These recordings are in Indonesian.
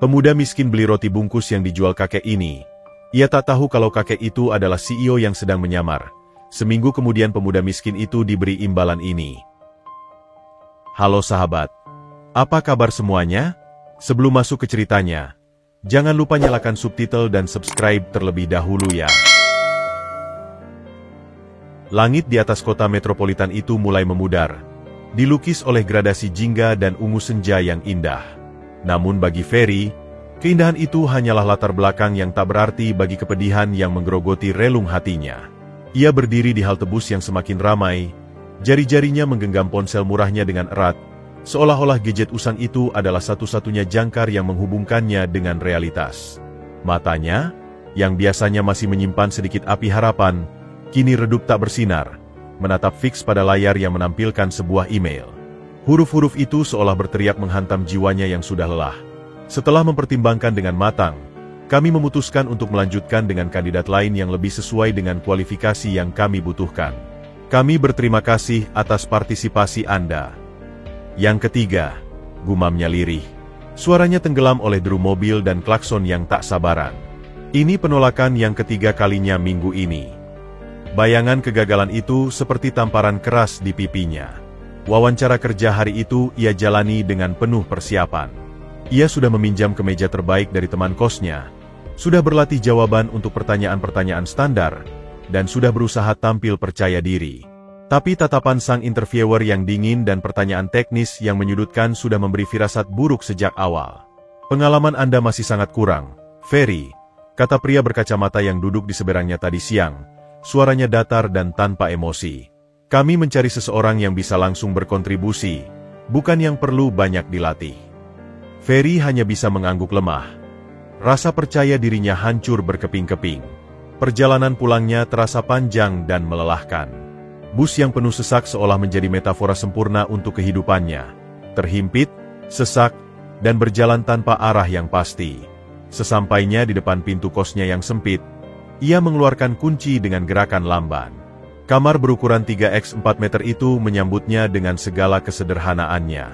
Pemuda miskin beli roti bungkus yang dijual kakek ini. Ia tak tahu kalau kakek itu adalah CEO yang sedang menyamar. Seminggu kemudian pemuda miskin itu diberi imbalan ini. Halo sahabat. Apa kabar semuanya? Sebelum masuk ke ceritanya, jangan lupa nyalakan subtitle dan subscribe terlebih dahulu ya. Langit di atas kota metropolitan itu mulai memudar, dilukis oleh gradasi jingga dan ungu senja yang indah. Namun bagi Ferry, keindahan itu hanyalah latar belakang yang tak berarti bagi kepedihan yang menggerogoti relung hatinya. Ia berdiri di halte bus yang semakin ramai, jari-jarinya menggenggam ponsel murahnya dengan erat, seolah-olah gadget usang itu adalah satu-satunya jangkar yang menghubungkannya dengan realitas. Matanya, yang biasanya masih menyimpan sedikit api harapan, kini redup tak bersinar, menatap fix pada layar yang menampilkan sebuah email. Huruf-huruf itu seolah berteriak menghantam jiwanya yang sudah lelah. Setelah mempertimbangkan dengan matang, kami memutuskan untuk melanjutkan dengan kandidat lain yang lebih sesuai dengan kualifikasi yang kami butuhkan. Kami berterima kasih atas partisipasi Anda. Yang ketiga, gumamnya lirih. Suaranya tenggelam oleh deru mobil dan klakson yang tak sabaran. Ini penolakan yang ketiga kalinya minggu ini. Bayangan kegagalan itu seperti tamparan keras di pipinya. Wawancara kerja hari itu ia jalani dengan penuh persiapan. Ia sudah meminjam kemeja terbaik dari teman kosnya, sudah berlatih jawaban untuk pertanyaan-pertanyaan standar, dan sudah berusaha tampil percaya diri. Tapi tatapan sang interviewer yang dingin dan pertanyaan teknis yang menyudutkan sudah memberi firasat buruk sejak awal. Pengalaman Anda masih sangat kurang, Ferry, kata pria berkacamata yang duduk di seberangnya tadi siang, suaranya datar dan tanpa emosi. Kami mencari seseorang yang bisa langsung berkontribusi, bukan yang perlu banyak dilatih. Ferry hanya bisa mengangguk lemah. Rasa percaya dirinya hancur berkeping-keping. Perjalanan pulangnya terasa panjang dan melelahkan. Bus yang penuh sesak seolah menjadi metafora sempurna untuk kehidupannya. Terhimpit, sesak, dan berjalan tanpa arah yang pasti. Sesampainya di depan pintu kosnya yang sempit, ia mengeluarkan kunci dengan gerakan lamban. Kamar berukuran 3x4 meter itu menyambutnya dengan segala kesederhanaannya.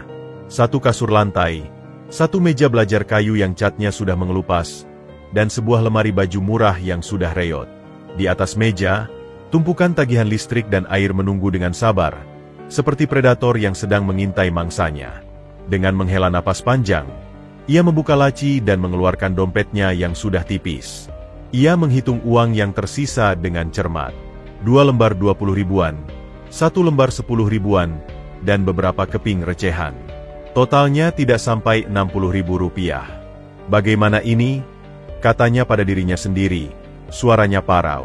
Satu kasur lantai, satu meja belajar kayu yang catnya sudah mengelupas, dan sebuah lemari baju murah yang sudah reot. Di atas meja, tumpukan tagihan listrik dan air menunggu dengan sabar, seperti predator yang sedang mengintai mangsanya. Dengan menghela napas panjang, ia membuka laci dan mengeluarkan dompetnya yang sudah tipis. Ia menghitung uang yang tersisa dengan cermat. 2 lembar 20 ribuan, 1 lembar 10 ribuan, dan beberapa keping recehan. Totalnya tidak sampai 60 ribu rupiah. Bagaimana ini? Katanya pada dirinya sendiri, suaranya parau.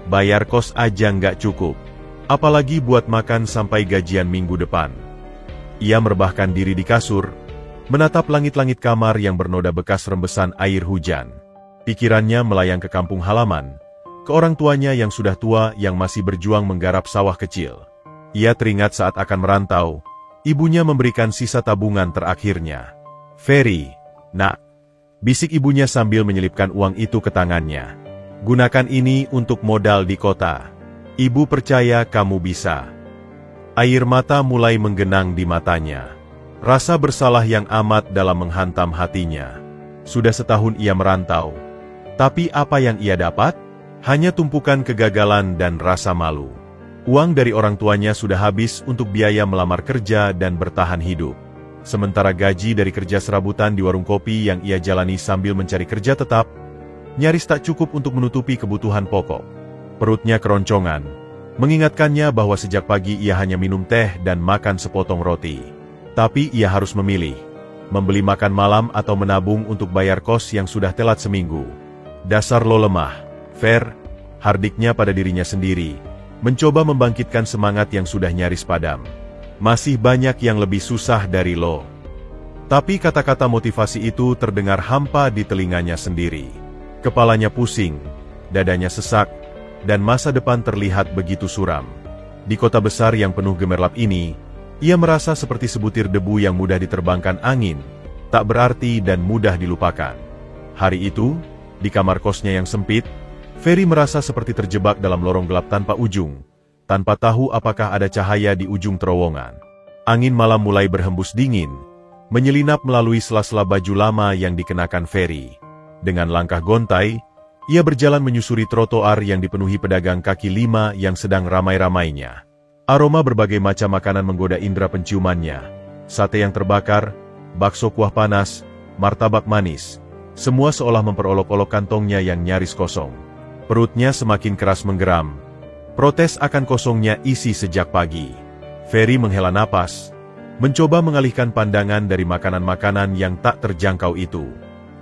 Bayar kos aja nggak cukup, apalagi buat makan sampai gajian minggu depan. Ia merebahkan diri di kasur, menatap langit-langit kamar yang bernoda bekas rembesan air hujan. Pikirannya melayang ke kampung halaman, ke orang tuanya yang sudah tua yang masih berjuang menggarap sawah kecil. Ia teringat saat akan merantau, ibunya memberikan sisa tabungan terakhirnya. Ferry, nak, bisik ibunya sambil menyelipkan uang itu ke tangannya. Gunakan ini untuk modal di kota. Ibu percaya kamu bisa. Air mata mulai menggenang di matanya. Rasa bersalah yang amat dalam menghantam hatinya. Sudah setahun ia merantau. Tapi apa yang ia dapat? Hanya tumpukan kegagalan dan rasa malu. Uang dari orang tuanya sudah habis untuk biaya melamar kerja dan bertahan hidup. Sementara gaji dari kerja serabutan di warung kopi yang ia jalani sambil mencari kerja tetap, nyaris tak cukup untuk menutupi kebutuhan pokok. Perutnya keroncongan, mengingatkannya bahwa sejak pagi ia hanya minum teh dan makan sepotong roti. Tapi ia harus memilih, membeli makan malam atau menabung untuk bayar kos yang sudah telat seminggu. Dasar lo lemah, Fer, hardiknya pada dirinya sendiri, mencoba membangkitkan semangat yang sudah nyaris padam. Masih banyak yang lebih susah dari lo. Tapi kata-kata motivasi itu terdengar hampa di telinganya sendiri. Kepalanya pusing, dadanya sesak, dan masa depan terlihat begitu suram. Di kota besar yang penuh gemerlap ini, ia merasa seperti sebutir debu yang mudah diterbangkan angin, tak berarti dan mudah dilupakan. Hari itu, di kamar kosnya yang sempit, Ferry merasa seperti terjebak dalam lorong gelap tanpa ujung, tanpa tahu apakah ada cahaya di ujung terowongan. Angin malam mulai berhembus dingin, menyelinap melalui sela-sela baju lama yang dikenakan Ferry. Dengan langkah gontai, ia berjalan menyusuri trotoar yang dipenuhi pedagang kaki lima yang sedang ramai-ramainya. Aroma berbagai macam makanan menggoda indera penciumannya. Sate yang terbakar, bakso kuah panas, martabak manis, semua seolah memperolok-olok kantongnya yang nyaris kosong. Perutnya semakin keras menggeram. Protes akan kosongnya isi sejak pagi. Ferry menghela napas, mencoba mengalihkan pandangan dari makanan-makanan yang tak terjangkau itu.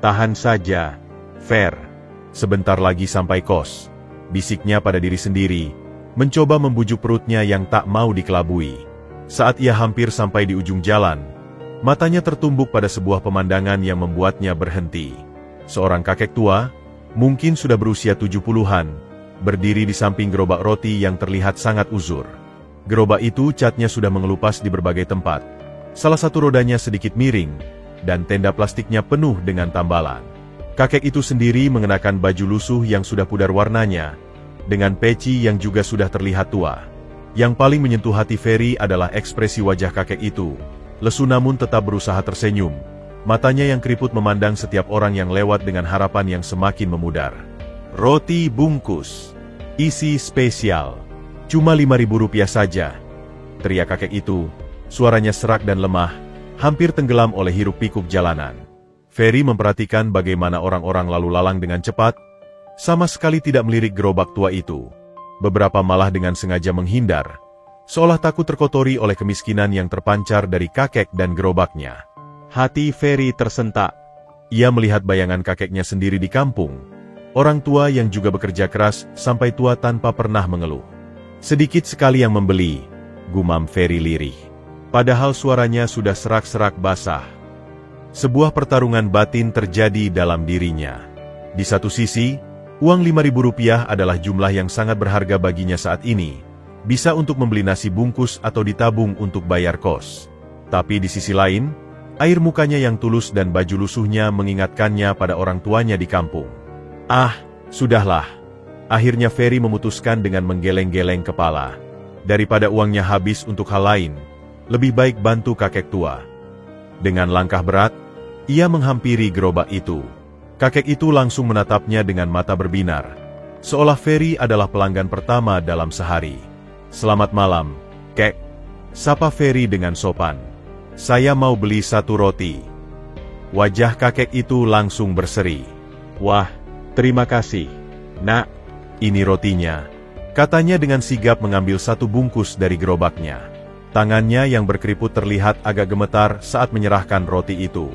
Tahan saja, Fer. Sebentar lagi sampai kos. Bisiknya pada diri sendiri, mencoba membujuk perutnya yang tak mau dikelabui. Saat ia hampir sampai di ujung jalan, matanya tertumbuk pada sebuah pemandangan yang membuatnya berhenti. Seorang kakek tua, mungkin sudah berusia 70-an, berdiri di samping gerobak roti yang terlihat sangat uzur. Gerobak itu catnya sudah mengelupas di berbagai tempat. Salah satu rodanya sedikit miring, dan tenda plastiknya penuh dengan tambalan. Kakek itu sendiri mengenakan baju lusuh yang sudah pudar warnanya, dengan peci yang juga sudah terlihat tua. Yang paling menyentuh hati Ferry adalah ekspresi wajah kakek itu. Lesu namun tetap berusaha tersenyum. Matanya yang keriput memandang setiap orang yang lewat dengan harapan yang semakin memudar. Roti bungkus, isi spesial, cuma Rp5.000 saja, teriak kakek itu. Suaranya serak dan lemah, hampir tenggelam oleh hiruk-pikuk jalanan. Ferry memperhatikan bagaimana orang-orang lalu lalang dengan cepat, sama sekali tidak melirik gerobak tua itu. Beberapa malah dengan sengaja menghindar, seolah takut terkotori oleh kemiskinan yang terpancar dari kakek dan gerobaknya. Hati Ferry tersentak. Ia melihat bayangan kakeknya sendiri di kampung, orang tua yang juga bekerja keras sampai tua tanpa pernah mengeluh. Sedikit sekali yang membeli, gumam Ferry lirih. Padahal suaranya sudah serak-serak basah. Sebuah pertarungan batin terjadi dalam dirinya. Di satu sisi, uang Rp5.000 adalah jumlah yang sangat berharga baginya saat ini. Bisa untuk membeli nasi bungkus atau ditabung untuk bayar kos. Tapi di sisi lain, air mukanya yang tulus dan baju lusuhnya mengingatkannya pada orang tuanya di kampung. Ah, sudahlah. Akhirnya Ferry memutuskan dengan menggeleng-geleng kepala. Daripada uangnya habis untuk hal lain, lebih baik bantu kakek tua. Dengan langkah berat, ia menghampiri gerobak itu. Kakek itu langsung menatapnya dengan mata berbinar, seolah Ferry adalah pelanggan pertama dalam sehari. Selamat malam, Kek. Sapa Ferry dengan sopan. Saya mau beli 1 roti. Wajah kakek itu langsung berseri. Wah, terima kasih, Nak. Ini rotinya, katanya dengan sigap mengambil 1 bungkus dari gerobaknya. Tangannya yang berkeriput terlihat agak gemetar saat menyerahkan roti itu.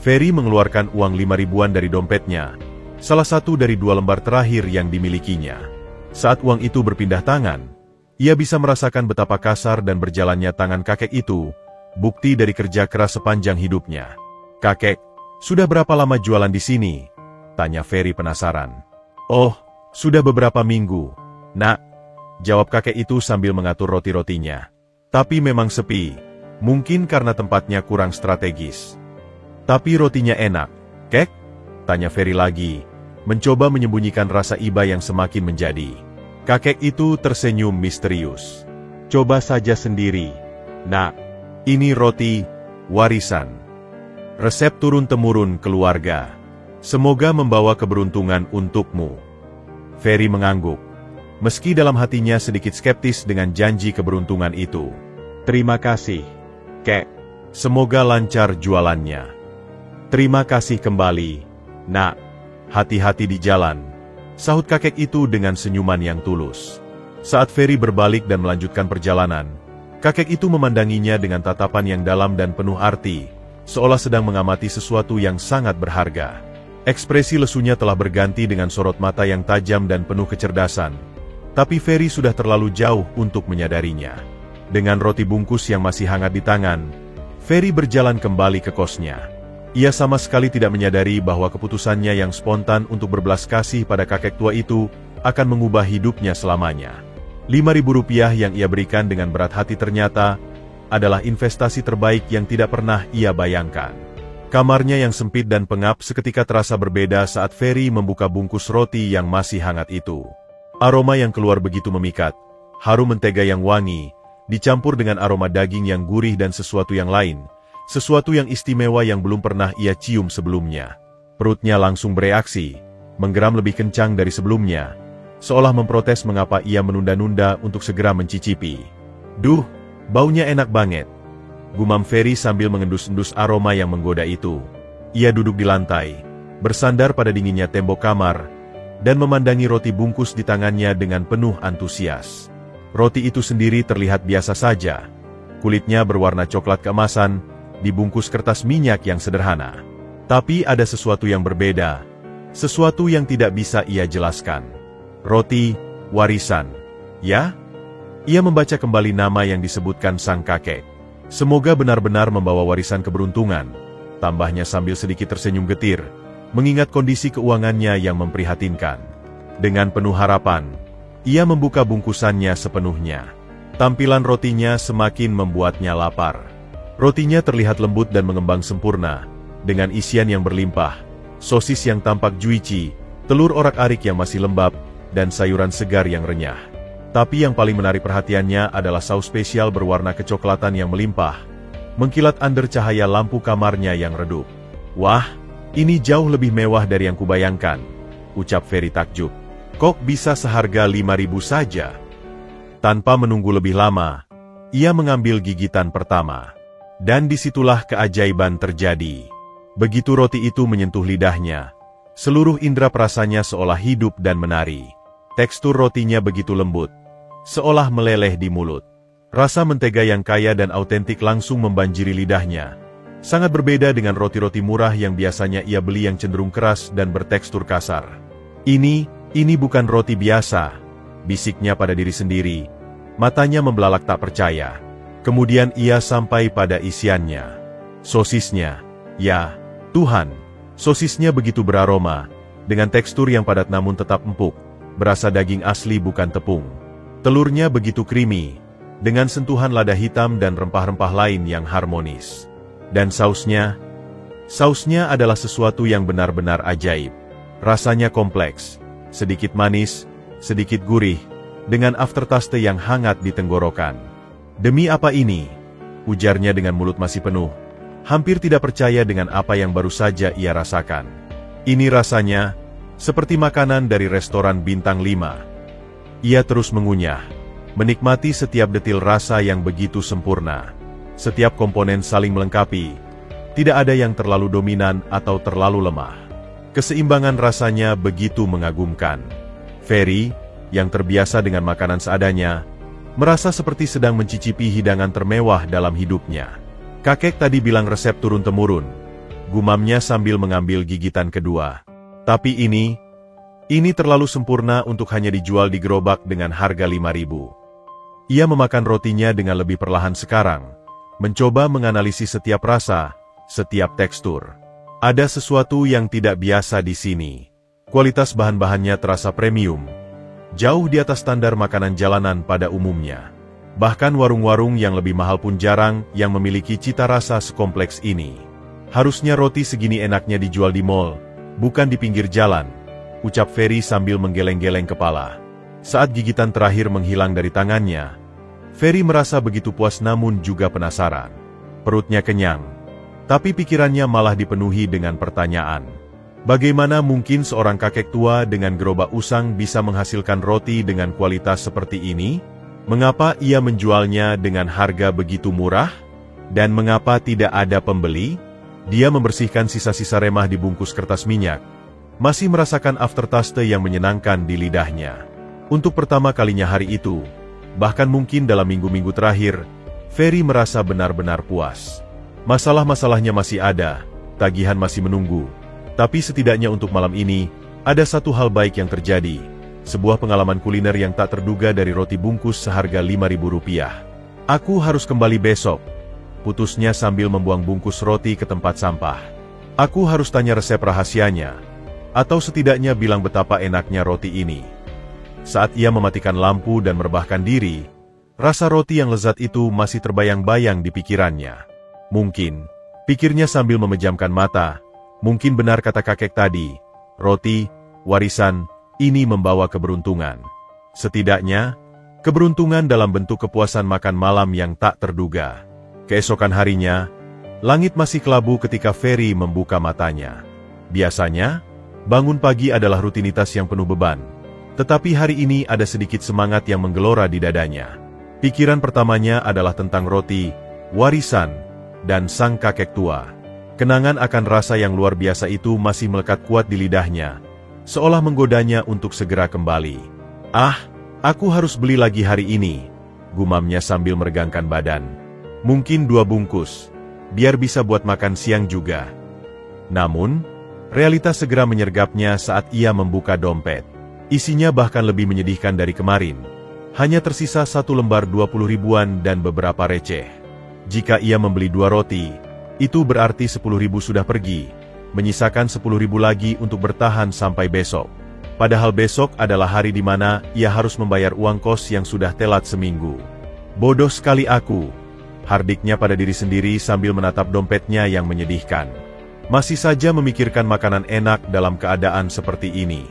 Ferry mengeluarkan uang Rp5.000-an dari dompetnya, salah satu dari 2 lembar terakhir yang dimilikinya. Saat uang itu berpindah tangan, ia bisa merasakan betapa kasar dan berjalannya tangan kakek itu, bukti dari kerja keras sepanjang hidupnya. Kakek, sudah berapa lama jualan di sini? Tanya Ferry penasaran. Oh, sudah beberapa minggu, Nak. Jawab kakek itu sambil mengatur roti-rotinya. Tapi memang sepi, mungkin karena tempatnya kurang strategis. Tapi rotinya enak, Kek? Tanya Ferry lagi, mencoba menyembunyikan rasa iba yang semakin menjadi. Kakek itu tersenyum misterius. Coba saja sendiri, Nak. Ini roti warisan. Resep turun-temurun keluarga. Semoga membawa keberuntungan untukmu. Ferry mengangguk. Meski dalam hatinya sedikit skeptis dengan janji keberuntungan itu. Terima kasih, Kek. Semoga lancar jualannya. Terima kasih kembali, Nak. Hati-hati di jalan, sahut kakek itu dengan senyuman yang tulus. Saat Ferry berbalik dan melanjutkan perjalanan, kakek itu memandanginya dengan tatapan yang dalam dan penuh arti, seolah sedang mengamati sesuatu yang sangat berharga. Ekspresi lesunya telah berganti dengan sorot mata yang tajam dan penuh kecerdasan. Tapi Ferry sudah terlalu jauh untuk menyadarinya. Dengan roti bungkus yang masih hangat di tangan, Ferry berjalan kembali ke kosnya. Ia sama sekali tidak menyadari bahwa keputusannya yang spontan untuk berbelas kasih pada kakek tua itu akan mengubah hidupnya selamanya. Rp5.000 yang ia berikan dengan berat hati ternyata adalah investasi terbaik yang tidak pernah ia bayangkan. Kamarnya yang sempit dan pengap seketika terasa berbeda saat Ferry membuka bungkus roti yang masih hangat itu. Aroma yang keluar begitu memikat, harum mentega yang wangi, dicampur dengan aroma daging yang gurih dan sesuatu yang lain, Sesuatu yang istimewa yang belum pernah ia cium sebelumnya. Perutnya langsung bereaksi, menggeram lebih kencang dari sebelumnya, seolah memprotes mengapa ia menunda-nunda untuk segera mencicipi. Duh, baunya enak banget, gumam Ferry sambil mengendus-endus aroma yang menggoda itu. Ia duduk di lantai, bersandar pada dinginnya tembok kamar, dan memandangi roti bungkus di tangannya dengan penuh antusias. Roti itu sendiri terlihat biasa saja. Kulitnya berwarna coklat keemasan, dibungkus kertas minyak yang sederhana. Tapi ada sesuatu yang berbeda, sesuatu yang tidak bisa ia jelaskan. Roti warisan. Ya? Ia membaca kembali nama yang disebutkan sang kakek. Semoga benar-benar membawa warisan keberuntungan, tambahnya sambil sedikit tersenyum getir, mengingat kondisi keuangannya yang memprihatinkan. Dengan penuh harapan, ia membuka bungkusannya sepenuhnya. Tampilan rotinya semakin membuatnya lapar. Rotinya terlihat lembut dan mengembang sempurna, dengan isian yang berlimpah, sosis yang tampak juicy, telur orak-arik yang masih lembab, dan sayuran segar yang renyah. Tapi yang paling menarik perhatiannya adalah saus spesial berwarna kecoklatan yang melimpah, mengkilat under cahaya lampu kamarnya yang redup. Wah, ini jauh lebih mewah dari yang kubayangkan, ucap Ferry takjub. Kok bisa seharga 5.000 saja? Tanpa menunggu lebih lama, ia mengambil gigitan pertama. Dan disitulah keajaiban terjadi. Begitu roti itu menyentuh lidahnya, seluruh indera perasanya seolah hidup dan menari. Tekstur rotinya begitu lembut, seolah meleleh di mulut. Rasa mentega yang kaya dan autentik langsung membanjiri lidahnya. Sangat berbeda dengan roti-roti murah yang biasanya ia beli yang cenderung keras dan bertekstur kasar. Ini bukan roti biasa, bisiknya pada diri sendiri. Matanya membelalak tak percaya. Kemudian ia sampai pada isiannya. Sosisnya. Ya, Tuhan, sosisnya begitu beraroma, dengan tekstur yang padat namun tetap empuk, berasa daging asli bukan tepung. Telurnya begitu creamy, dengan sentuhan lada hitam dan rempah-rempah lain yang harmonis. Dan sausnya adalah sesuatu yang benar-benar ajaib. Rasanya kompleks, sedikit manis, sedikit gurih, dengan aftertaste yang hangat di tenggorokan. Demi apa ini? Ujarnya dengan mulut masih penuh. Hampir tidak percaya dengan apa yang baru saja ia rasakan. Ini rasanya seperti makanan dari restoran bintang 5. Ia terus mengunyah, menikmati setiap detil rasa yang begitu sempurna. Setiap komponen saling melengkapi, tidak ada yang terlalu dominan atau terlalu lemah. Keseimbangan rasanya begitu mengagumkan. Ferry, yang terbiasa dengan makanan seadanya, merasa seperti sedang mencicipi hidangan termewah dalam hidupnya. Kakek tadi bilang resep turun-temurun, gumamnya sambil mengambil gigitan kedua. Tapi ini terlalu sempurna untuk hanya dijual di gerobak dengan harga 5.000. Ia memakan rotinya dengan lebih perlahan sekarang, mencoba menganalisis setiap rasa, setiap tekstur. Ada sesuatu yang tidak biasa di sini. Kualitas bahan-bahannya terasa premium, jauh di atas standar makanan jalanan pada umumnya. Bahkan warung-warung yang lebih mahal pun jarang yang memiliki cita rasa sekompleks ini. Harusnya roti segini enaknya dijual di mall, bukan di pinggir jalan, ucap Ferry sambil menggeleng-geleng kepala. Saat gigitan terakhir menghilang dari tangannya, Ferry merasa begitu puas namun juga penasaran. Perutnya kenyang, tapi pikirannya malah dipenuhi dengan pertanyaan. Bagaimana mungkin seorang kakek tua dengan gerobak usang bisa menghasilkan roti dengan kualitas seperti ini? Mengapa ia menjualnya dengan harga begitu murah? Dan mengapa tidak ada pembeli? Dia membersihkan sisa-sisa remah di bungkus kertas minyak, masih merasakan aftertaste yang menyenangkan di lidahnya. Untuk pertama kalinya hari itu, bahkan mungkin dalam minggu-minggu terakhir, Ferry merasa benar-benar puas. Masalah-masalahnya masih ada, tagihan masih menunggu. Tapi setidaknya untuk malam ini, ada satu hal baik yang terjadi. Sebuah pengalaman kuliner yang tak terduga dari roti bungkus seharga 5.000 rupiah. Aku harus kembali besok, putusnya sambil membuang bungkus roti ke tempat sampah. Aku harus tanya resep rahasianya, atau setidaknya bilang betapa enaknya roti ini. Saat ia mematikan lampu dan merebahkan diri, rasa roti yang lezat itu masih terbayang-bayang di pikirannya. Mungkin, pikirnya sambil memejamkan mata, mungkin benar kata kakek tadi, roti, warisan, ini membawa keberuntungan. Setidaknya, keberuntungan dalam bentuk kepuasan makan malam yang tak terduga. Keesokan harinya, Langit masih kelabu ketika Ferry membuka matanya. Biasanya, bangun pagi adalah rutinitas yang penuh beban. Tetapi hari ini ada sedikit semangat yang menggelora di dadanya. Pikiran pertamanya adalah tentang roti, warisan, dan sang kakek tua. Kenangan akan rasa yang luar biasa itu masih melekat kuat di lidahnya, seolah menggodanya untuk segera kembali. "Ah, aku harus beli lagi hari ini," gumamnya sambil meregangkan badan. "Mungkin 2 bungkus, biar bisa buat makan siang juga." Namun, realitas segera menyergapnya saat ia membuka dompet. Isinya bahkan lebih menyedihkan dari kemarin. Hanya tersisa 1 lembar 20 ribuan dan beberapa receh. Jika ia membeli 2 roti, itu berarti 10 ribu sudah pergi, menyisakan 10 ribu lagi untuk bertahan sampai besok. Padahal besok adalah hari di mana ia harus membayar uang kos yang sudah telat seminggu. "Bodoh sekali aku," hardiknya pada diri sendiri sambil menatap dompetnya yang menyedihkan. Masih saja memikirkan makanan enak dalam keadaan seperti ini.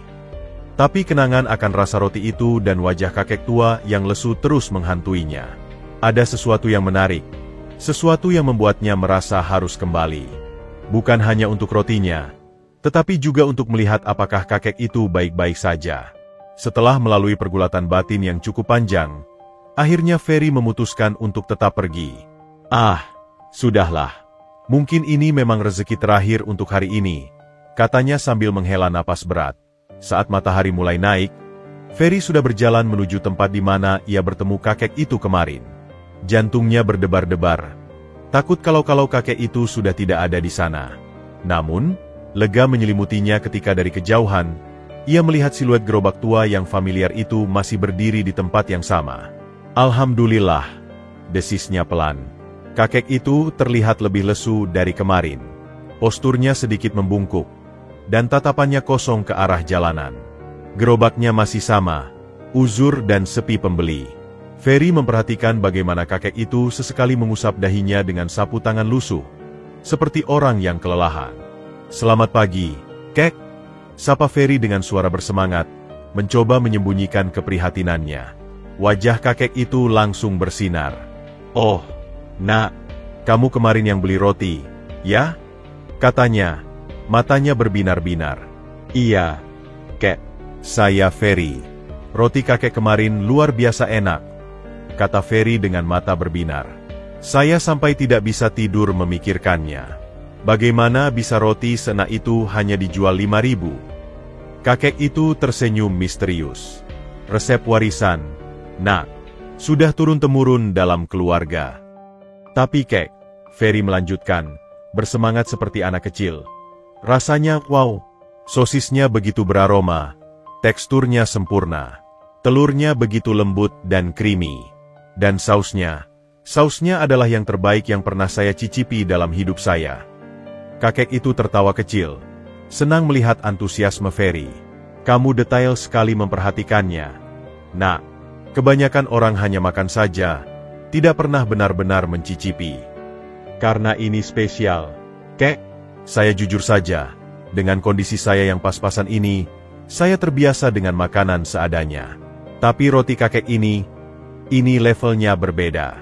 Tapi kenangan akan rasa roti itu dan wajah kakek tua yang lesu terus menghantuinya. Ada sesuatu yang menarik, sesuatu yang membuatnya merasa harus kembali. Bukan hanya untuk rotinya, tetapi juga untuk melihat apakah kakek itu baik-baik saja. Setelah melalui pergulatan batin yang cukup panjang, akhirnya Ferry memutuskan untuk tetap pergi. "Ah, sudahlah. Mungkin ini memang rezeki terakhir untuk hari ini," katanya sambil menghela napas berat. Saat matahari mulai naik, Ferry sudah berjalan menuju tempat di mana ia bertemu kakek itu kemarin. Jantungnya berdebar-debar, takut kalau kakek itu sudah tidak ada di sana. Namun, lega menyelimutinya ketika dari kejauhan, ia melihat siluet gerobak tua yang familiar itu masih berdiri di tempat yang sama. "Alhamdulillah," desisnya pelan. Kakek itu terlihat lebih lesu dari kemarin. Posturnya sedikit membungkuk, dan tatapannya kosong ke arah jalanan. Gerobaknya masih sama, uzur dan sepi pembeli. Ferry memperhatikan bagaimana kakek itu sesekali mengusap dahinya dengan sapu tangan lusuh, seperti orang yang kelelahan. "Selamat pagi, Kek," sapa Ferry dengan suara bersemangat, mencoba menyembunyikan keprihatinannya. Wajah kakek itu langsung bersinar. "Oh, Nak, kamu kemarin yang beli roti, ya?" katanya. Matanya berbinar-binar. "Iya, Kek. Saya Ferry. Roti kakek kemarin luar biasa enak," kata Ferry dengan mata berbinar. "Saya sampai tidak bisa tidur memikirkannya. Bagaimana bisa roti seenak itu hanya dijual 5 ribu? Kakek itu tersenyum misterius. "Resep warisan, Nak. Sudah turun-temurun dalam keluarga." "Tapi Kek," Ferry melanjutkan, bersemangat seperti anak kecil. "Rasanya wow, sosisnya begitu beraroma, teksturnya sempurna, telurnya begitu lembut dan creamy, dan sausnya adalah yang terbaik yang pernah saya cicipi dalam hidup saya." Kakek itu tertawa kecil, senang melihat antusiasme Ferry. "Kamu detail sekali memperhatikannya, Nak. Kebanyakan orang hanya makan saja, tidak pernah benar-benar mencicipi. Karena ini spesial, Kek. Saya jujur saja, dengan kondisi saya yang pas-pasan ini, saya terbiasa dengan makanan seadanya. Tapi roti kakek ini levelnya berbeda.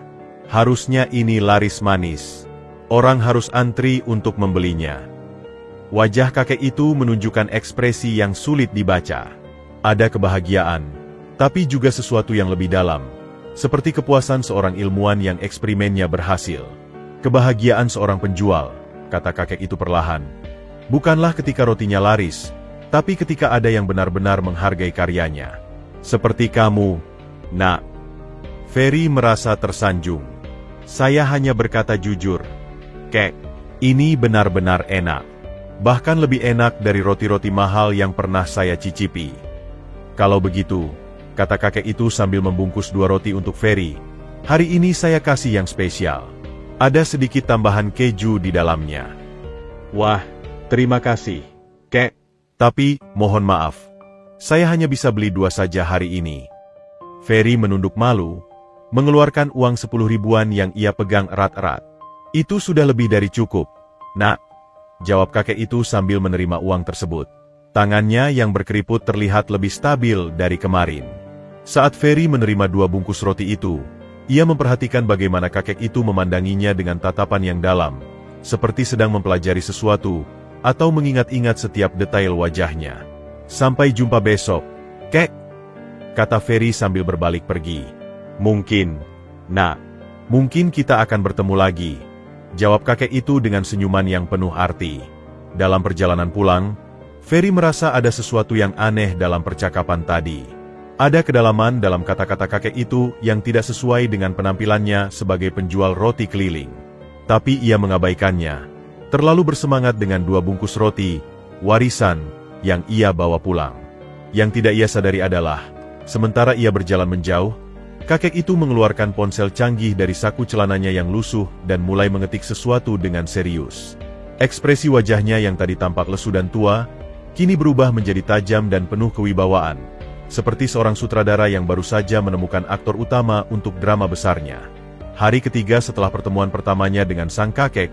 Harusnya ini laris manis. Orang harus antri untuk membelinya." Wajah kakek itu menunjukkan ekspresi yang sulit dibaca. Ada kebahagiaan, tapi juga sesuatu yang lebih dalam, seperti kepuasan seorang ilmuwan yang eksperimennya berhasil. "Kebahagiaan seorang penjual," kata kakek itu perlahan, "bukanlah ketika rotinya laris, tapi ketika ada yang benar-benar menghargai karyanya. Seperti kamu, Nak." Ferry merasa tersanjung. "Saya hanya berkata jujur, Kek. Ini benar-benar enak. Bahkan lebih enak dari roti-roti mahal yang pernah saya cicipi." "Kalau begitu," kata kakek itu sambil membungkus 2 roti untuk Ferry, "hari ini saya kasih yang spesial. Ada sedikit tambahan keju di dalamnya." "Wah, terima kasih, Kek. Tapi, mohon maaf, saya hanya bisa beli 2 saja hari ini." Ferry menunduk malu, mengeluarkan uang 10 ribuan yang ia pegang erat-erat. "Itu sudah lebih dari cukup, Nak," jawab kakek itu sambil menerima uang tersebut. Tangannya yang berkeriput terlihat lebih stabil dari kemarin. Saat Ferry menerima 2 bungkus roti itu, ia memperhatikan bagaimana kakek itu memandanginya dengan tatapan yang dalam, seperti sedang mempelajari sesuatu, atau mengingat-ingat setiap detail wajahnya. Sampai jumpa besok, Kek, kata Ferry sambil berbalik pergi. Mungkin, Nak, mungkin kita akan bertemu lagi, jawab kakek itu dengan senyuman yang penuh arti. Dalam perjalanan pulang, Ferry merasa ada sesuatu yang aneh dalam percakapan tadi. Ada kedalaman dalam kata-kata kakek itu yang tidak sesuai dengan penampilannya sebagai penjual roti keliling. Tapi ia mengabaikannya, terlalu bersemangat dengan 2 bungkus roti, warisan, yang ia bawa pulang. Yang tidak ia sadari adalah, sementara ia berjalan menjauh, kakek itu mengeluarkan ponsel canggih dari saku celananya yang lusuh dan mulai mengetik sesuatu dengan serius. Ekspresi wajahnya yang tadi tampak lesu dan tua, kini berubah menjadi tajam dan penuh kewibawaan, seperti seorang sutradara yang baru saja menemukan aktor utama untuk drama besarnya. Hari ketiga setelah pertemuan pertamanya dengan sang kakek,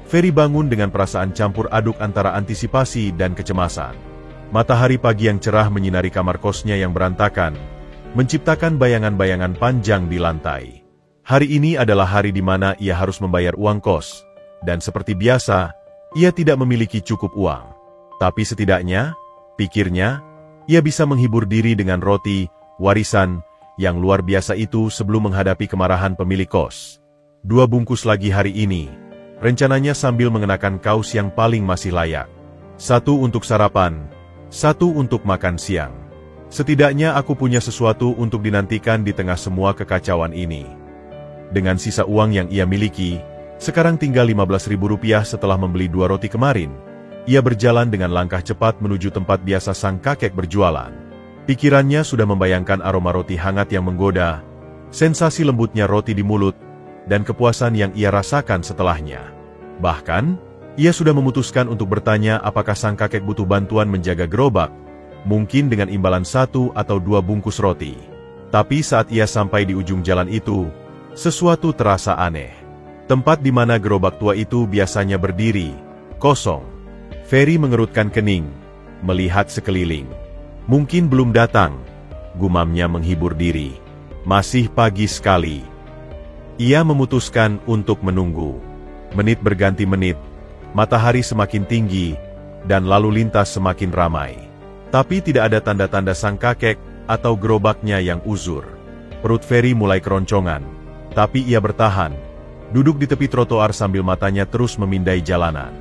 Ferry bangun dengan perasaan campur aduk antara antisipasi dan kecemasan. Matahari pagi yang cerah menyinari kamar kosnya yang berantakan, menciptakan bayangan-bayangan panjang di lantai. Hari ini adalah hari di mana ia harus membayar uang kos, dan seperti biasa, ia tidak memiliki cukup uang. Tapi setidaknya, pikirnya, ia bisa menghibur diri dengan roti, warisan, yang luar biasa itu sebelum menghadapi kemarahan pemilik kos. 2 bungkus lagi hari ini, rencananya sambil mengenakan kaos yang paling masih layak. 1 untuk sarapan, 1 untuk makan siang. Setidaknya aku punya sesuatu untuk dinantikan di tengah semua kekacauan ini. Dengan sisa uang yang ia miliki, sekarang tinggal Rp15.000 setelah membeli 2 roti kemarin. Ia berjalan dengan langkah cepat menuju tempat biasa sang kakek berjualan. Pikirannya sudah membayangkan aroma roti hangat yang menggoda, sensasi lembutnya roti di mulut, dan kepuasan yang ia rasakan setelahnya. Bahkan, ia sudah memutuskan untuk bertanya apakah sang kakek butuh bantuan menjaga gerobak, mungkin dengan imbalan 1 atau 2 bungkus roti. Tapi saat ia sampai di ujung jalan itu, sesuatu terasa aneh. Tempat di mana gerobak tua itu biasanya berdiri, kosong. Ferry mengerutkan kening, melihat sekeliling. Mungkin belum datang, gumamnya menghibur diri. Masih pagi sekali. Ia memutuskan untuk menunggu. Menit berganti menit, matahari semakin tinggi, dan lalu lintas semakin ramai. Tapi tidak ada tanda-tanda sang kakek atau gerobaknya yang uzur. Perut Ferry mulai keroncongan, tapi ia bertahan, duduk di tepi trotoar sambil matanya terus memindai jalanan.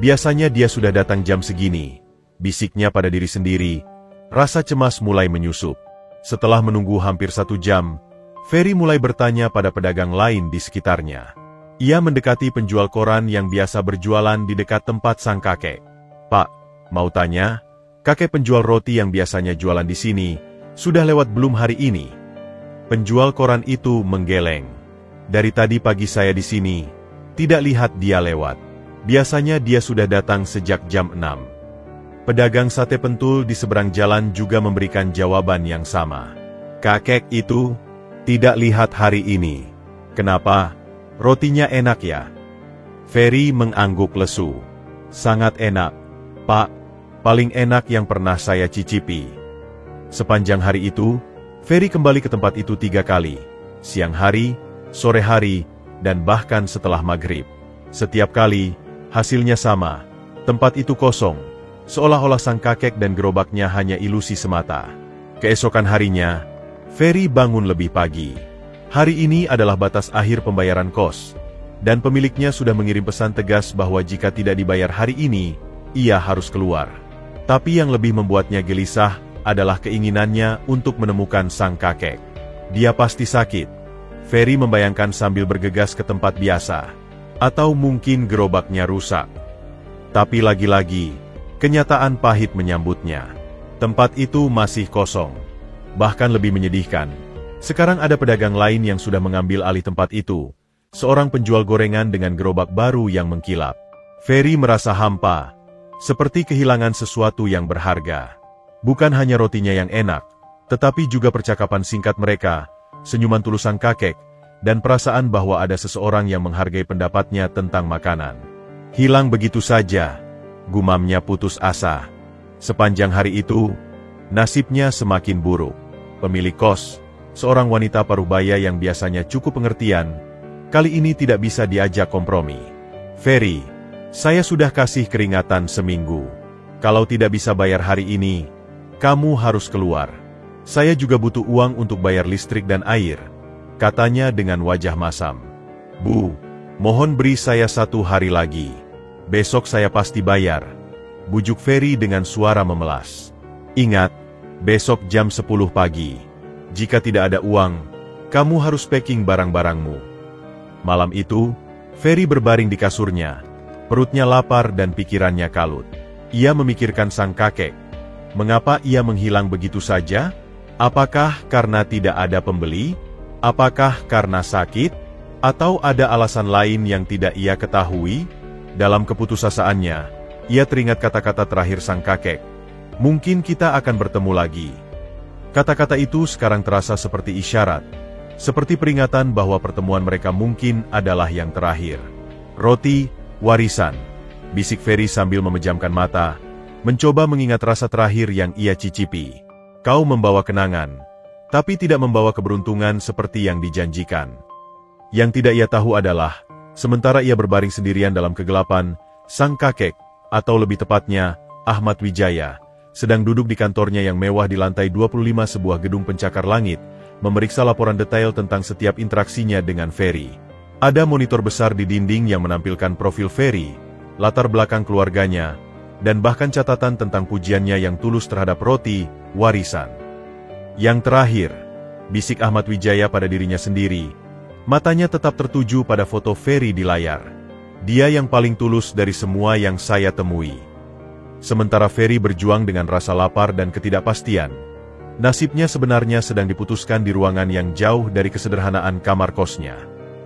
Biasanya dia sudah datang jam segini, bisiknya pada diri sendiri, rasa cemas mulai menyusup. Setelah menunggu hampir 1 jam, Ferry mulai bertanya pada pedagang lain di sekitarnya. Ia mendekati penjual koran yang biasa berjualan di dekat tempat sang kakek. Pak, mau tanya, kakek penjual roti yang biasanya jualan di sini, sudah lewat belum hari ini? Penjual koran itu menggeleng. Dari tadi pagi saya di sini, tidak lihat dia lewat. Biasanya dia sudah datang sejak jam 6. Pedagang sate pentul di seberang jalan juga memberikan jawaban yang sama. Kakek itu tidak lihat hari ini. Kenapa? Rotinya enak ya? Ferry mengangguk lesu. Sangat enak, Pak. Paling enak yang pernah saya cicipi. Sepanjang hari itu, Ferry kembali ke tempat itu 3 kali. Siang hari, sore hari, dan bahkan setelah maghrib. Setiap kali, hasilnya sama, tempat itu kosong, seolah-olah sang kakek dan gerobaknya hanya ilusi semata. Keesokan harinya, Ferry bangun lebih pagi. Hari ini adalah batas akhir pembayaran kos, dan pemiliknya sudah mengirim pesan tegas bahwa jika tidak dibayar hari ini, ia harus keluar. Tapi yang lebih membuatnya gelisah adalah keinginannya untuk menemukan sang kakek. Dia pasti sakit. Ferry membayangkan sambil bergegas ke tempat biasa. Atau mungkin gerobaknya rusak. Tapi lagi-lagi, kenyataan pahit menyambutnya. Tempat itu masih kosong. Bahkan lebih menyedihkan, sekarang ada pedagang lain yang sudah mengambil alih tempat itu. Seorang penjual gorengan dengan gerobak baru yang mengkilap. Ferry merasa hampa, seperti kehilangan sesuatu yang berharga. Bukan hanya rotinya yang enak, tetapi juga percakapan singkat mereka, senyuman tulus sang kakek, dan perasaan bahwa ada seseorang yang menghargai pendapatnya tentang makanan. Hilang begitu saja, gumamnya putus asa. Sepanjang hari itu, nasibnya semakin buruk. Pemilik kos, seorang wanita paruh baya yang biasanya cukup pengertian, kali ini tidak bisa diajak kompromi. Ferry, saya sudah kasih keringatan seminggu. Kalau tidak bisa bayar hari ini, kamu harus keluar. Saya juga butuh uang untuk bayar listrik dan air, katanya dengan wajah masam. Bu, mohon beri saya 1 hari lagi. Besok saya pasti bayar, bujuk Ferry dengan suara memelas. Ingat, besok jam 10 pagi. Jika tidak ada uang, kamu harus packing barang-barangmu. Malam itu, Ferry berbaring di kasurnya. Perutnya lapar dan pikirannya kalut. Ia memikirkan sang kakek. Mengapa ia menghilang begitu saja? Apakah karena tidak ada pembeli? Apakah karena sakit? Atau ada alasan lain yang tidak ia ketahui? Dalam keputusasiannya, ia teringat kata-kata terakhir sang kakek. Mungkin kita akan bertemu lagi. Kata-kata itu sekarang terasa seperti isyarat. Seperti peringatan bahwa pertemuan mereka mungkin adalah yang terakhir. Roti, warisan, bisik Ferry sambil memejamkan mata, mencoba mengingat rasa terakhir yang ia cicipi. Kau membawa kenangan, tapi tidak membawa keberuntungan seperti yang dijanjikan. Yang tidak ia tahu adalah, sementara ia berbaring sendirian dalam kegelapan, sang kakek, atau lebih tepatnya, Ahmad Wijaya, sedang duduk di kantornya yang mewah di lantai 25 sebuah gedung pencakar langit, memeriksa laporan detail tentang setiap interaksinya dengan Ferry. Ada monitor besar di dinding yang menampilkan profil Ferry, latar belakang keluarganya, dan bahkan catatan tentang pujiannya yang tulus terhadap roti, warisan. Yang terakhir, bisik Ahmad Wijaya pada dirinya sendiri, matanya tetap tertuju pada foto Ferry di layar. Dia yang paling tulus dari semua yang saya temui. Sementara Ferry berjuang dengan rasa lapar dan ketidakpastian, nasibnya sebenarnya sedang diputuskan di ruangan yang jauh dari kesederhanaan kamar kosnya.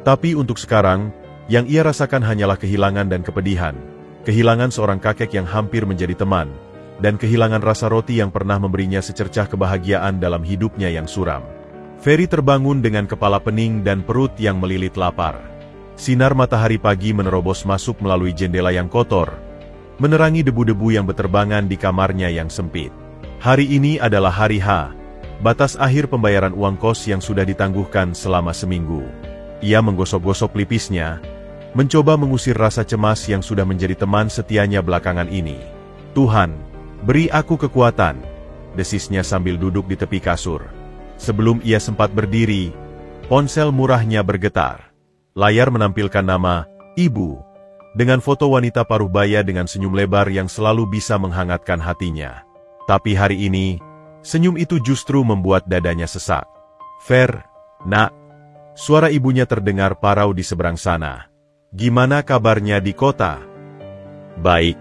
Tapi untuk sekarang, yang ia rasakan hanyalah kehilangan dan kepedihan, kehilangan seorang kakek yang hampir menjadi teman, dan kehilangan rasa roti yang pernah memberinya secercah kebahagiaan dalam hidupnya yang suram. Ferry terbangun dengan kepala pening dan perut yang melilit lapar. Sinar matahari pagi menerobos masuk melalui jendela yang kotor, menerangi debu-debu yang berterbangan di kamarnya yang sempit. Hari ini adalah hari H, batas akhir pembayaran uang kos yang sudah ditangguhkan selama seminggu. Ia menggosok-gosok pelipisnya, mencoba mengusir rasa cemas yang sudah menjadi teman setianya belakangan ini. Tuhan, beri aku kekuatan, desisnya sambil duduk di tepi kasur. Sebelum ia sempat berdiri, ponsel murahnya bergetar. Layar menampilkan nama, Ibu, dengan foto wanita paruh baya dengan senyum lebar yang selalu bisa menghangatkan hatinya. Tapi hari ini, senyum itu justru membuat dadanya sesak. Fer, nak, suara ibunya terdengar parau di seberang sana. Gimana kabarnya di kota? Baik,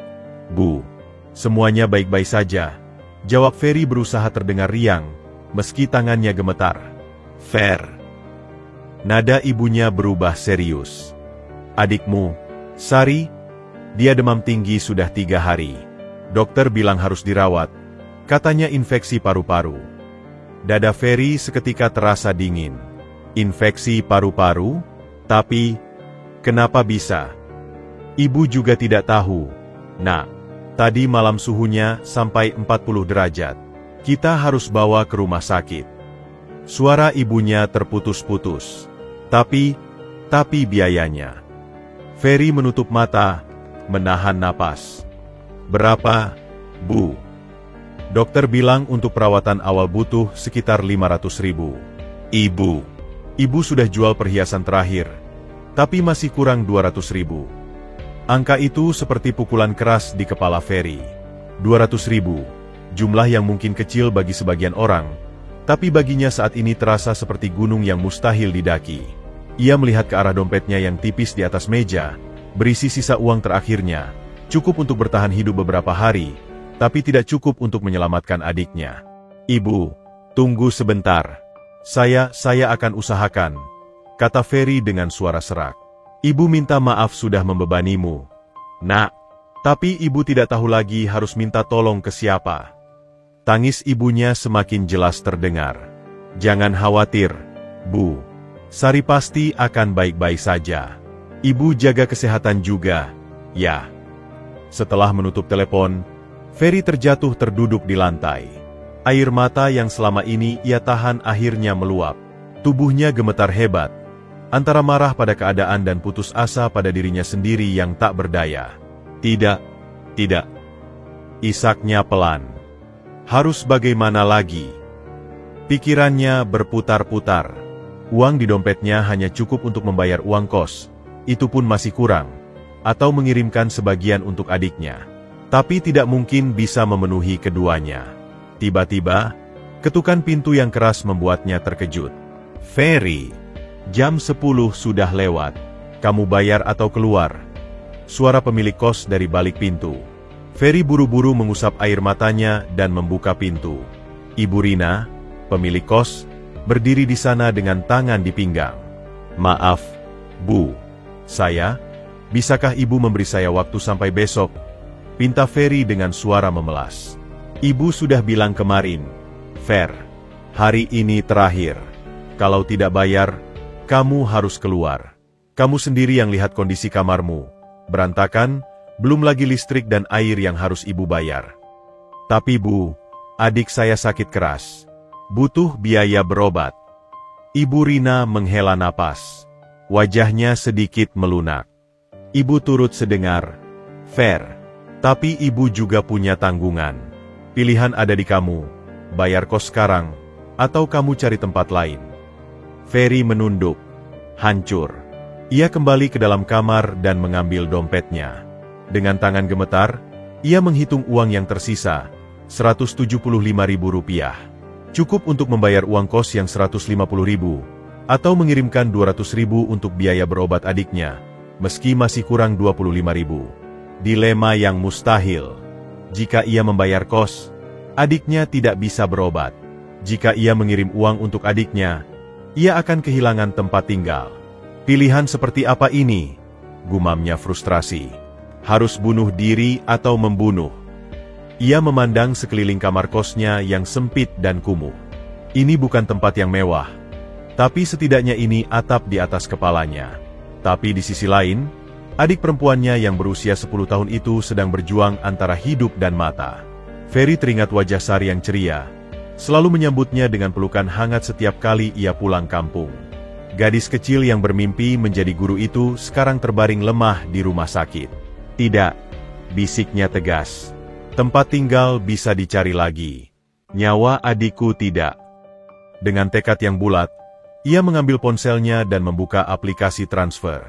Bu. Semuanya baik-baik saja, jawab Ferry berusaha terdengar riang, meski tangannya gemetar. Fer. Nada ibunya berubah serius. Adikmu, Sari, dia demam tinggi sudah 3 hari. Dokter bilang harus dirawat. Katanya infeksi paru-paru. Dada Ferry seketika terasa dingin. Infeksi paru-paru? Tapi, kenapa bisa? Ibu juga tidak tahu. Nak, tadi malam suhunya sampai 40 derajat. Kita harus bawa ke rumah sakit. Suara ibunya terputus-putus. Tapi biayanya. Ferry menutup mata, menahan napas. Berapa, Bu? Dokter bilang untuk perawatan awal butuh sekitar 500.000. Ibu sudah jual perhiasan terakhir, tapi masih kurang 200.000. Angka itu seperti pukulan keras di kepala Ferry. 200.000, jumlah yang mungkin kecil bagi sebagian orang, tapi baginya saat ini terasa seperti gunung yang mustahil didaki. Ia melihat ke arah dompetnya yang tipis di atas meja, berisi sisa uang terakhirnya, cukup untuk bertahan hidup beberapa hari, tapi tidak cukup untuk menyelamatkan adiknya. Ibu, tunggu sebentar. Saya akan usahakan, kata Ferry dengan suara serak. Ibu minta maaf sudah membebanimu. Nak, tapi ibu tidak tahu lagi harus minta tolong ke siapa. Tangis ibunya semakin jelas terdengar. Jangan khawatir, Bu. Sari pasti akan baik-baik saja. Ibu jaga kesehatan juga, ya. Setelah menutup telepon, Ferry terjatuh terduduk di lantai. Air mata yang selama ini ia tahan akhirnya meluap. Tubuhnya gemetar hebat. antara marah pada keadaan dan putus asa pada dirinya sendiri yang tak berdaya. Tidak, tidak. Isaknya pelan. Harus bagaimana lagi? Pikirannya berputar-putar. Uang di dompetnya hanya cukup untuk membayar uang kos, itu pun masih kurang, atau mengirimkan sebagian untuk adiknya. Tapi tidak mungkin bisa memenuhi keduanya. Tiba-tiba, ketukan pintu yang keras membuatnya terkejut. "Ferry, jam 10 sudah lewat. Kamu bayar atau keluar?" Suara pemilik kos dari balik pintu. Ferry buru-buru mengusap air matanya dan membuka pintu. Ibu Rina, pemilik kos, berdiri di sana dengan tangan di pinggang. "Maaf, Bu. Bisakah Ibu memberi saya waktu sampai besok?" pinta Ferry dengan suara memelas. "Ibu sudah bilang kemarin, Fer, hari ini terakhir. Kalau tidak bayar, kamu harus keluar. Kamu sendiri yang lihat kondisi kamarmu. Berantakan, belum lagi listrik dan air yang harus Ibu bayar." "Tapi Bu, adik saya sakit keras. Butuh biaya berobat." Ibu Rina menghela napas. Wajahnya sedikit melunak. Ibu turut sedengar. "Fer, tapi Ibu juga punya tanggungan. Pilihan ada di kamu, bayar kos sekarang, atau kamu cari tempat lain." Ferry menunduk. Hancur. Ia kembali ke dalam kamar dan mengambil dompetnya. Dengan tangan gemetar, ia menghitung uang yang tersisa, Rp175.000. Cukup untuk membayar uang kos yang Rp150.000, atau mengirimkan Rp200.000 untuk biaya berobat adiknya, meski masih kurang Rp25.000. Dilema yang mustahil. Jika ia membayar kos, adiknya tidak bisa berobat. Jika ia mengirim uang untuk adiknya, ia akan kehilangan tempat tinggal. Pilihan seperti apa ini? Gumamnya frustrasi. Harus bunuh diri atau membunuh? Ia memandang sekeliling kamar kosnya yang sempit dan kumuh. Ini bukan tempat yang mewah, tapi setidaknya ini atap di atas kepalanya. Tapi di sisi lain, adik perempuannya yang berusia 10 tahun itu sedang berjuang antara hidup dan mata. Ferry teringat wajah Sari yang ceria, selalu menyambutnya dengan pelukan hangat setiap kali ia pulang kampung. Gadis kecil yang bermimpi menjadi guru itu sekarang terbaring lemah di rumah sakit. "Tidak," bisiknya tegas. "Tempat tinggal bisa dicari lagi. Nyawa adikku tidak." Dengan tekad yang bulat, ia mengambil ponselnya dan membuka aplikasi transfer.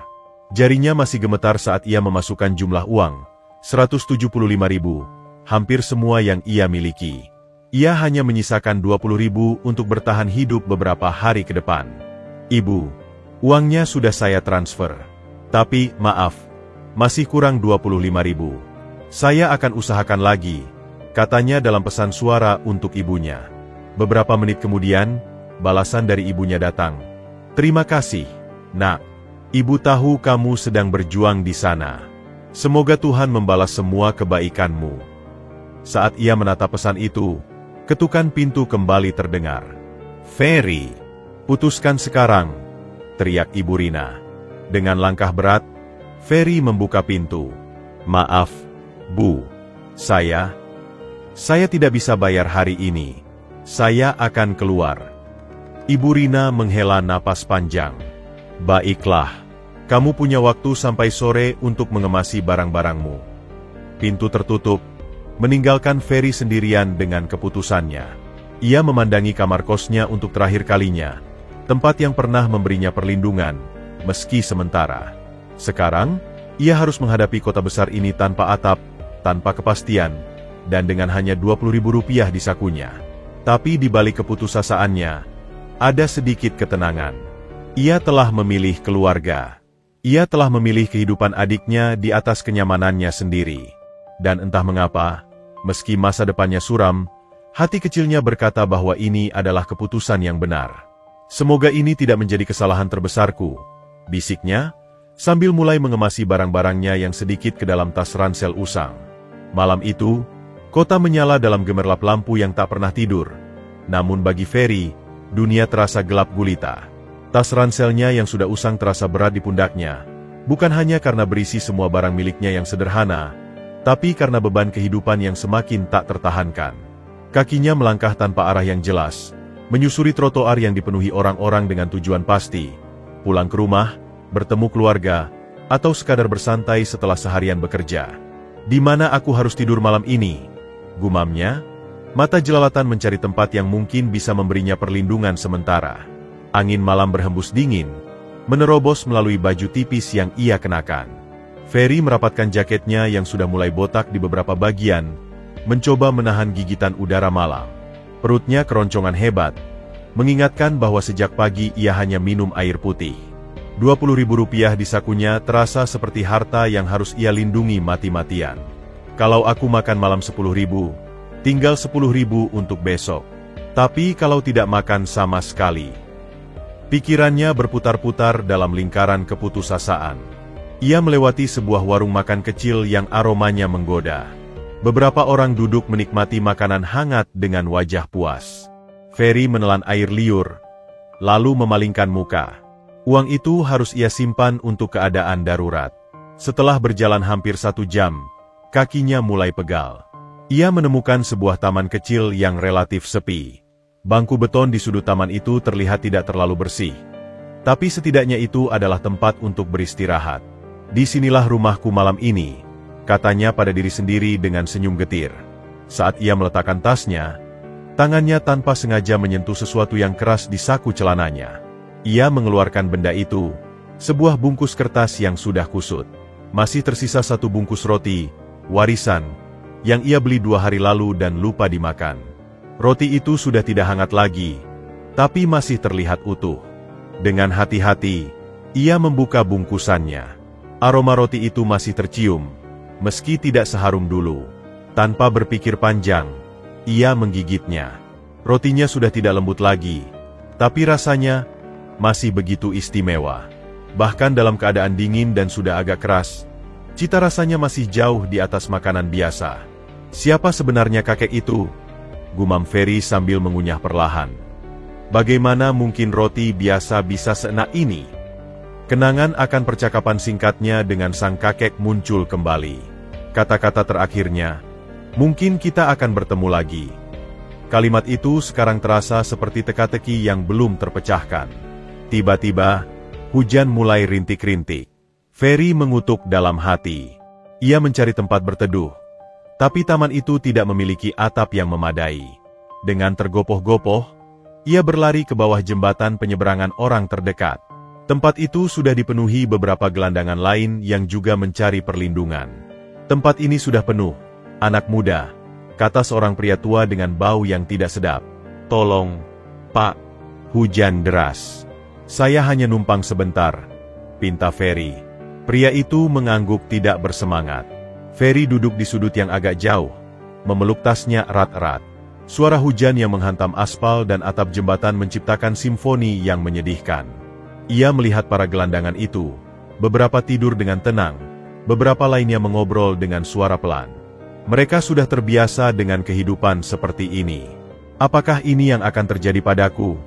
Jarinya masih gemetar saat ia memasukkan jumlah uang, Rp175.000, hampir semua yang ia miliki. Ia hanya menyisakan Rp20.000 untuk bertahan hidup beberapa hari ke depan. "Ibu, uangnya sudah saya transfer. Tapi, maaf, masih kurang Rp25.000. Saya akan usahakan lagi," katanya dalam pesan suara untuk ibunya. Beberapa menit kemudian, balasan dari ibunya datang. "Terima kasih, Nak. Ibu tahu kamu sedang berjuang di sana. Semoga Tuhan membalas semua kebaikanmu." Saat ia menatap pesan itu, ketukan pintu kembali terdengar. "Ferry, putuskan sekarang," teriak Ibu Rina. Dengan langkah berat, Ferry membuka pintu. "Maaf, Bu. Saya tidak bisa bayar hari ini. Saya akan keluar." Ibu Rina menghela napas panjang. "Baiklah. Kamu punya waktu sampai sore untuk mengemasi barang-barangmu." Pintu tertutup, meninggalkan Ferry sendirian dengan keputusannya. Ia memandangi kamar kosnya untuk terakhir kalinya, tempat yang pernah memberinya perlindungan, meski sementara. Sekarang, ia harus menghadapi kota besar ini tanpa atap, tanpa kepastian, dan dengan hanya Rp20.000 di sakunya. Tapi di balik keputusasaannya, ada sedikit ketenangan. Ia telah memilih keluarga. Ia telah memilih kehidupan adiknya di atas kenyamanannya sendiri. Dan entah mengapa, meski masa depannya suram, hati kecilnya berkata bahwa ini adalah keputusan yang benar. "Semoga ini tidak menjadi kesalahan terbesarku," bisiknya, sambil mulai mengemasi barang-barangnya yang sedikit ke dalam tas ransel usang. Malam itu, kota menyala dalam gemerlap lampu yang tak pernah tidur. Namun bagi Ferry, dunia terasa gelap gulita. Tas ranselnya yang sudah usang terasa berat di pundaknya, bukan hanya karena berisi semua barang miliknya yang sederhana, tapi karena beban kehidupan yang semakin tak tertahankan. Kakinya melangkah tanpa arah yang jelas, menyusuri trotoar yang dipenuhi orang-orang dengan tujuan pasti, pulang ke rumah, bertemu keluarga, atau sekadar bersantai setelah seharian bekerja. Di mana aku harus tidur malam ini? Gumamnya. Mata jelalatan mencari tempat yang mungkin bisa memberinya perlindungan sementara. Angin malam berhembus dingin, menerobos melalui baju tipis yang ia kenakan. Ferry merapatkan jaketnya yang sudah mulai botak di beberapa bagian, mencoba menahan gigitan udara malam. Perutnya keroncongan hebat, mengingatkan bahwa sejak pagi ia hanya minum air putih. Rp20.000 di sakunya terasa seperti harta yang harus ia lindungi mati-matian. Kalau aku makan malam 10.000, tinggal 10.000 untuk besok. Tapi kalau tidak makan sama sekali. Pikirannya berputar-putar dalam lingkaran keputusasaan. Ia melewati sebuah warung makan kecil yang aromanya menggoda. Beberapa orang duduk menikmati makanan hangat dengan wajah puas. Ferry menelan air liur, lalu memalingkan muka. Uang itu harus ia simpan untuk keadaan darurat. Setelah berjalan hampir 1 jam, kakinya mulai pegal. Ia menemukan sebuah taman kecil yang relatif sepi. Bangku beton di sudut taman itu terlihat tidak terlalu bersih. Tapi setidaknya itu adalah tempat untuk beristirahat. Disinilah rumahku malam ini, katanya pada diri sendiri dengan senyum getir. Saat ia meletakkan tasnya, tangannya tanpa sengaja menyentuh sesuatu yang keras di saku celananya. Ia mengeluarkan benda itu, sebuah bungkus kertas yang sudah kusut. Masih tersisa 1 bungkus roti, warisan, yang ia beli 2 hari lalu dan lupa dimakan. Roti itu sudah tidak hangat lagi, tapi masih terlihat utuh. Dengan hati-hati, ia membuka bungkusannya. Aroma roti itu masih tercium, meski tidak seharum dulu. Tanpa berpikir panjang, ia menggigitnya. Rotinya sudah tidak lembut lagi, tapi rasanya masih begitu istimewa. Bahkan dalam keadaan dingin dan sudah agak keras, cita rasanya masih jauh di atas makanan biasa. Siapa sebenarnya kakek itu? Gumam Ferry sambil mengunyah perlahan. Bagaimana mungkin roti biasa bisa seenak ini? Kenangan akan percakapan singkatnya dengan sang kakek muncul kembali. Kata-kata terakhirnya, mungkin kita akan bertemu lagi. Kalimat itu sekarang terasa seperti teka-teki yang belum terpecahkan. Tiba-tiba, hujan mulai rintik-rintik. Ferry mengutuk dalam hati. Ia mencari tempat berteduh. Tapi taman itu tidak memiliki atap yang memadai. Dengan tergopoh-gopoh, ia berlari ke bawah jembatan penyeberangan orang terdekat. Tempat itu sudah dipenuhi beberapa gelandangan lain yang juga mencari perlindungan. Tempat ini sudah penuh, anak muda, kata seorang pria tua dengan bau yang tidak sedap. Tolong, Pak, hujan deras. Saya hanya numpang sebentar, pinta Ferry. Pria itu mengangguk tidak bersemangat. Ferry duduk di sudut yang agak jauh, memeluk tasnya erat-erat. Suara hujan yang menghantam aspal dan atap jembatan menciptakan simfoni yang menyedihkan. Ia melihat para gelandangan itu, beberapa tidur dengan tenang, beberapa lainnya mengobrol dengan suara pelan. Mereka sudah terbiasa dengan kehidupan seperti ini. Apakah ini yang akan terjadi padaku?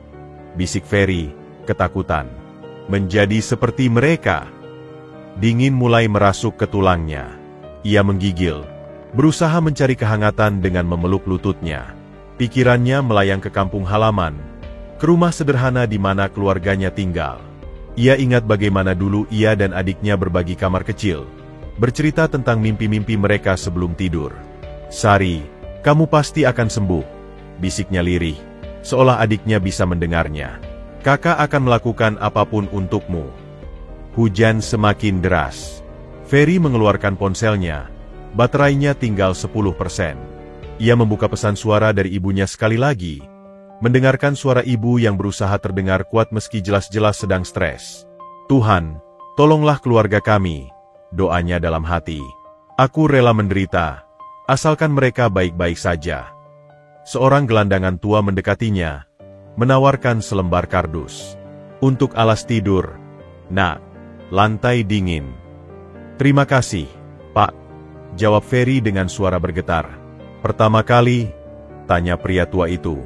Bisik Ferry, ketakutan. Menjadi seperti mereka. Dingin mulai merasuk ke tulangnya. Ia menggigil, berusaha mencari kehangatan dengan memeluk lututnya. Pikirannya melayang ke kampung halaman, ke rumah sederhana di mana keluarganya tinggal. Ia ingat bagaimana dulu ia dan adiknya berbagi kamar kecil, bercerita tentang mimpi-mimpi mereka sebelum tidur. Sari, kamu pasti akan sembuh, bisiknya lirih, seolah adiknya bisa mendengarnya. Kakak akan melakukan apapun untukmu. Hujan semakin deras. Ferry mengeluarkan ponselnya, baterainya tinggal 10%. Ia membuka pesan suara dari ibunya sekali lagi, mendengarkan suara ibu yang berusaha terdengar kuat meski jelas-jelas sedang stres. Tuhan, tolonglah keluarga kami, doanya dalam hati. Aku rela menderita, asalkan mereka baik-baik saja. Seorang gelandangan tua mendekatinya, menawarkan selembar kardus. Untuk alas tidur, nak, lantai dingin. Terima kasih, Pak, jawab Ferry dengan suara bergetar. Pertama kali, tanya pria tua itu.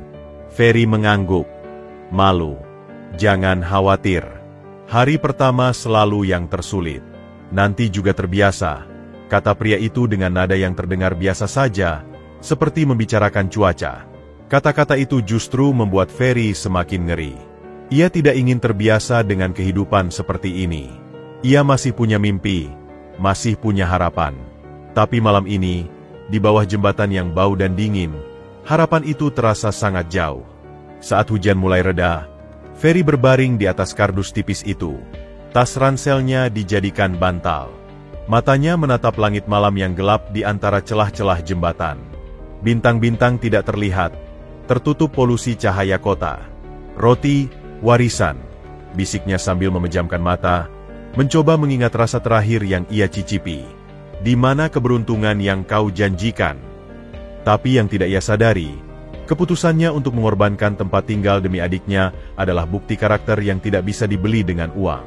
Ferry mengangguk, malu. Jangan khawatir, hari pertama selalu yang tersulit. Nanti juga terbiasa, kata pria itu dengan nada yang terdengar biasa saja, seperti membicarakan cuaca. Kata-kata itu justru membuat Ferry semakin ngeri. Ia tidak ingin terbiasa dengan kehidupan seperti ini. Ia masih punya mimpi, masih punya harapan. Tapi malam ini, di bawah jembatan yang bau dan dingin, harapan itu terasa sangat jauh. Saat hujan mulai reda, Ferry berbaring di atas kardus tipis itu. Tas ranselnya dijadikan bantal. Matanya menatap langit malam yang gelap di antara celah-celah jembatan. Bintang-bintang tidak terlihat, tertutup polusi cahaya kota. Roti, warisan, bisiknya sambil memejamkan mata, mencoba mengingat rasa terakhir yang ia cicipi. Di mana keberuntungan yang kau janjikan? Tapi yang tidak ia sadari, keputusannya untuk mengorbankan tempat tinggal demi adiknya adalah bukti karakter yang tidak bisa dibeli dengan uang.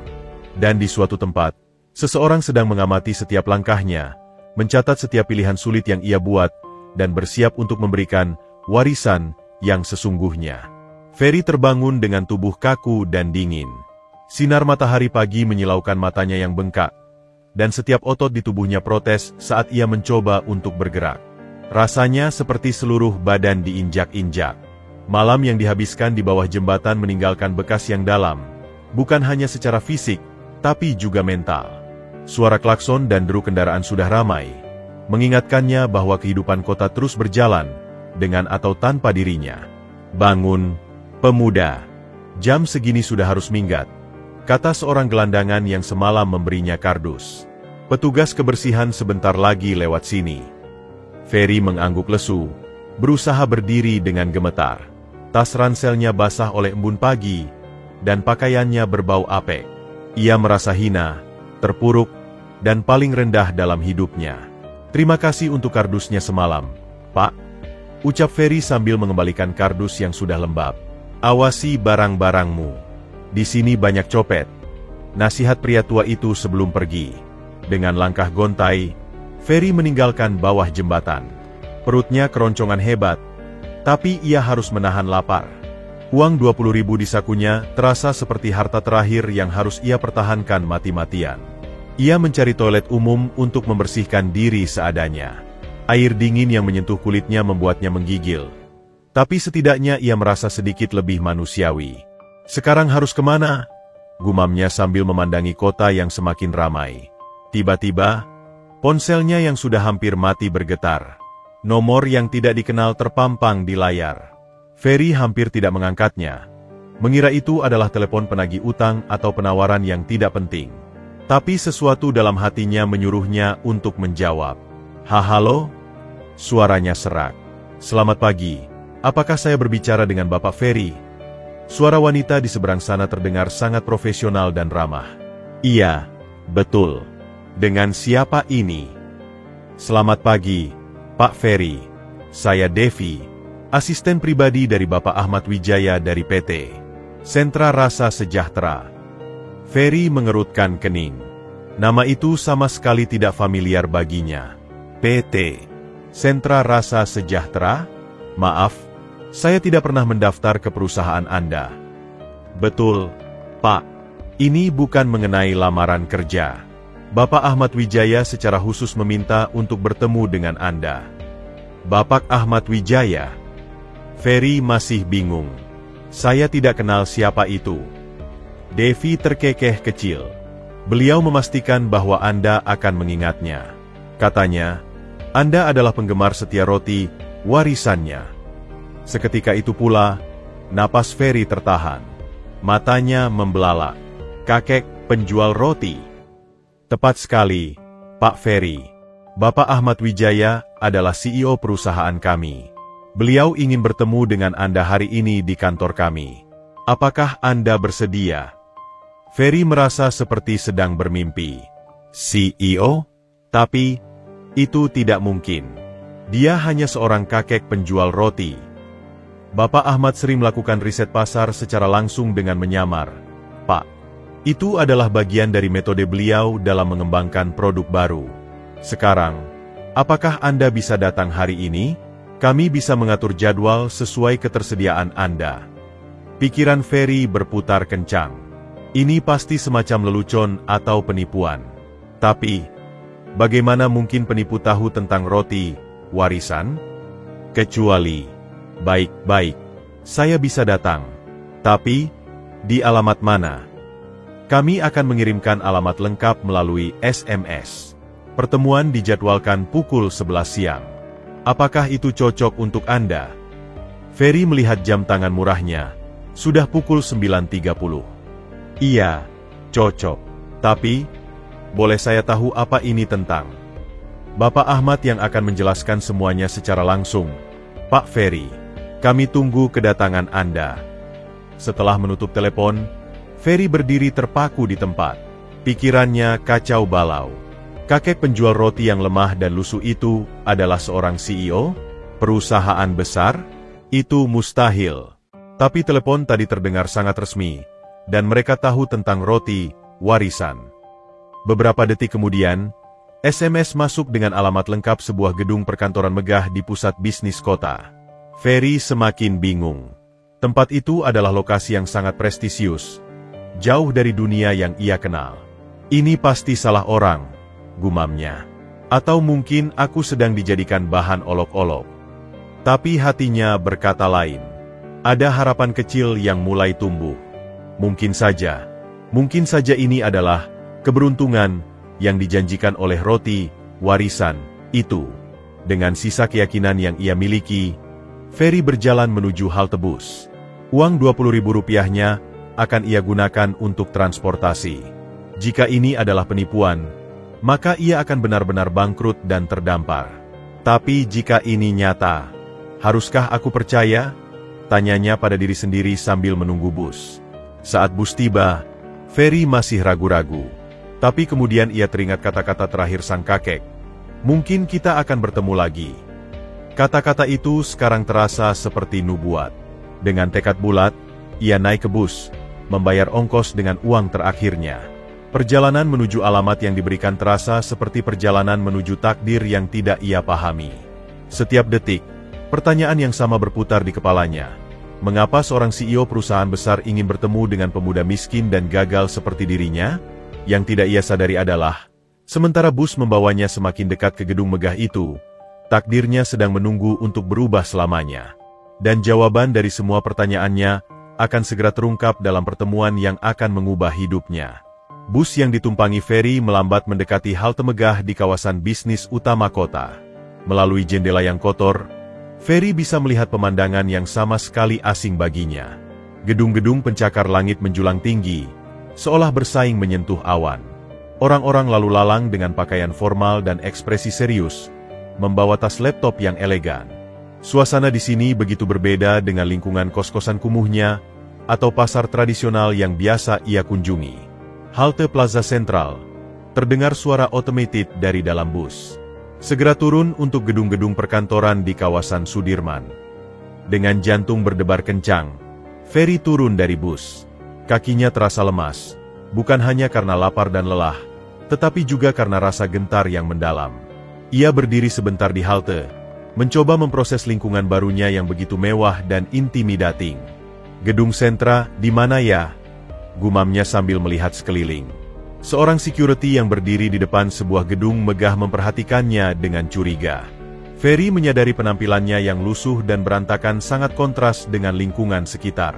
Dan di suatu tempat, seseorang sedang mengamati setiap langkahnya, mencatat setiap pilihan sulit yang ia buat, dan bersiap untuk memberikan warisan yang sesungguhnya. Ferry terbangun dengan tubuh kaku dan dingin. Sinar matahari pagi menyilaukan matanya yang bengkak, dan setiap otot di tubuhnya protes saat ia mencoba untuk bergerak. Rasanya seperti seluruh badan diinjak-injak. Malam yang dihabiskan di bawah jembatan meninggalkan bekas yang dalam, bukan hanya secara fisik, tapi juga mental. Suara klakson dan deru kendaraan sudah ramai, mengingatkannya bahwa kehidupan kota terus berjalan, dengan atau tanpa dirinya. Bangun, pemuda. Jam segini sudah harus minggat, kata seorang gelandangan yang semalam memberinya kardus. Petugas kebersihan sebentar lagi lewat sini. Ferry mengangguk lesu, berusaha berdiri dengan gemetar. Tas ranselnya basah oleh embun pagi, dan pakaiannya berbau apek. Ia merasa hina, terpuruk, dan paling rendah dalam hidupnya. Terima kasih untuk kardusnya semalam, Pak, ucap Ferry sambil mengembalikan kardus yang sudah lembab. Awasi barang-barangmu. Di sini banyak copet. Nasihat pria tua itu sebelum pergi. Dengan langkah gontai, Ferry meninggalkan bawah jembatan. Perutnya keroncongan hebat, tapi ia harus menahan lapar. Uang 20.000 di sakunya terasa seperti harta terakhir yang harus ia pertahankan mati-matian. Ia mencari toilet umum untuk membersihkan diri seadanya. Air dingin yang menyentuh kulitnya membuatnya menggigil. Tapi setidaknya ia merasa sedikit lebih manusiawi. Sekarang harus kemana? Gumamnya sambil memandangi kota yang semakin ramai. Tiba-tiba, ponselnya yang sudah hampir mati bergetar. Nomor yang tidak dikenal terpampang di layar. Ferry hampir tidak mengangkatnya. Mengira itu adalah telepon penagih utang atau penawaran yang tidak penting. Tapi sesuatu dalam hatinya menyuruhnya untuk menjawab. Halo? Suaranya serak. Selamat pagi. Apakah saya berbicara dengan Bapak Ferry? Suara wanita di seberang sana terdengar sangat profesional dan ramah. Iya, betul. Dengan siapa ini? Selamat pagi, Pak Ferry. Saya Devi, asisten pribadi dari Bapak Ahmad Wijaya dari PT Sentra Rasa Sejahtera. Ferry mengerutkan kening. Nama itu sama sekali tidak familiar baginya. PT Sentra Rasa Sejahtera? Maaf, saya tidak pernah mendaftar ke perusahaan Anda. Betul, Pak. Ini bukan mengenai lamaran kerja. Bapak Ahmad Wijaya secara khusus meminta untuk bertemu dengan Anda. Bapak Ahmad Wijaya? Ferry masih bingung. Saya tidak kenal siapa itu. Devi terkekeh kecil. Beliau memastikan bahwa Anda akan mengingatnya. Katanya, Anda adalah penggemar setia roti warisannya. Seketika itu pula, napas Ferry tertahan. Matanya membelalak. Kakek penjual roti. Tepat sekali, Pak Ferry. Bapak Ahmad Wijaya adalah CEO perusahaan kami. Beliau ingin bertemu dengan Anda hari ini di kantor kami. Apakah Anda bersedia? Ferry merasa seperti sedang bermimpi. CEO? Tapi, itu tidak mungkin. Dia hanya seorang kakek penjual roti. Bapak Ahmad sering melakukan riset pasar secara langsung dengan menyamar. Pak, itu adalah bagian dari metode beliau dalam mengembangkan produk baru. Sekarang, apakah Anda bisa datang hari ini? Kami bisa mengatur jadwal sesuai ketersediaan Anda. Pikiran Ferry berputar kencang. Ini pasti semacam lelucon atau penipuan. Tapi, bagaimana mungkin penipu tahu tentang roti warisan? Kecuali, baik-baik, saya bisa datang. Tapi, Di alamat mana? Kami akan mengirimkan alamat lengkap melalui SMS. Pertemuan dijadwalkan pukul 11 siang. Apakah itu cocok untuk Anda? Ferry melihat jam tangan murahnya. Sudah pukul 9.30. Iya, cocok. Tapi, boleh saya tahu apa ini tentang? Bapak Ahmad yang akan menjelaskan semuanya secara langsung. Pak Ferry, kami tunggu kedatangan Anda. Setelah menutup telepon, Ferry berdiri terpaku di tempat. Pikirannya kacau balau. Kakek penjual roti yang lemah dan lusuh itu adalah seorang CEO? Perusahaan besar? Itu mustahil. Tapi telepon tadi terdengar sangat resmi, dan mereka tahu tentang roti, warisan. Beberapa detik kemudian, SMS masuk dengan alamat lengkap sebuah gedung perkantoran megah di pusat bisnis kota. Ferry semakin bingung. Tempat itu adalah lokasi yang sangat prestisius, jauh dari dunia yang ia kenal. Ini pasti salah orang, gumamnya. Atau mungkin aku sedang dijadikan bahan olok-olok. Tapi hatinya berkata lain. Ada harapan kecil yang mulai tumbuh. Mungkin saja ini adalah keberuntungan yang dijanjikan oleh roti, warisan, itu. Dengan sisa keyakinan yang ia miliki, Ferry berjalan menuju halte bus. Uang Rp20.000-nya akan ia gunakan untuk transportasi. Jika ini adalah penipuan, maka ia akan benar-benar bangkrut dan terdampar. Tapi jika ini nyata, haruskah aku percaya? Tanyanya pada diri sendiri sambil menunggu bus. Saat bus tiba, Ferry masih ragu-ragu. Tapi kemudian ia teringat kata-kata terakhir sang kakek. Mungkin kita akan bertemu lagi. Kata-kata itu sekarang terasa seperti nubuat. Dengan tekad bulat, ia naik ke bus, membayar ongkos dengan uang terakhirnya. Perjalanan menuju alamat yang diberikan terasa seperti perjalanan menuju takdir yang tidak ia pahami. Setiap detik, pertanyaan yang sama berputar di kepalanya. Mengapa seorang CEO perusahaan besar ingin bertemu dengan pemuda miskin dan gagal seperti dirinya? Yang tidak ia sadari adalah, sementara bus membawanya semakin dekat ke gedung megah itu, takdirnya sedang menunggu untuk berubah selamanya. Dan jawaban dari semua pertanyaannya akan segera terungkap dalam pertemuan yang akan mengubah hidupnya. Bus yang ditumpangi Ferry melambat mendekati halte megah di kawasan bisnis utama kota. Melalui jendela yang kotor, Ferry bisa melihat pemandangan yang sama sekali asing baginya. Gedung-gedung pencakar langit menjulang tinggi, seolah bersaing menyentuh awan. Orang-orang lalu lalang dengan pakaian formal dan ekspresi serius, membawa tas laptop yang elegan. Suasana di sini begitu berbeda dengan lingkungan kos-kosan kumuhnya, atau pasar tradisional yang biasa ia kunjungi. Halte Plaza Sentral, terdengar suara otomatis dari dalam bus. Segera turun untuk gedung-gedung perkantoran di kawasan Sudirman. Dengan jantung berdebar kencang, Ferry turun dari bus. Kakinya terasa lemas, bukan hanya karena lapar dan lelah, tetapi juga karena rasa gentar yang mendalam. Ia berdiri sebentar di halte, mencoba memproses lingkungan barunya yang begitu mewah dan intimidating. Gedung sentra, di mana ya? Gumamnya sambil melihat sekeliling. Seorang security yang berdiri di depan sebuah gedung megah memperhatikannya dengan curiga. Ferry menyadari penampilannya yang lusuh dan berantakan sangat kontras dengan lingkungan sekitar.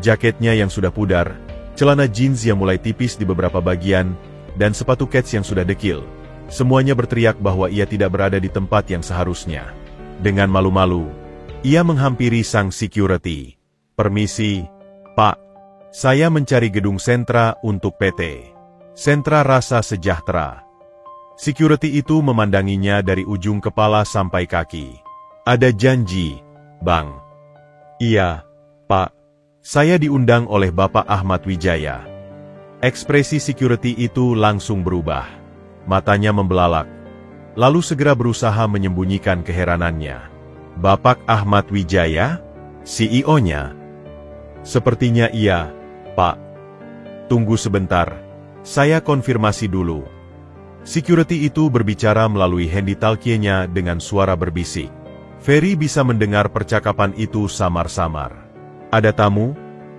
Jaketnya yang sudah pudar, celana jeans yang mulai tipis di beberapa bagian, dan sepatu kets yang sudah dekil. Semuanya berteriak bahwa ia tidak berada di tempat yang seharusnya. Dengan malu-malu, ia menghampiri sang security. Permisi, Pak. Saya mencari gedung sentra untuk PT Sentra Rasa Sejahtera. Security itu memandanginya dari ujung kepala sampai kaki. Ada janji, Bang. Iya, Pak. Saya diundang oleh Bapak Ahmad Wijaya. Ekspresi security itu langsung berubah. Matanya membelalak. Lalu segera berusaha menyembunyikan keheranannya. Bapak Ahmad Wijaya? CEO-nya? Sepertinya iya, Pak. Tunggu sebentar, saya konfirmasi dulu. Security itu berbicara melalui handy-talkie-nya dengan suara berbisik. Ferry bisa mendengar percakapan itu samar-samar. Ada tamu,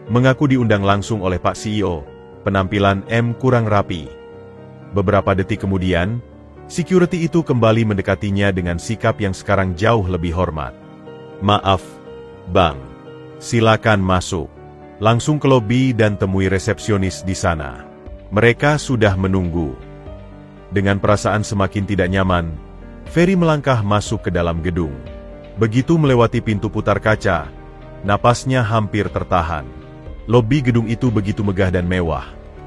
mengaku diundang langsung oleh Pak CEO, penampilan M kurang rapi. Beberapa detik kemudian, security itu kembali mendekatinya dengan sikap yang sekarang jauh lebih hormat. Maaf, Bang. Silakan masuk. Langsung ke lobi dan temui resepsionis di sana. Mereka sudah menunggu. Dengan perasaan semakin tidak nyaman, Ferry melangkah masuk ke dalam gedung. Begitu melewati pintu putar kaca, napasnya hampir tertahan. Lobi gedung itu begitu megah dan mewah.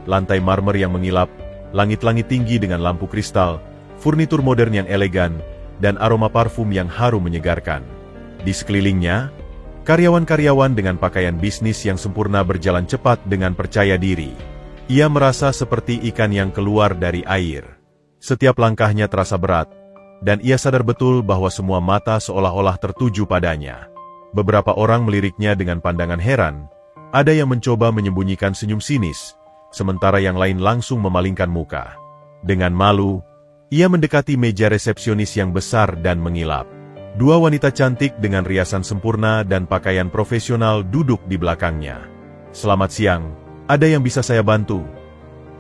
Lantai marmer yang mengilap, langit-langit tinggi dengan lampu kristal, furnitur modern yang elegan, dan aroma parfum yang harum menyegarkan. Di sekelilingnya, karyawan-karyawan dengan pakaian bisnis yang sempurna berjalan cepat dengan percaya diri. Ia merasa seperti ikan yang keluar dari air. Setiap langkahnya terasa berat, dan ia sadar betul bahwa semua mata seolah-olah tertuju padanya. Beberapa orang meliriknya dengan pandangan heran, ada yang mencoba menyembunyikan senyum sinis, sementara yang lain langsung memalingkan muka. Dengan malu, ia mendekati meja resepsionis yang besar dan mengilap. Dua wanita cantik dengan riasan sempurna dan pakaian profesional duduk di belakangnya. "Selamat siang, ada yang bisa saya bantu?"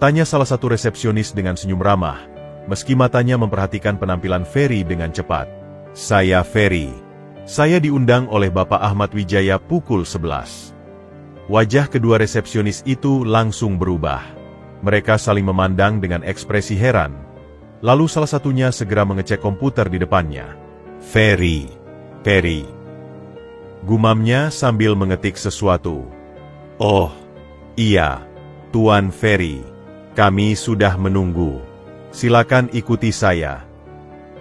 tanya salah satu resepsionis dengan senyum ramah, meski matanya memperhatikan penampilan Ferry dengan cepat. "Saya Ferry. Saya diundang oleh Bapak Ahmad Wijaya pukul 11. Wajah kedua resepsionis itu langsung berubah. Mereka saling memandang dengan ekspresi heran. Lalu salah satunya segera mengecek komputer di depannya. Ferry. Gumamnya sambil mengetik sesuatu. "Oh, iya, Tuan Ferry. Kami sudah menunggu. Silakan ikuti saya."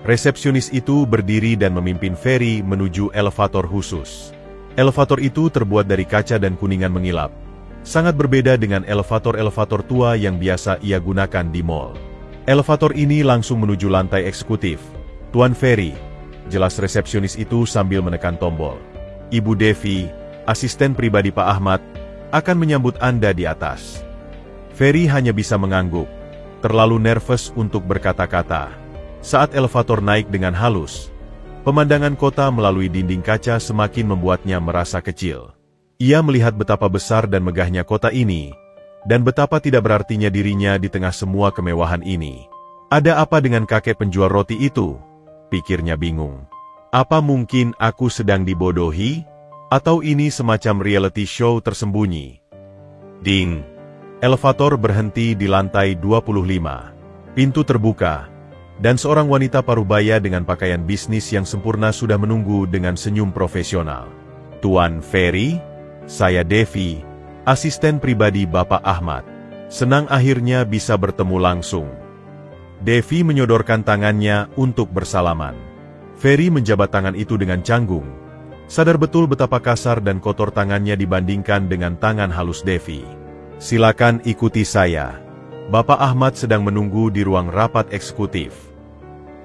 Resepsionis itu berdiri dan memimpin Ferry menuju elevator khusus. Elevator itu terbuat dari kaca dan kuningan mengilap. Sangat berbeda dengan elevator-elevator tua yang biasa ia gunakan di mall. Elevator ini langsung menuju lantai eksekutif. "Tuan Ferry," jelas resepsionis itu sambil menekan tombol. "Ibu Devi, asisten pribadi Pak Ahmad, akan menyambut Anda di atas." Ferry hanya bisa mengangguk, terlalu nervous untuk berkata-kata. Saat elevator naik dengan halus, pemandangan kota melalui dinding kaca semakin membuatnya merasa kecil. Ia melihat betapa besar dan megahnya kota ini, dan betapa tidak berartinya dirinya di tengah semua kemewahan ini. Ada apa dengan kakek penjual roti itu? Pikirnya bingung. Apa mungkin aku sedang dibodohi? Atau ini semacam reality show tersembunyi? Ding! Elevator berhenti di lantai 25. Pintu terbuka, dan seorang wanita parubaya dengan pakaian bisnis yang sempurna sudah menunggu dengan senyum profesional. "Tuan Ferry, saya Devi, asisten pribadi Bapak Ahmad. Senang akhirnya bisa bertemu langsung." Devi menyodorkan tangannya untuk bersalaman. Ferry menjabat tangan itu dengan canggung. Sadar betul betapa kasar dan kotor tangannya dibandingkan dengan tangan halus Devi. "Silakan ikuti saya. Bapak Ahmad sedang menunggu di ruang rapat eksekutif."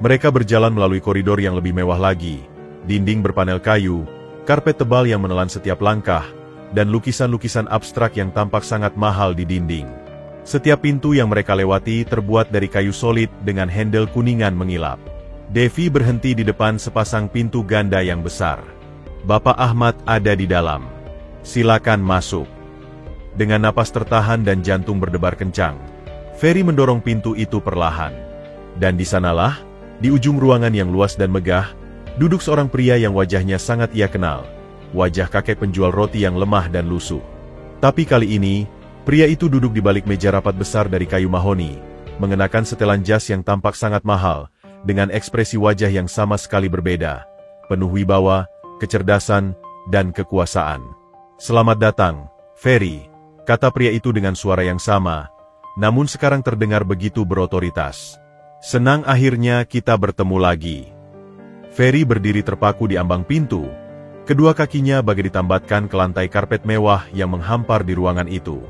Mereka berjalan melalui koridor yang lebih mewah lagi, dinding berpanel kayu, karpet tebal yang menelan setiap langkah, dan lukisan-lukisan abstrak yang tampak sangat mahal di dinding. Setiap pintu yang mereka lewati terbuat dari kayu solid dengan handle kuningan mengilap. Devi berhenti di depan sepasang pintu ganda yang besar. "Bapak Ahmad ada di dalam. Silakan masuk." Dengan napas tertahan dan jantung berdebar kencang, Ferry mendorong pintu itu perlahan. Dan di sanalah, di ujung ruangan yang luas dan megah, duduk seorang pria yang wajahnya sangat ia kenal. Wajah kakek penjual roti yang lemah dan lusuh. Tapi kali ini, pria itu duduk di balik meja rapat besar dari kayu mahoni, mengenakan setelan jas yang tampak sangat mahal, dengan ekspresi wajah yang sama sekali berbeda, penuh wibawa, kecerdasan, dan kekuasaan. "Selamat datang, Ferry," kata pria itu dengan suara yang sama, namun sekarang terdengar begitu berotoritas. "Senang akhirnya kita bertemu lagi." Ferry berdiri terpaku di ambang pintu. Kedua kakinya bagai ditambatkan ke lantai karpet mewah yang menghampar di ruangan itu.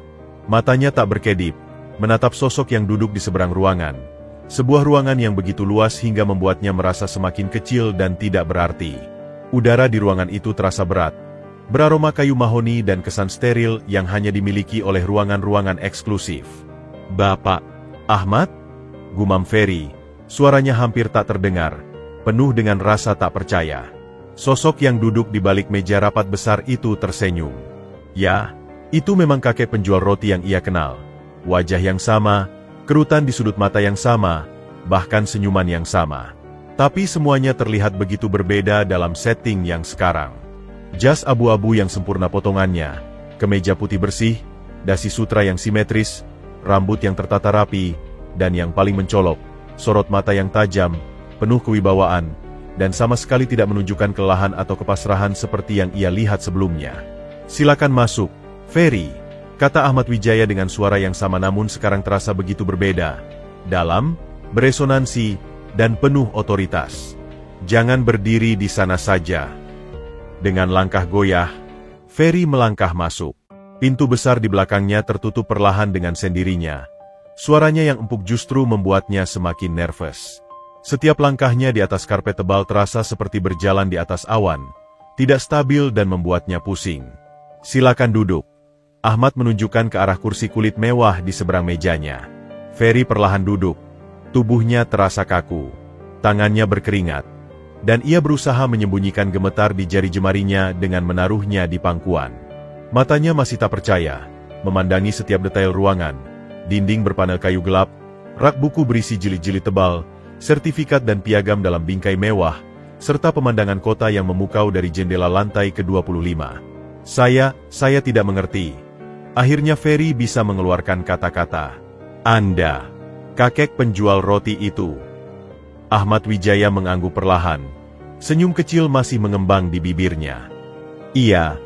Matanya tak berkedip, menatap sosok yang duduk di seberang ruangan. Sebuah ruangan yang begitu luas hingga membuatnya merasa semakin kecil dan tidak berarti. Udara di ruangan itu terasa berat, beraroma kayu mahoni dan kesan steril yang hanya dimiliki oleh ruangan-ruangan eksklusif. "Bapak Ahmad?" gumam Ferry, suaranya hampir tak terdengar, penuh dengan rasa tak percaya. Sosok yang duduk di balik meja rapat besar itu tersenyum. Ya, itu memang kakek penjual roti yang ia kenal. Wajah yang sama, kerutan di sudut mata yang sama, bahkan senyuman yang sama. Tapi semuanya terlihat begitu berbeda dalam setting yang sekarang. Jas abu-abu yang sempurna potongannya, kemeja putih bersih, dasi sutra yang simetris, rambut yang tertata rapi, dan yang paling mencolok, sorot mata yang tajam, penuh kewibawaan, dan sama sekali tidak menunjukkan kelelahan atau kepasrahan seperti yang ia lihat sebelumnya. "Silakan masuk, Ferry," kata Ahmad Wijaya dengan suara yang sama namun sekarang terasa begitu berbeda, dalam, beresonansi, dan penuh otoritas. "Jangan berdiri di sana saja." Dengan langkah goyah, Ferry melangkah masuk. Pintu besar di belakangnya tertutup perlahan dengan sendirinya. Suaranya yang empuk justru membuatnya semakin nervous. Setiap langkahnya di atas karpet tebal terasa seperti berjalan di atas awan, tidak stabil dan membuatnya pusing. "Silakan duduk." Ahmad menunjukkan ke arah kursi kulit mewah di seberang mejanya. Ferry perlahan duduk. Tubuhnya terasa kaku. Tangannya berkeringat. Dan ia berusaha menyembunyikan gemetar di jari jemarinya dengan menaruhnya di pangkuan. Matanya masih tak percaya, memandangi setiap detail ruangan, dinding berpanel kayu gelap, rak buku berisi jilid-jilid tebal, sertifikat dan piagam dalam bingkai mewah, serta pemandangan kota yang memukau dari jendela lantai ke-25. Saya tidak mengerti." Akhirnya Ferry bisa mengeluarkan kata-kata. "Anda, kakek penjual roti itu." Ahmad Wijaya mengangguk perlahan. Senyum kecil masih mengembang di bibirnya. "Iya,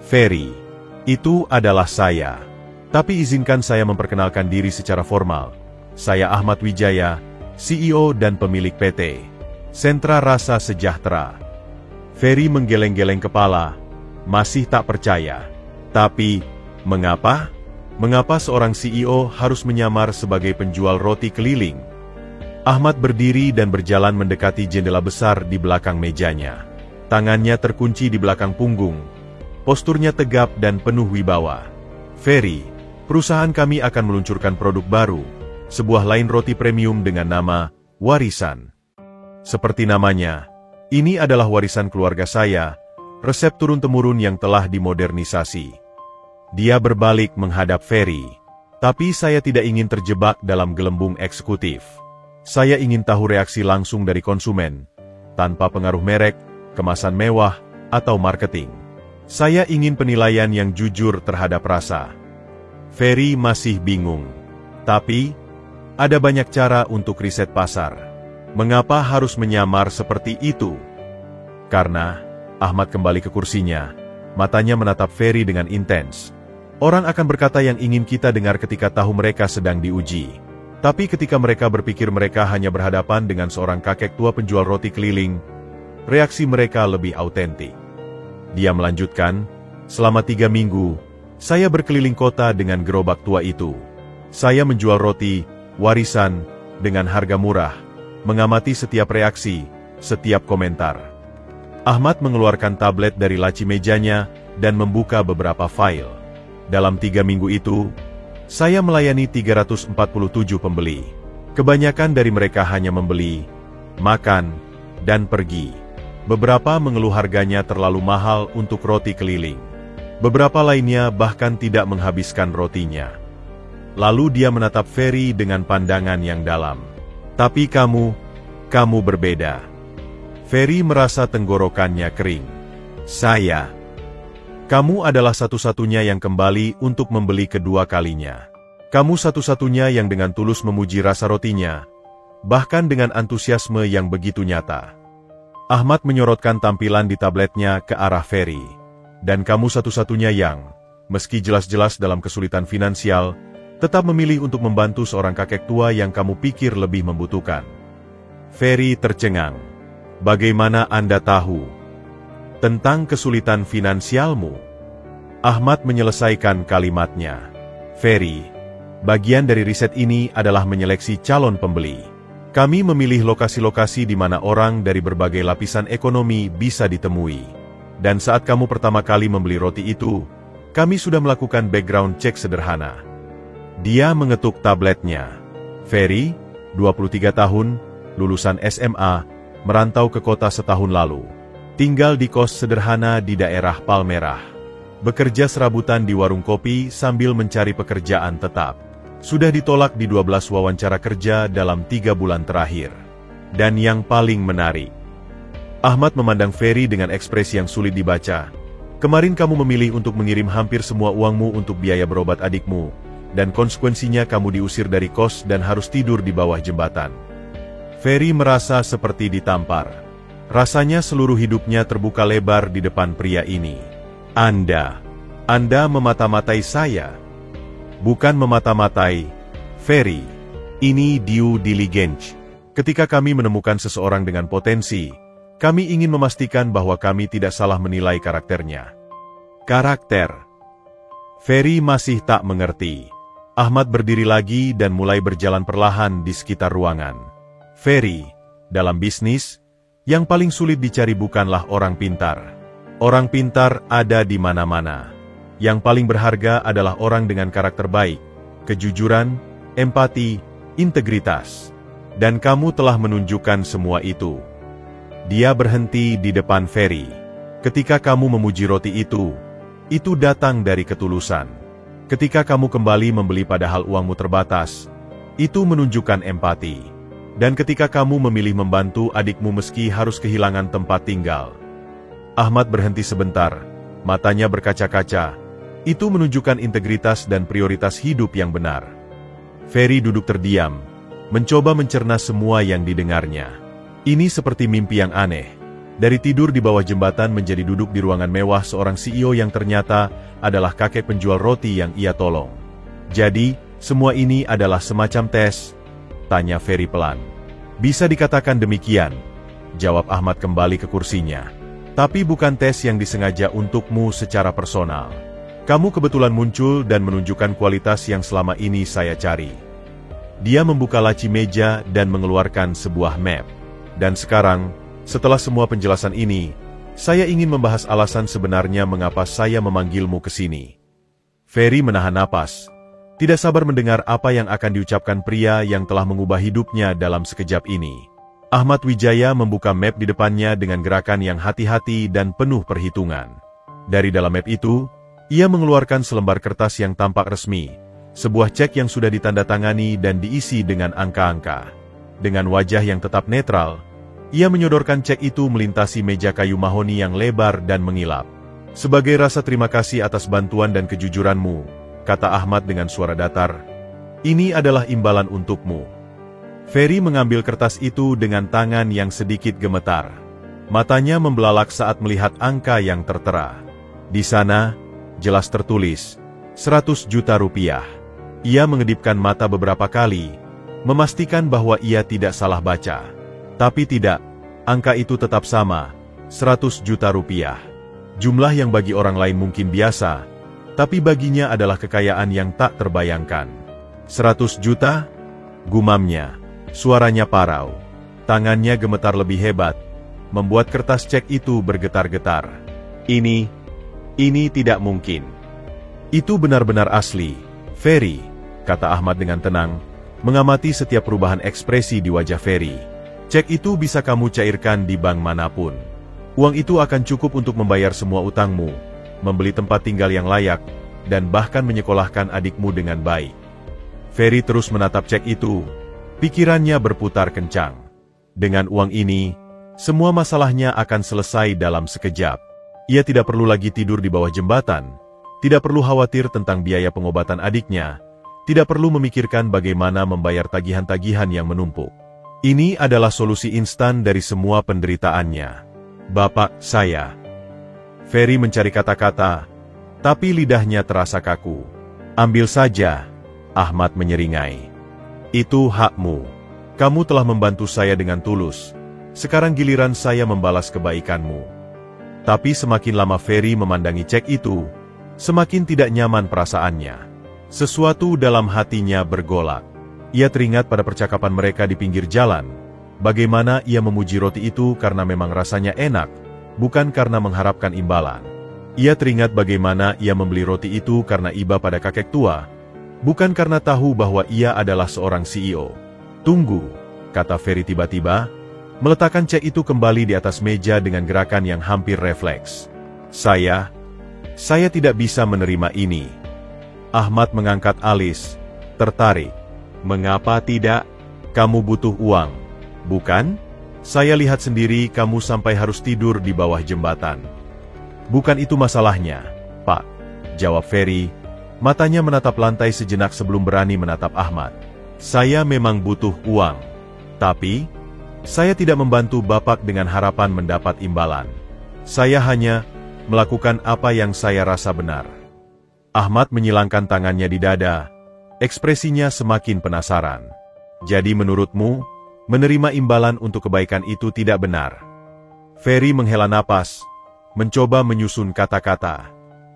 Ferry. Itu adalah saya. Tapi izinkan saya memperkenalkan diri secara formal. Saya Ahmad Wijaya, CEO dan pemilik PT Sentra Rasa Sejahtera." Ferry menggeleng-geleng kepala, masih tak percaya. Tapi, mengapa? Mengapa seorang CEO harus menyamar sebagai penjual roti keliling? Ahmad berdiri dan berjalan mendekati jendela besar di belakang mejanya. Tangannya terkunci di belakang punggung. Posturnya tegap dan penuh wibawa. "Ferry, perusahaan kami akan meluncurkan produk baru, sebuah line roti premium dengan nama Warisan. Seperti namanya, ini adalah warisan keluarga saya, resep turun-temurun yang telah dimodernisasi." Dia berbalik menghadap Ferry. "Tapi saya tidak ingin terjebak dalam gelembung eksekutif. Saya ingin tahu reaksi langsung dari konsumen, tanpa pengaruh merek, kemasan mewah, atau marketing. Saya ingin penilaian yang jujur terhadap rasa." Ferry masih bingung. Tapi, ada banyak cara untuk riset pasar. Mengapa harus menyamar seperti itu? Karena, Ahmad kembali ke kursinya, matanya menatap Ferry dengan intens. "Orang akan berkata yang ingin kita dengar ketika tahu mereka sedang diuji. Tapi ketika mereka berpikir mereka hanya berhadapan dengan seorang kakek tua penjual roti keliling, reaksi mereka lebih autentik." Dia melanjutkan, "Selama 3 minggu, saya berkeliling kota dengan gerobak tua itu. Saya menjual roti, warisan, dengan harga murah, mengamati setiap reaksi, setiap komentar." Ahmad mengeluarkan tablet dari laci mejanya dan membuka beberapa file. "Dalam 3 minggu itu, saya melayani 347 pembeli. Kebanyakan dari mereka hanya membeli, makan, dan pergi. Beberapa mengeluh harganya terlalu mahal untuk roti keliling. Beberapa lainnya bahkan tidak menghabiskan rotinya." Lalu dia menatap Ferry dengan pandangan yang dalam. "Tapi kamu berbeda." Ferry merasa tenggorokannya kering. Kamu adalah satu-satunya yang kembali untuk membeli kedua kalinya. Kamu satu-satunya yang dengan tulus memuji rasa rotinya, bahkan dengan antusiasme yang begitu nyata." Ahmad menyorotkan tampilan di tabletnya ke arah Ferry. "Dan kamu satu-satunya yang, meski jelas-jelas dalam kesulitan finansial, tetap memilih untuk membantu seorang kakek tua yang kamu pikir lebih membutuhkan." Ferry tercengang. "Bagaimana Anda tahu tentang kesulitan finansialmu?" Ahmad menyelesaikan kalimatnya. "Ferry, bagian dari riset ini adalah menyeleksi calon pembeli. Kami memilih lokasi-lokasi di mana orang dari berbagai lapisan ekonomi bisa ditemui. Dan saat kamu pertama kali membeli roti itu, kami sudah melakukan background check sederhana." Dia mengetuk tabletnya. "Ferry, 23 tahun, lulusan SMA, merantau ke kota setahun lalu. Tinggal di kos sederhana di daerah Palmerah. Bekerja serabutan di warung kopi sambil mencari pekerjaan tetap. Sudah ditolak di 12 wawancara kerja dalam 3 bulan terakhir. Dan yang paling menarik." Ahmad memandang Ferry dengan ekspresi yang sulit dibaca. Kemarin kamu memilih untuk mengirim hampir semua uangmu untuk biaya berobat adikmu, dan konsekuensinya kamu diusir dari kos dan harus tidur di bawah jembatan. Ferry merasa seperti ditampar. Rasanya seluruh hidupnya terbuka lebar di depan pria ini. Anda memata-matai saya. Bukan memata-matai, Ferry. Ini due diligence. Ketika kami menemukan seseorang dengan potensi, kami ingin memastikan bahwa kami tidak salah menilai karakternya. Karakter. Ferry masih tak mengerti. Ahmad berdiri lagi dan mulai berjalan perlahan di sekitar ruangan. Ferry, dalam bisnis, yang paling sulit dicari bukanlah orang pintar. Orang pintar ada di mana-mana. Yang paling berharga adalah orang dengan karakter baik, kejujuran, empati, integritas. Dan kamu telah menunjukkan semua itu. Dia berhenti di depan Ferry. Ketika kamu memuji roti itu datang dari ketulusan. Ketika kamu kembali membeli padahal uangmu terbatas, itu menunjukkan empati. Dan ketika kamu memilih membantu adikmu meski harus kehilangan tempat tinggal. Ahmad berhenti sebentar, matanya berkaca-kaca. Itu menunjukkan integritas dan prioritas hidup yang benar. Ferry duduk terdiam, mencoba mencerna semua yang didengarnya. Ini seperti mimpi yang aneh. Dari tidur di bawah jembatan menjadi duduk di ruangan mewah seorang CEO yang ternyata adalah kakek penjual roti yang ia tolong. Jadi, semua ini adalah semacam tes? Tanya Ferry pelan. Bisa dikatakan demikian, jawab Ahmad kembali ke kursinya. Tapi bukan tes yang disengaja untukmu secara personal. Kamu kebetulan muncul dan menunjukkan kualitas yang selama ini saya cari. Dia membuka laci meja dan mengeluarkan sebuah map. Dan sekarang, setelah semua penjelasan ini, saya ingin membahas alasan sebenarnya mengapa saya memanggilmu ke sini. Ferry menahan napas, tidak sabar mendengar apa yang akan diucapkan pria yang telah mengubah hidupnya dalam sekejap ini. Ahmad Wijaya membuka map di depannya dengan gerakan yang hati-hati dan penuh perhitungan. Dari dalam map itu, ia mengeluarkan selembar kertas yang tampak resmi, sebuah cek yang sudah ditandatangani dan diisi dengan angka-angka. Dengan wajah yang tetap netral, ia menyodorkan cek itu melintasi meja kayu mahoni yang lebar dan mengilap. Sebagai rasa terima kasih atas bantuan dan kejujuranmu, kata Ahmad dengan suara datar, ini adalah imbalan untukmu. Ferry mengambil kertas itu dengan tangan yang sedikit gemetar. Matanya membelalak saat melihat angka yang tertera. Di sana, jelas tertulis, 100 juta rupiah. Ia mengedipkan mata beberapa kali, memastikan bahwa ia tidak salah baca. Tapi tidak, angka itu tetap sama, 100 juta rupiah. Jumlah yang bagi orang lain mungkin biasa, tapi baginya adalah kekayaan yang tak terbayangkan. 100 juta? Gumamnya, suaranya parau. Tangannya gemetar lebih hebat, membuat kertas cek itu bergetar-getar. Ini tidak mungkin. Itu benar-benar asli, Ferry, kata Ahmad dengan tenang, mengamati setiap perubahan ekspresi di wajah Ferry. Cek itu bisa kamu cairkan di bank manapun. Uang itu akan cukup untuk membayar semua utangmu, membeli tempat tinggal yang layak, dan bahkan menyekolahkan adikmu dengan baik. Ferry terus menatap cek itu. Pikirannya berputar kencang. Dengan uang ini, semua masalahnya akan selesai dalam sekejap. Ia tidak perlu lagi tidur di bawah jembatan, tidak perlu khawatir tentang biaya pengobatan adiknya, tidak perlu memikirkan bagaimana membayar tagihan-tagihan yang menumpuk. Ini adalah solusi instan dari semua penderitaannya. Bapak, saya. Ferry mencari kata-kata, tapi lidahnya terasa kaku. Ambil saja, Ahmad menyeringai. Itu hakmu. Kamu telah membantu saya dengan tulus. Sekarang giliran saya membalas kebaikanmu. Tapi semakin lama Ferry memandangi cek itu, semakin tidak nyaman perasaannya. Sesuatu dalam hatinya bergolak. Ia teringat pada percakapan mereka di pinggir jalan. Bagaimana ia memuji roti itu karena memang rasanya enak, bukan karena mengharapkan imbalan. Ia teringat bagaimana ia membeli roti itu karena iba pada kakek tua, bukan karena tahu bahwa ia adalah seorang CEO. Tunggu, kata Ferry tiba-tiba, meletakkan cek itu kembali di atas meja dengan gerakan yang hampir refleks. Saya tidak bisa menerima ini. Ahmad mengangkat alis, tertarik. Mengapa tidak? Kamu butuh uang, bukan? Saya lihat sendiri kamu sampai harus tidur di bawah jembatan. Bukan itu masalahnya, Pak, jawab Ferry. Matanya menatap lantai sejenak sebelum berani menatap Ahmad. Saya memang butuh uang. Tapi, saya tidak membantu Bapak dengan harapan mendapat imbalan. Saya hanya melakukan apa yang saya rasa benar. Ahmad menyilangkan tangannya di dada. Ekspresinya semakin penasaran. Jadi menurutmu, menerima imbalan untuk kebaikan itu tidak benar? Ferry menghela napas, mencoba menyusun kata-kata.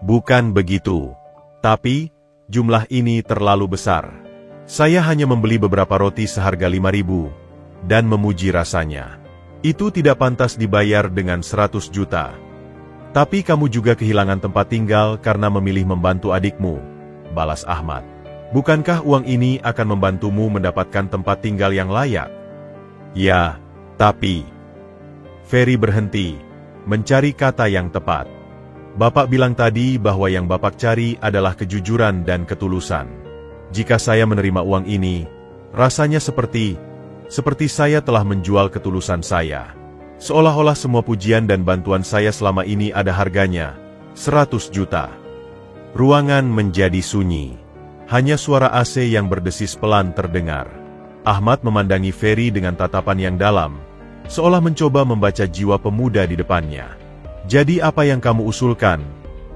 Bukan begitu. Tapi, jumlah ini terlalu besar. Saya hanya membeli beberapa roti seharga 5.000, dan memuji rasanya. Itu tidak pantas dibayar dengan 100 juta. Tapi kamu juga kehilangan tempat tinggal karena memilih membantu adikmu, balas Ahmad. Bukankah uang ini akan membantumu mendapatkan tempat tinggal yang layak? Ya, tapi... Ferry berhenti, mencari kata yang tepat. Bapak bilang tadi bahwa yang Bapak cari adalah kejujuran dan ketulusan. Jika saya menerima uang ini, rasanya seperti saya telah menjual ketulusan saya. Seolah-olah semua pujian dan bantuan saya selama ini ada harganya, 100 juta. Ruangan menjadi sunyi. Hanya suara AC yang berdesis pelan terdengar. Ahmad memandangi Ferry dengan tatapan yang dalam, seolah mencoba membaca jiwa pemuda di depannya. Jadi apa yang kamu usulkan?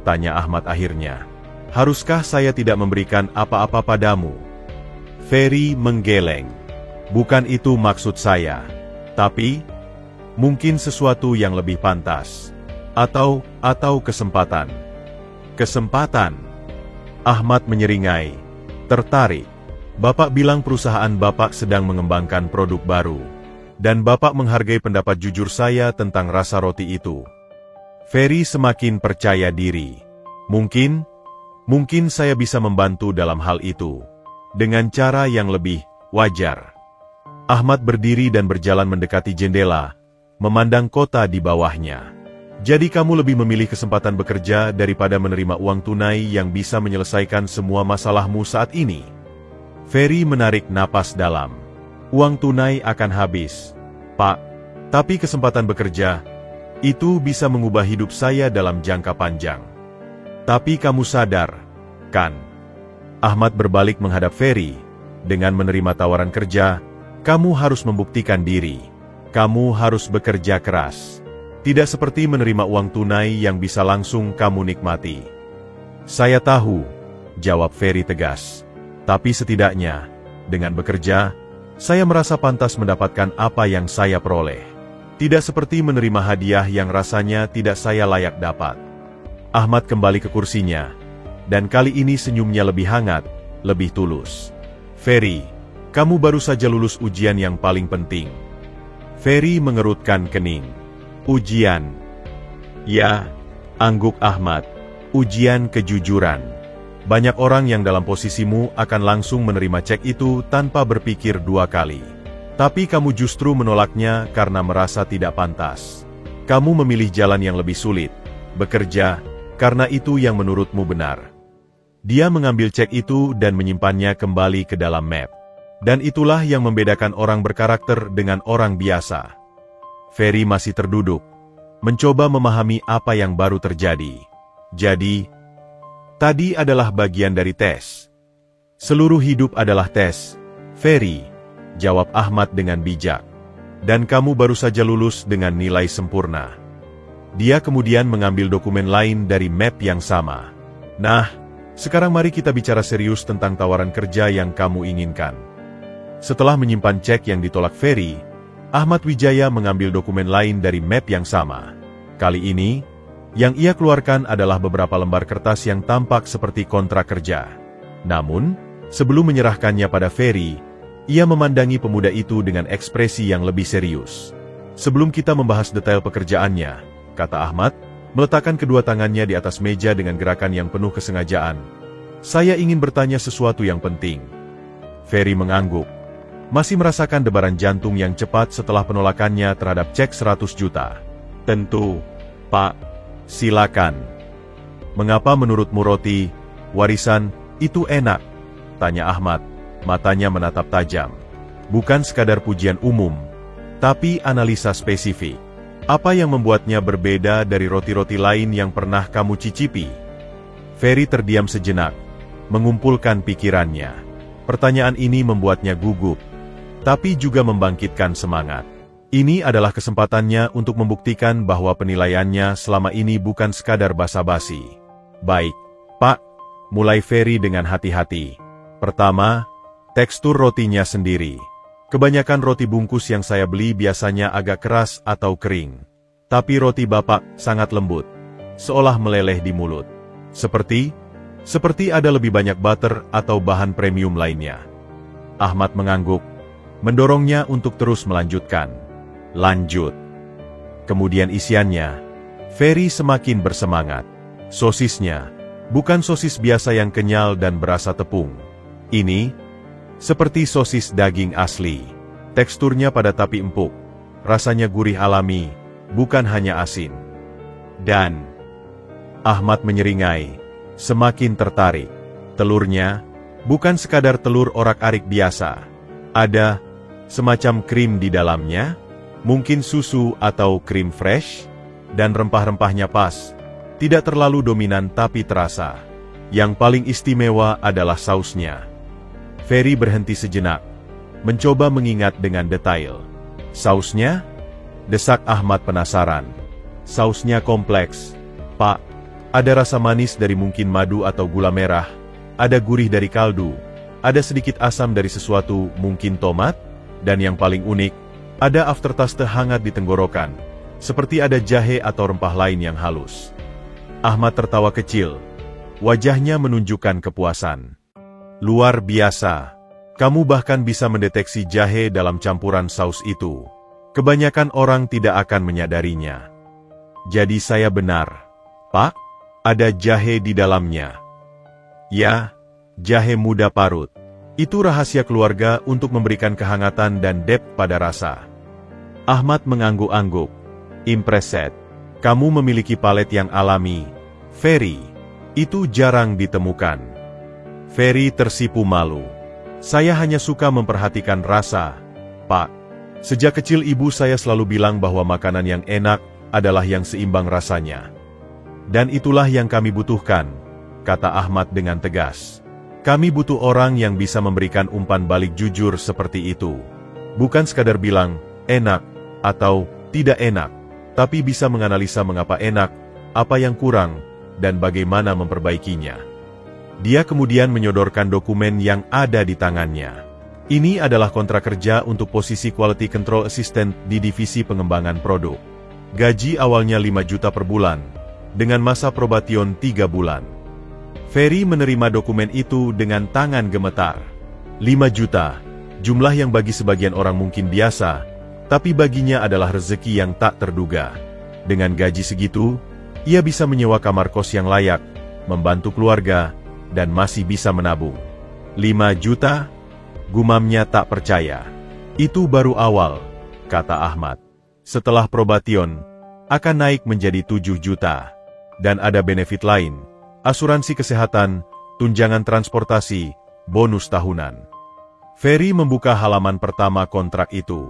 Tanya Ahmad akhirnya. Haruskah saya tidak memberikan apa-apa padamu? Ferry menggeleng. Bukan itu maksud saya. Tapi, mungkin sesuatu yang lebih pantas. Atau kesempatan. Kesempatan. Ahmad menyeringai. Tertarik. Bapak bilang perusahaan Bapak sedang mengembangkan produk baru. Dan Bapak menghargai pendapat jujur saya tentang rasa roti itu. Ferry semakin percaya diri. Mungkin saya bisa membantu dalam hal itu. Dengan cara yang lebih wajar. Ahmad berdiri dan berjalan mendekati jendela, memandang kota di bawahnya. Jadi kamu lebih memilih kesempatan bekerja daripada menerima uang tunai yang bisa menyelesaikan semua masalahmu saat ini? Ferry menarik napas dalam. Uang tunai akan habis, Pak. Tapi kesempatan bekerja, itu bisa mengubah hidup saya dalam jangka panjang. Tapi kamu sadar, kan? Ahmad berbalik menghadap Ferry. Dengan menerima tawaran kerja, kamu harus membuktikan diri. Kamu harus bekerja keras. Tidak seperti menerima uang tunai yang bisa langsung kamu nikmati. Saya tahu, jawab Ferry tegas. Tapi setidaknya, dengan bekerja, saya merasa pantas mendapatkan apa yang saya peroleh. Tidak seperti menerima hadiah yang rasanya tidak saya layak dapat. Ahmad kembali ke kursinya, dan kali ini senyumnya lebih hangat, lebih tulus. Ferry, kamu baru saja lulus ujian yang paling penting. Ferry mengerutkan kening. Ujian. Ya, angguk Ahmad. Ujian kejujuran. Banyak orang yang dalam posisimu akan langsung menerima cek itu tanpa berpikir dua kali. Tapi kamu justru menolaknya karena merasa tidak pantas. Kamu memilih jalan yang lebih sulit. Bekerja, karena itu yang menurutmu benar. Dia mengambil cek itu dan menyimpannya kembali ke dalam map. Dan itulah yang membedakan orang berkarakter dengan orang biasa. Ferry masih terduduk, mencoba memahami apa yang baru terjadi. Jadi, tadi adalah bagian dari tes. Seluruh hidup adalah tes, Ferry, jawab Ahmad dengan bijak. Dan kamu baru saja lulus dengan nilai sempurna. Dia kemudian mengambil dokumen lain dari map yang sama. Nah, sekarang mari kita bicara serius tentang tawaran kerja yang kamu inginkan. Setelah menyimpan cek yang ditolak Ferry, Ahmad Wijaya mengambil dokumen lain dari map yang sama. Kali ini, yang ia keluarkan adalah beberapa lembar kertas yang tampak seperti kontrak kerja. Namun, sebelum menyerahkannya pada Ferry, ia memandangi pemuda itu dengan ekspresi yang lebih serius. Sebelum kita membahas detail pekerjaannya, kata Ahmad, meletakkan kedua tangannya di atas meja dengan gerakan yang penuh kesengajaan. Saya ingin bertanya sesuatu yang penting. Ferry mengangguk. Masih merasakan debaran jantung yang cepat setelah penolakannya terhadap cek 100 juta. Tentu, Pak. Silakan. Mengapa menurutmu roti, warisan, itu enak? Tanya Ahmad, matanya menatap tajam. Bukan sekadar pujian umum, tapi analisa spesifik. Apa yang membuatnya berbeda dari roti-roti lain yang pernah kamu cicipi? Ferry terdiam sejenak, mengumpulkan pikirannya. Pertanyaan ini membuatnya gugup, tapi juga membangkitkan semangat. Ini adalah kesempatannya untuk membuktikan bahwa penilaiannya selama ini bukan sekadar basa-basi. Baik, Pak, mulai Ferry dengan hati-hati. Pertama, tekstur rotinya sendiri. Kebanyakan roti bungkus yang saya beli biasanya agak keras atau kering. Tapi roti Bapak sangat lembut, seolah meleleh di mulut. Seperti ada lebih banyak butter atau bahan premium lainnya. Ahmad mengangguk, mendorongnya untuk terus melanjutkan. Lanjut. Kemudian isiannya, Ferry semakin bersemangat. Sosisnya, bukan sosis biasa yang kenyal dan berasa tepung. Ini seperti sosis daging asli. Teksturnya padat tapi empuk. Rasanya gurih alami, bukan hanya asin. Dan Ahmad menyeringai, semakin tertarik. Telurnya bukan sekadar telur orak-arik biasa. Ada semacam krim di dalamnya, mungkin susu atau krim fresh, dan rempah-rempahnya pas. Tidak terlalu dominan tapi terasa. Yang paling istimewa adalah sausnya. Ferry berhenti sejenak, mencoba mengingat dengan detail. Sausnya? Desak Ahmad penasaran. Sausnya kompleks, Pak. Ada rasa manis dari mungkin madu atau gula merah, ada gurih dari kaldu, ada sedikit asam dari sesuatu mungkin tomat, dan yang paling unik, ada aftertaste hangat di tenggorokan, seperti ada jahe atau rempah lain yang halus. Ahmad tertawa kecil, wajahnya menunjukkan kepuasan. Luar biasa. Kamu bahkan bisa mendeteksi jahe dalam campuran saus itu. Kebanyakan orang tidak akan menyadarinya. Jadi saya benar, Pak? Ada jahe di dalamnya. Ya, jahe muda parut. Itu rahasia keluarga untuk memberikan kehangatan dan depth pada rasa. Ahmad mengangguk-angguk. Impressed. Kamu memiliki palet yang alami, Ferry. Itu jarang ditemukan. Ferry tersipu malu. Saya hanya suka memperhatikan rasa, Pak. Sejak kecil ibu saya selalu bilang bahwa makanan yang enak adalah yang seimbang rasanya. Dan itulah yang kami butuhkan, kata Ahmad dengan tegas. Kami butuh orang yang bisa memberikan umpan balik jujur seperti itu. Bukan sekadar bilang, enak, atau tidak enak, tapi bisa menganalisa mengapa enak, apa yang kurang, dan bagaimana memperbaikinya. Dia kemudian menyodorkan dokumen yang ada di tangannya. Ini adalah kontrak kerja untuk posisi Quality Control Assistant di Divisi Pengembangan Produk. Gaji awalnya 5 juta per bulan, dengan masa probation 3 bulan. Ferry menerima dokumen itu dengan tangan gemetar. 5 juta, jumlah yang bagi sebagian orang mungkin biasa, tapi baginya adalah rezeki yang tak terduga. Dengan gaji segitu, ia bisa menyewa kamar kos yang layak, membantu keluarga, dan masih bisa menabung. 5 juta? Gumamnya tak percaya. Itu baru awal, kata Ahmad. Setelah probation, akan naik menjadi 7 juta. Dan ada benefit lain, asuransi kesehatan, tunjangan transportasi, bonus tahunan. Ferry membuka halaman pertama kontrak itu.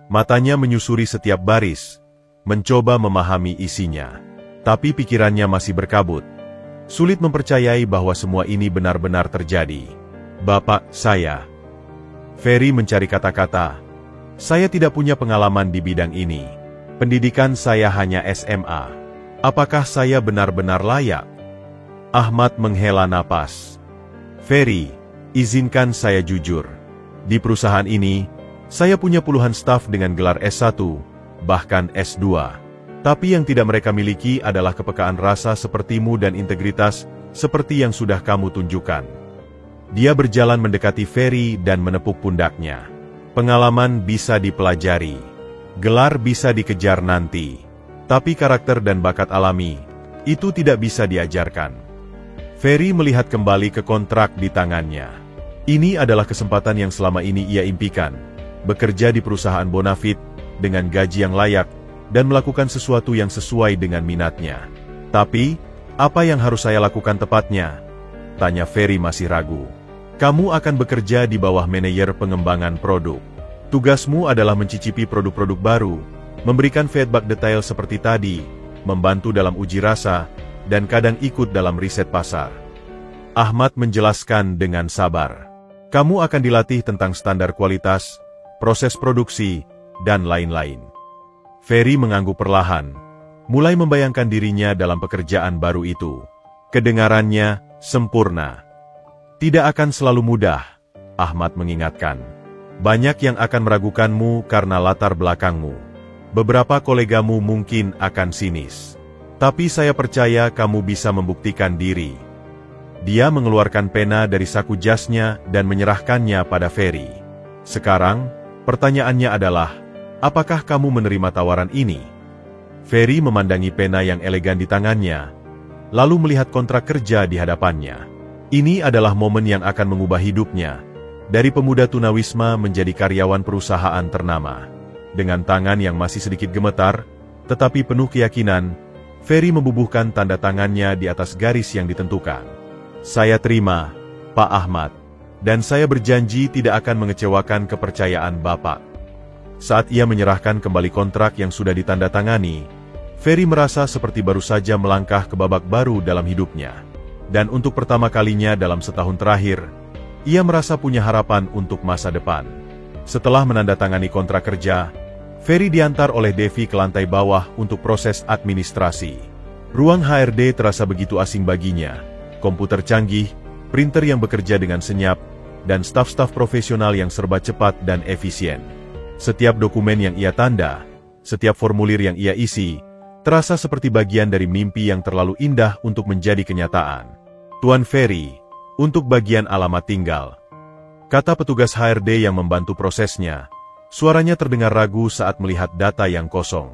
Matanya menyusuri setiap baris, mencoba memahami isinya. Tapi pikirannya masih berkabut. Sulit mempercayai bahwa semua ini benar-benar terjadi. Bapak, saya. Ferry mencari kata-kata. Saya tidak punya pengalaman di bidang ini. Pendidikan saya hanya SMA. Apakah saya benar-benar layak? Ahmad menghela napas. Ferry, izinkan saya jujur. Di perusahaan ini, saya punya puluhan staf dengan gelar S1, bahkan S2. Tapi yang tidak mereka miliki adalah kepekaan rasa sepertimu dan integritas seperti yang sudah kamu tunjukkan. Dia berjalan mendekati Ferry dan menepuk pundaknya. Pengalaman bisa dipelajari. Gelar bisa dikejar nanti. Tapi karakter dan bakat alami, itu tidak bisa diajarkan. Ferry melihat kembali ke kontrak di tangannya. Ini adalah kesempatan yang selama ini ia impikan. Bekerja di perusahaan bonafit, dengan gaji yang layak, dan melakukan sesuatu yang sesuai dengan minatnya. Tapi, apa yang harus saya lakukan tepatnya? Tanya Ferry masih ragu. Kamu akan bekerja di bawah manajer pengembangan produk. Tugasmu adalah mencicipi produk-produk baru, memberikan feedback detail seperti tadi, membantu dalam uji rasa, dan kadang ikut dalam riset pasar. Ahmad menjelaskan dengan sabar. Kamu akan dilatih tentang standar kualitas, proses produksi, dan lain-lain. Ferry mengangguk perlahan, mulai membayangkan dirinya dalam pekerjaan baru itu. Kedengarannya sempurna. Tidak akan selalu mudah, Ahmad mengingatkan. Banyak yang akan meragukanmu karena latar belakangmu. Beberapa kolegamu mungkin akan sinis. Tapi saya percaya kamu bisa membuktikan diri. Dia mengeluarkan pena dari saku jasnya dan menyerahkannya pada Ferry. Sekarang, pertanyaannya adalah, apakah kamu menerima tawaran ini? Ferry memandangi pena yang elegan di tangannya, lalu melihat kontrak kerja di hadapannya. Ini adalah momen yang akan mengubah hidupnya, dari pemuda tunawisma menjadi karyawan perusahaan ternama. Dengan tangan yang masih sedikit gemetar, tetapi penuh keyakinan, Ferry membubuhkan tanda tangannya di atas garis yang ditentukan. Saya terima, Pak Ahmad, dan saya berjanji tidak akan mengecewakan kepercayaan Bapak. Saat ia menyerahkan kembali kontrak yang sudah ditandatangani, Ferry merasa seperti baru saja melangkah ke babak baru dalam hidupnya. Dan untuk pertama kalinya dalam setahun terakhir, ia merasa punya harapan untuk masa depan. Setelah menandatangani kontrak kerja, Ferry diantar oleh Devi ke lantai bawah untuk proses administrasi. Ruang HRD terasa begitu asing baginya. Komputer canggih, printer yang bekerja dengan senyap, dan staf-staf profesional yang serba cepat dan efisien. Setiap dokumen yang ia tanda, setiap formulir yang ia isi, terasa seperti bagian dari mimpi yang terlalu indah untuk menjadi kenyataan. Tuan Ferry, untuk bagian alamat tinggal. Kata petugas HRD yang membantu prosesnya, suaranya terdengar ragu saat melihat data yang kosong.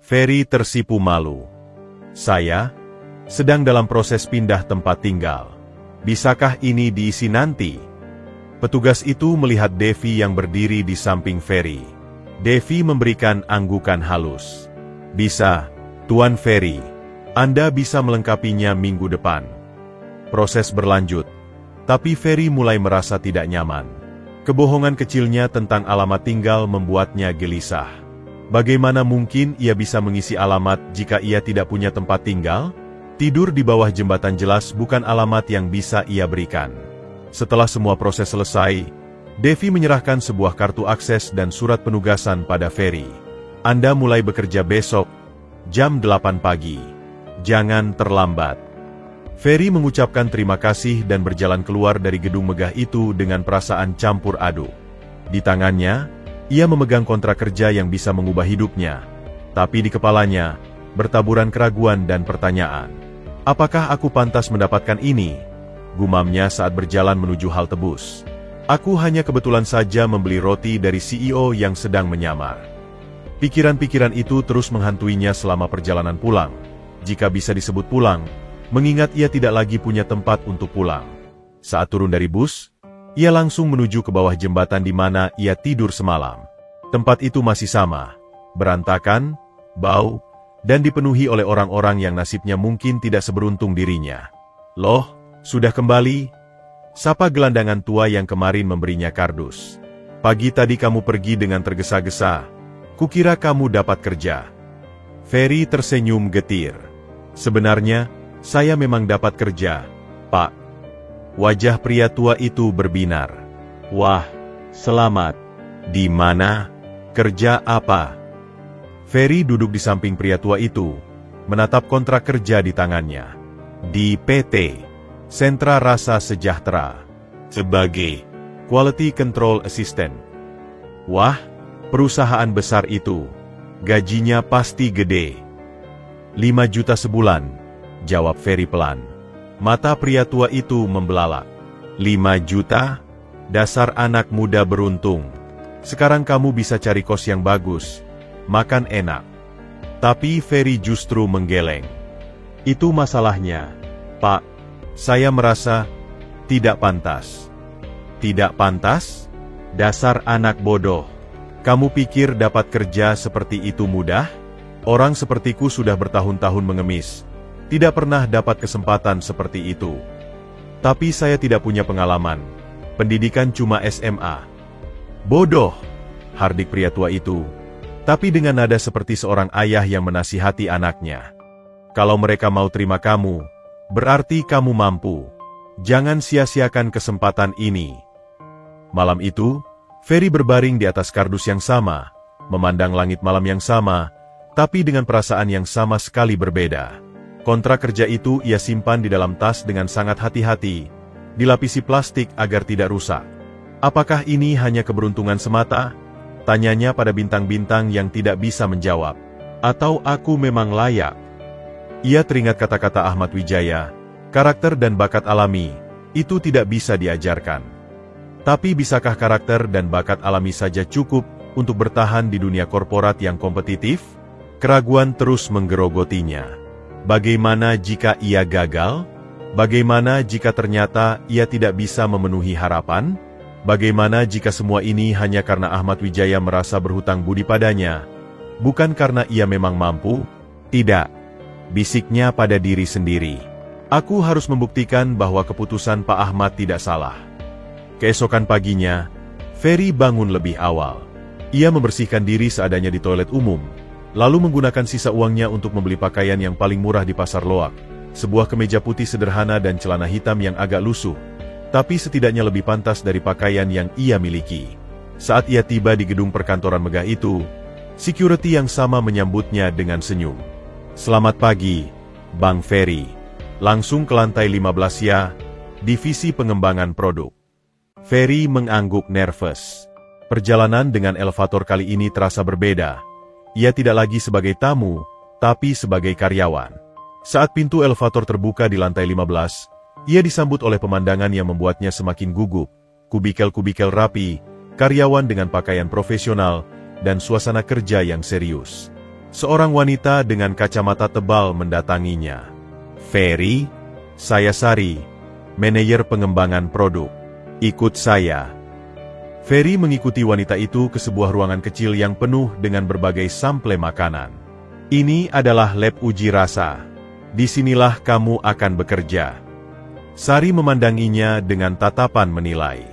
Ferry tersipu malu. Saya sedang dalam proses pindah tempat tinggal. Bisakah ini diisi nanti? Petugas itu melihat Devi yang berdiri di samping Ferry. Devi memberikan anggukan halus. Bisa, Tuan Ferry. Anda bisa melengkapinya minggu depan. Proses berlanjut. Tapi Ferry mulai merasa tidak nyaman. Kebohongan kecilnya tentang alamat tinggal membuatnya gelisah. Bagaimana mungkin ia bisa mengisi alamat jika ia tidak punya tempat tinggal? Tidur di bawah jembatan jelas bukan alamat yang bisa ia berikan. Setelah semua proses selesai, Devi menyerahkan sebuah kartu akses dan surat penugasan pada Ferry. Anda mulai bekerja besok, jam 8 pagi. Jangan terlambat. Ferry mengucapkan terima kasih dan berjalan keluar dari gedung megah itu dengan perasaan campur aduk. Di tangannya, ia memegang kontrak kerja yang bisa mengubah hidupnya. Tapi di kepalanya, bertaburan keraguan dan pertanyaan. Apakah aku pantas mendapatkan ini? Gumamnya saat berjalan menuju halte bus. Aku hanya kebetulan saja membeli roti dari CEO yang sedang menyamar. Pikiran-pikiran itu terus menghantuinya selama perjalanan pulang. Jika bisa disebut pulang, mengingat ia tidak lagi punya tempat untuk pulang. Saat turun dari bus, ia langsung menuju ke bawah jembatan di mana ia tidur semalam. Tempat itu masih sama, berantakan, bau, dan dipenuhi oleh orang-orang yang nasibnya mungkin tidak seberuntung dirinya. Loh, sudah kembali? Sapa gelandangan tua yang kemarin memberinya kardus. Pagi tadi kamu pergi dengan tergesa-gesa. Kukira kamu dapat kerja. Ferry tersenyum getir. Sebenarnya, saya memang dapat kerja, Pak. Wajah pria tua itu berbinar. Wah, selamat. Di mana? Kerja apa? Ferry duduk di samping pria tua itu, menatap kontrak kerja di tangannya. Di PT Sentra Rasa Sejahtera, sebagai Quality Control Assistant. Wah, perusahaan besar itu. Gajinya pasti gede. 5 juta sebulan, jawab Ferry pelan. Mata pria tua itu membelalak. 5 juta? Dasar anak muda beruntung. Sekarang kamu bisa cari kos yang bagus. Makan enak. Tapi Ferry justru menggeleng. Itu masalahnya, Pak. Saya merasa tidak pantas. Tidak pantas? Dasar anak bodoh. Kamu pikir dapat kerja seperti itu mudah? Orang sepertiku sudah bertahun-tahun mengemis. Tidak pernah dapat kesempatan seperti itu. Tapi saya tidak punya pengalaman. Pendidikan cuma SMA. Bodoh, hardik pria tua itu. tapi dengan nada seperti seorang ayah yang menasihati anaknya. Kalau mereka mau terima kamu, berarti kamu mampu. Jangan sia-siakan kesempatan ini. Malam itu, Ferry berbaring di atas kardus yang sama, memandang langit malam yang sama, tapi dengan perasaan yang sama sekali berbeda. Kontrak kerja itu ia simpan di dalam tas dengan sangat hati-hati, dilapisi plastik agar tidak rusak. Apakah ini hanya keberuntungan semata? Tanyanya pada bintang-bintang yang tidak bisa menjawab. Atau aku memang layak? Ia teringat kata-kata Ahmad Wijaya, karakter dan bakat alami, itu tidak bisa diajarkan. Tapi bisakah karakter dan bakat alami saja cukup untuk bertahan di dunia korporat yang kompetitif? Keraguan terus menggerogotinya. Bagaimana jika ia gagal? Bagaimana jika ternyata ia tidak bisa memenuhi harapan? Bagaimana jika semua ini hanya karena Ahmad Wijaya merasa berhutang budi padanya? Bukan karena ia memang mampu? Tidak. Bisiknya pada diri sendiri. Aku harus membuktikan bahwa keputusan Pak Ahmad tidak salah. Keesokan paginya, Ferry bangun lebih awal. Ia membersihkan diri seadanya di toilet umum, lalu menggunakan sisa uangnya untuk membeli pakaian yang paling murah di pasar loak, sebuah kemeja putih sederhana dan celana hitam yang agak lusuh, tapi setidaknya lebih pantas dari pakaian yang ia miliki. Saat ia tiba di gedung perkantoran megah itu, security yang sama menyambutnya dengan senyum. Selamat pagi, Bang Ferry. Langsung ke lantai 15 ya, divisi pengembangan produk. Ferry mengangguk nervous. Perjalanan dengan elevator kali ini terasa berbeda. Ia tidak lagi sebagai tamu, tapi sebagai karyawan. Saat pintu elevator terbuka di lantai 15, ia disambut oleh pemandangan yang membuatnya semakin gugup. Kubikel-kubikel rapi, karyawan dengan pakaian profesional, dan suasana kerja yang serius. Seorang wanita dengan kacamata tebal mendatanginya. Ferry, saya Sari, manajer pengembangan produk. Ikut saya. Ferry mengikuti wanita itu ke sebuah ruangan kecil yang penuh dengan berbagai sampel makanan. Ini adalah lab uji rasa. Disinilah kamu akan bekerja. Sari memandanginya dengan tatapan menilai.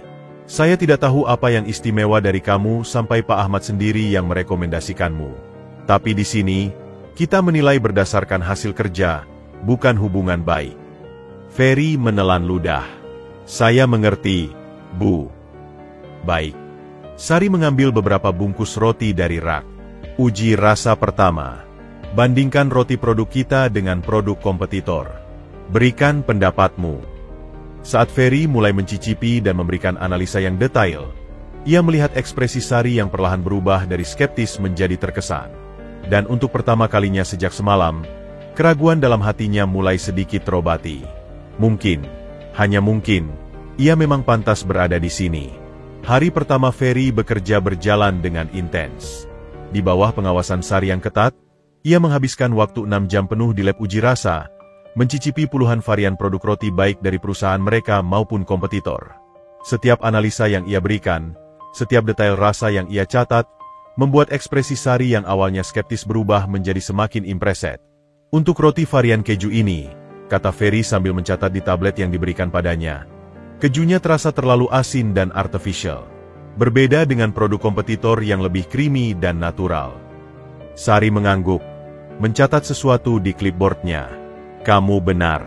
Saya tidak tahu apa yang istimewa dari kamu sampai Pak Ahmad sendiri yang merekomendasikanmu. Tapi di sini, kita menilai berdasarkan hasil kerja, bukan hubungan baik. Ferry menelan ludah. Saya mengerti, Bu. Baik. Sari mengambil beberapa bungkus roti dari rak. Uji rasa pertama. Bandingkan roti produk kita dengan produk kompetitor. Berikan pendapatmu. Saat Ferry mulai mencicipi dan memberikan analisa yang detail, ia melihat ekspresi Sari yang perlahan berubah dari skeptis menjadi terkesan. Dan untuk pertama kalinya sejak semalam, keraguan dalam hatinya mulai sedikit terobati. Mungkin, hanya mungkin, ia memang pantas berada di sini. Hari pertama Ferry bekerja berjalan dengan intens. Di bawah pengawasan Sari yang ketat, ia menghabiskan waktu 6 jam penuh di lab uji rasa, mencicipi puluhan varian produk roti baik dari perusahaan mereka maupun kompetitor. Setiap analisa yang ia berikan, setiap detail rasa yang ia catat, membuat ekspresi Sari yang awalnya skeptis berubah menjadi semakin impreset. Untuk roti varian keju ini, kata Ferry sambil mencatat di tablet yang diberikan padanya, kejunya terasa terlalu asin dan artificial. Berbeda dengan produk kompetitor yang lebih creamy dan natural. Sari mengangguk, mencatat sesuatu di clipboardnya. Kamu benar.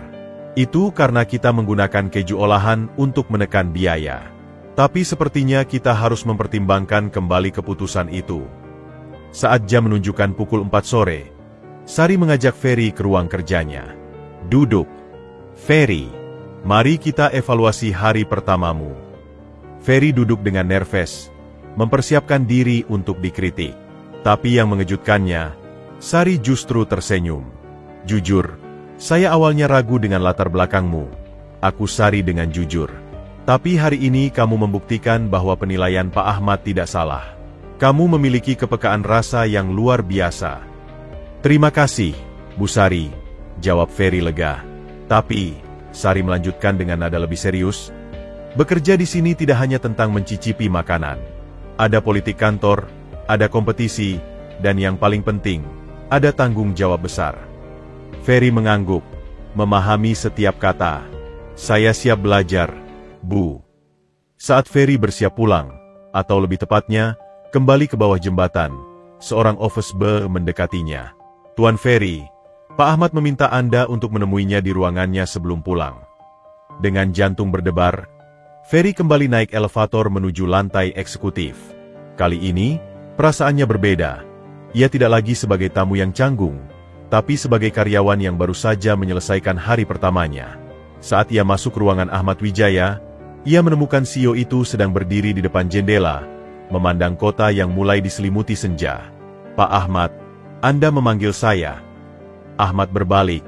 Itu karena kita menggunakan keju olahan untuk menekan biaya. Tapi sepertinya kita harus mempertimbangkan kembali keputusan itu. Saat jam menunjukkan pukul 4 sore, Sari mengajak Ferry ke ruang kerjanya. Duduk. Ferry, mari kita evaluasi hari pertamamu. Ferry duduk dengan nervous, mempersiapkan diri untuk dikritik. Tapi yang mengejutkannya, Sari justru tersenyum. Jujur, saya awalnya ragu dengan latar belakangmu. Aku Sari dengan jujur. Tapi hari ini kamu membuktikan bahwa penilaian Pak Ahmad tidak salah. Kamu memiliki kepekaan rasa yang luar biasa. Terima kasih, Bu Sari, jawab Ferry lega. Tapi, Sari melanjutkan dengan nada lebih serius, bekerja di sini tidak hanya tentang mencicipi makanan. Ada politik kantor, ada kompetisi, dan yang paling penting, ada tanggung jawab besar. Ferry mengangguk, memahami setiap kata. Saya siap belajar, Bu. Saat Ferry bersiap pulang, atau lebih tepatnya, kembali ke bawah jembatan, seorang office boy mendekatinya. "Tuan Ferry, Pak Ahmad meminta Anda untuk menemuinya di ruangannya sebelum pulang." Dengan jantung berdebar, Ferry kembali naik elevator menuju lantai eksekutif. Kali ini, perasaannya berbeda. Ia tidak lagi sebagai tamu yang canggung, tapi sebagai karyawan yang baru saja menyelesaikan hari pertamanya. Saat ia masuk ruangan Ahmad Wijaya, ia menemukan CEO itu sedang berdiri di depan jendela, memandang kota yang mulai diselimuti senja. "Pak Ahmad, Anda memanggil saya." Ahmad berbalik.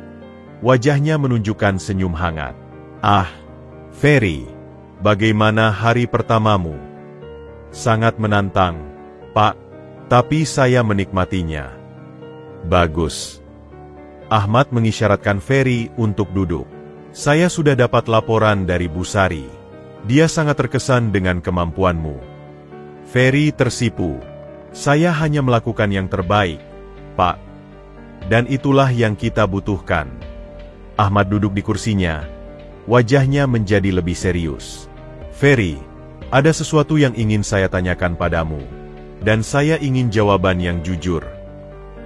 Wajahnya menunjukkan senyum hangat. "Ah, Ferry, bagaimana hari pertamamu?" "Sangat menantang, Pak, tapi saya menikmatinya." "Bagus." Ahmad mengisyaratkan Ferry untuk duduk. "Saya sudah dapat laporan dari Bu Sari. Dia sangat terkesan dengan kemampuanmu." Ferry tersipu. "Saya hanya melakukan yang terbaik, Pak. Dan itulah yang kita butuhkan." Ahmad duduk di kursinya. Wajahnya menjadi lebih serius. "Ferry, ada sesuatu yang ingin saya tanyakan padamu. Dan saya ingin jawaban yang jujur."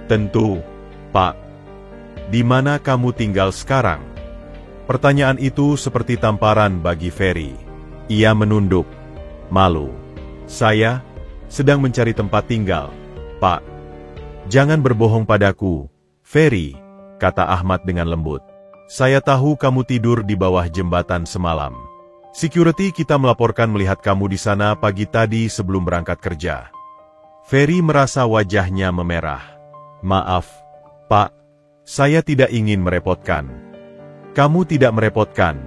"Tentu, Pak. Di mana kamu tinggal sekarang?" Pertanyaan itu seperti tamparan bagi Ferry. Ia menunduk, malu. "Saya sedang mencari tempat tinggal, Pak." "Jangan berbohong padaku, Ferry," kata Ahmad dengan lembut. "Saya tahu kamu tidur di bawah jembatan semalam. Security kita melaporkan melihat kamu di sana pagi tadi sebelum berangkat kerja." Ferry merasa wajahnya memerah. "Maaf, Pak. Saya tidak ingin merepotkan." "Kamu tidak merepotkan,"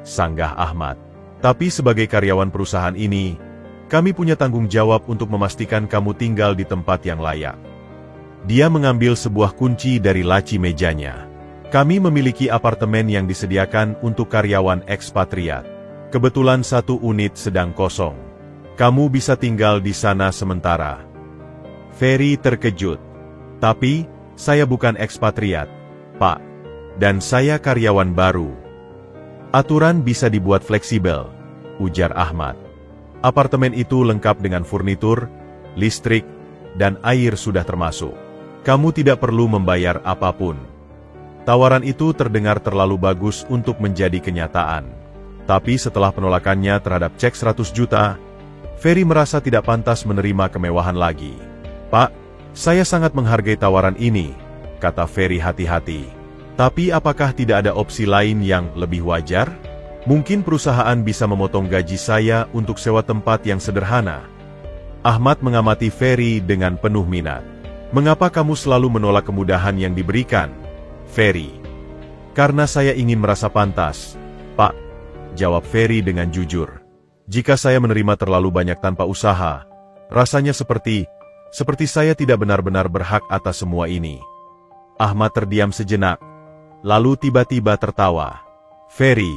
sanggah Ahmad. "Tapi sebagai karyawan perusahaan ini, kami punya tanggung jawab untuk memastikan kamu tinggal di tempat yang layak." Dia mengambil sebuah kunci dari laci mejanya. "Kami memiliki apartemen yang disediakan untuk karyawan ekspatriat. Kebetulan satu unit sedang kosong. Kamu bisa tinggal di sana sementara." Ferry terkejut. "Tapi, saya bukan ekspatriat, Pak. Dan saya karyawan baru." "Aturan bisa dibuat fleksibel," ujar Ahmad. "Apartemen itu lengkap dengan furnitur, listrik, dan air sudah termasuk. Kamu tidak perlu membayar apapun." Tawaran itu terdengar terlalu bagus untuk menjadi kenyataan. Tapi setelah penolakannya terhadap cek 100 juta, Ferry merasa tidak pantas menerima kemewahan lagi. "Pak, saya sangat menghargai tawaran ini," kata Ferry hati-hati. "Tapi apakah tidak ada opsi lain yang lebih wajar? Mungkin perusahaan bisa memotong gaji saya untuk sewa tempat yang sederhana." Ahmad mengamati Ferry dengan penuh minat. "Mengapa kamu selalu menolak kemudahan yang diberikan, Ferry?" "Karena saya ingin merasa pantas, Pak," jawab Ferry dengan jujur. "Jika saya menerima terlalu banyak tanpa usaha, rasanya seperti saya tidak benar-benar berhak atas semua ini." Ahmad terdiam sejenak, lalu tiba-tiba tertawa. "Ferry,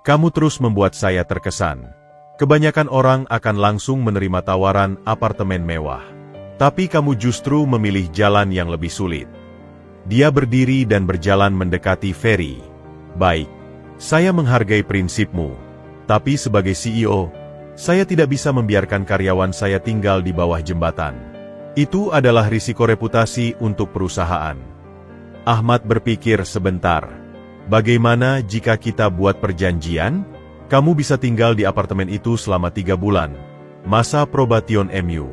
kamu terus membuat saya terkesan. Kebanyakan orang akan langsung menerima tawaran apartemen mewah. Tapi kamu justru memilih jalan yang lebih sulit." Dia berdiri dan berjalan mendekati Ferry. "Baik, saya menghargai prinsipmu. Tapi sebagai CEO, saya tidak bisa membiarkan karyawan saya tinggal di bawah jembatan. Itu adalah risiko reputasi untuk perusahaan." Ahmad berpikir sebentar. "Bagaimana jika kita buat perjanjian? Kamu bisa tinggal di apartemen itu selama 3 bulan, masa probation MU.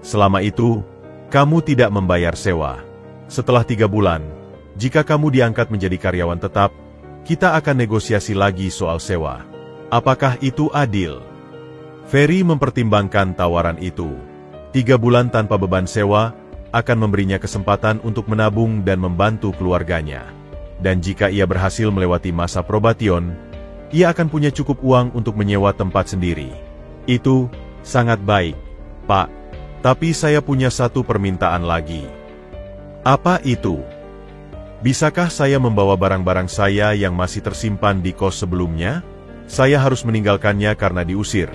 Selama itu, kamu tidak membayar sewa. Setelah 3 bulan, jika kamu diangkat menjadi karyawan tetap, kita akan negosiasi lagi soal sewa. Apakah itu adil?" Ferry mempertimbangkan tawaran itu. 3 bulan tanpa beban sewa akan memberinya kesempatan untuk menabung dan membantu keluarganya. Dan jika ia berhasil melewati masa probation, ia akan punya cukup uang untuk menyewa tempat sendiri. "Itu sangat baik, Pak. Tapi saya punya satu permintaan lagi." "Apa itu?" "Bisakah saya membawa barang-barang saya yang masih tersimpan di kos sebelumnya? Saya harus meninggalkannya karena diusir.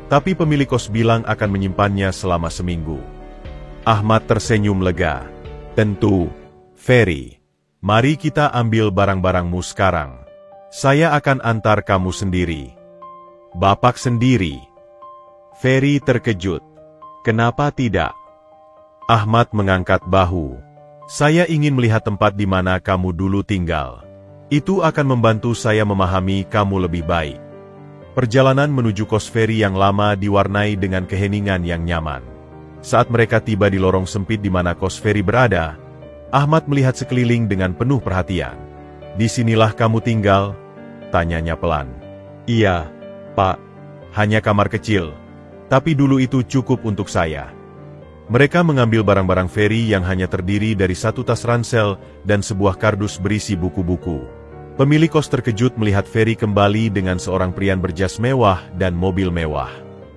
Tapi pemilik kos bilang akan menyimpannya selama seminggu." Ahmad tersenyum lega. "Tentu, Ferry. Mari kita ambil barang-barangmu sekarang. Saya akan antar kamu sendiri." "Bapak sendiri?" Ferry terkejut. "Kenapa tidak?" Ahmad mengangkat bahu. Saya ingin melihat tempat di mana kamu dulu tinggal. Itu akan membantu saya memahami kamu lebih baik. Perjalanan menuju kos feri yang lama diwarnai dengan keheningan yang nyaman. Saat mereka tiba di lorong sempit di mana kos feri berada, Ahmad melihat sekeliling dengan penuh perhatian. "Disinilah kamu tinggal?" tanyanya pelan. "Iya, Pak. Hanya kamar kecil. Tapi dulu itu cukup untuk saya." Mereka mengambil barang-barang feri yang hanya terdiri dari satu tas ransel dan sebuah kardus berisi buku-buku. Pemilik kos terkejut melihat Ferry kembali dengan seorang pria berjas mewah dan mobil mewah.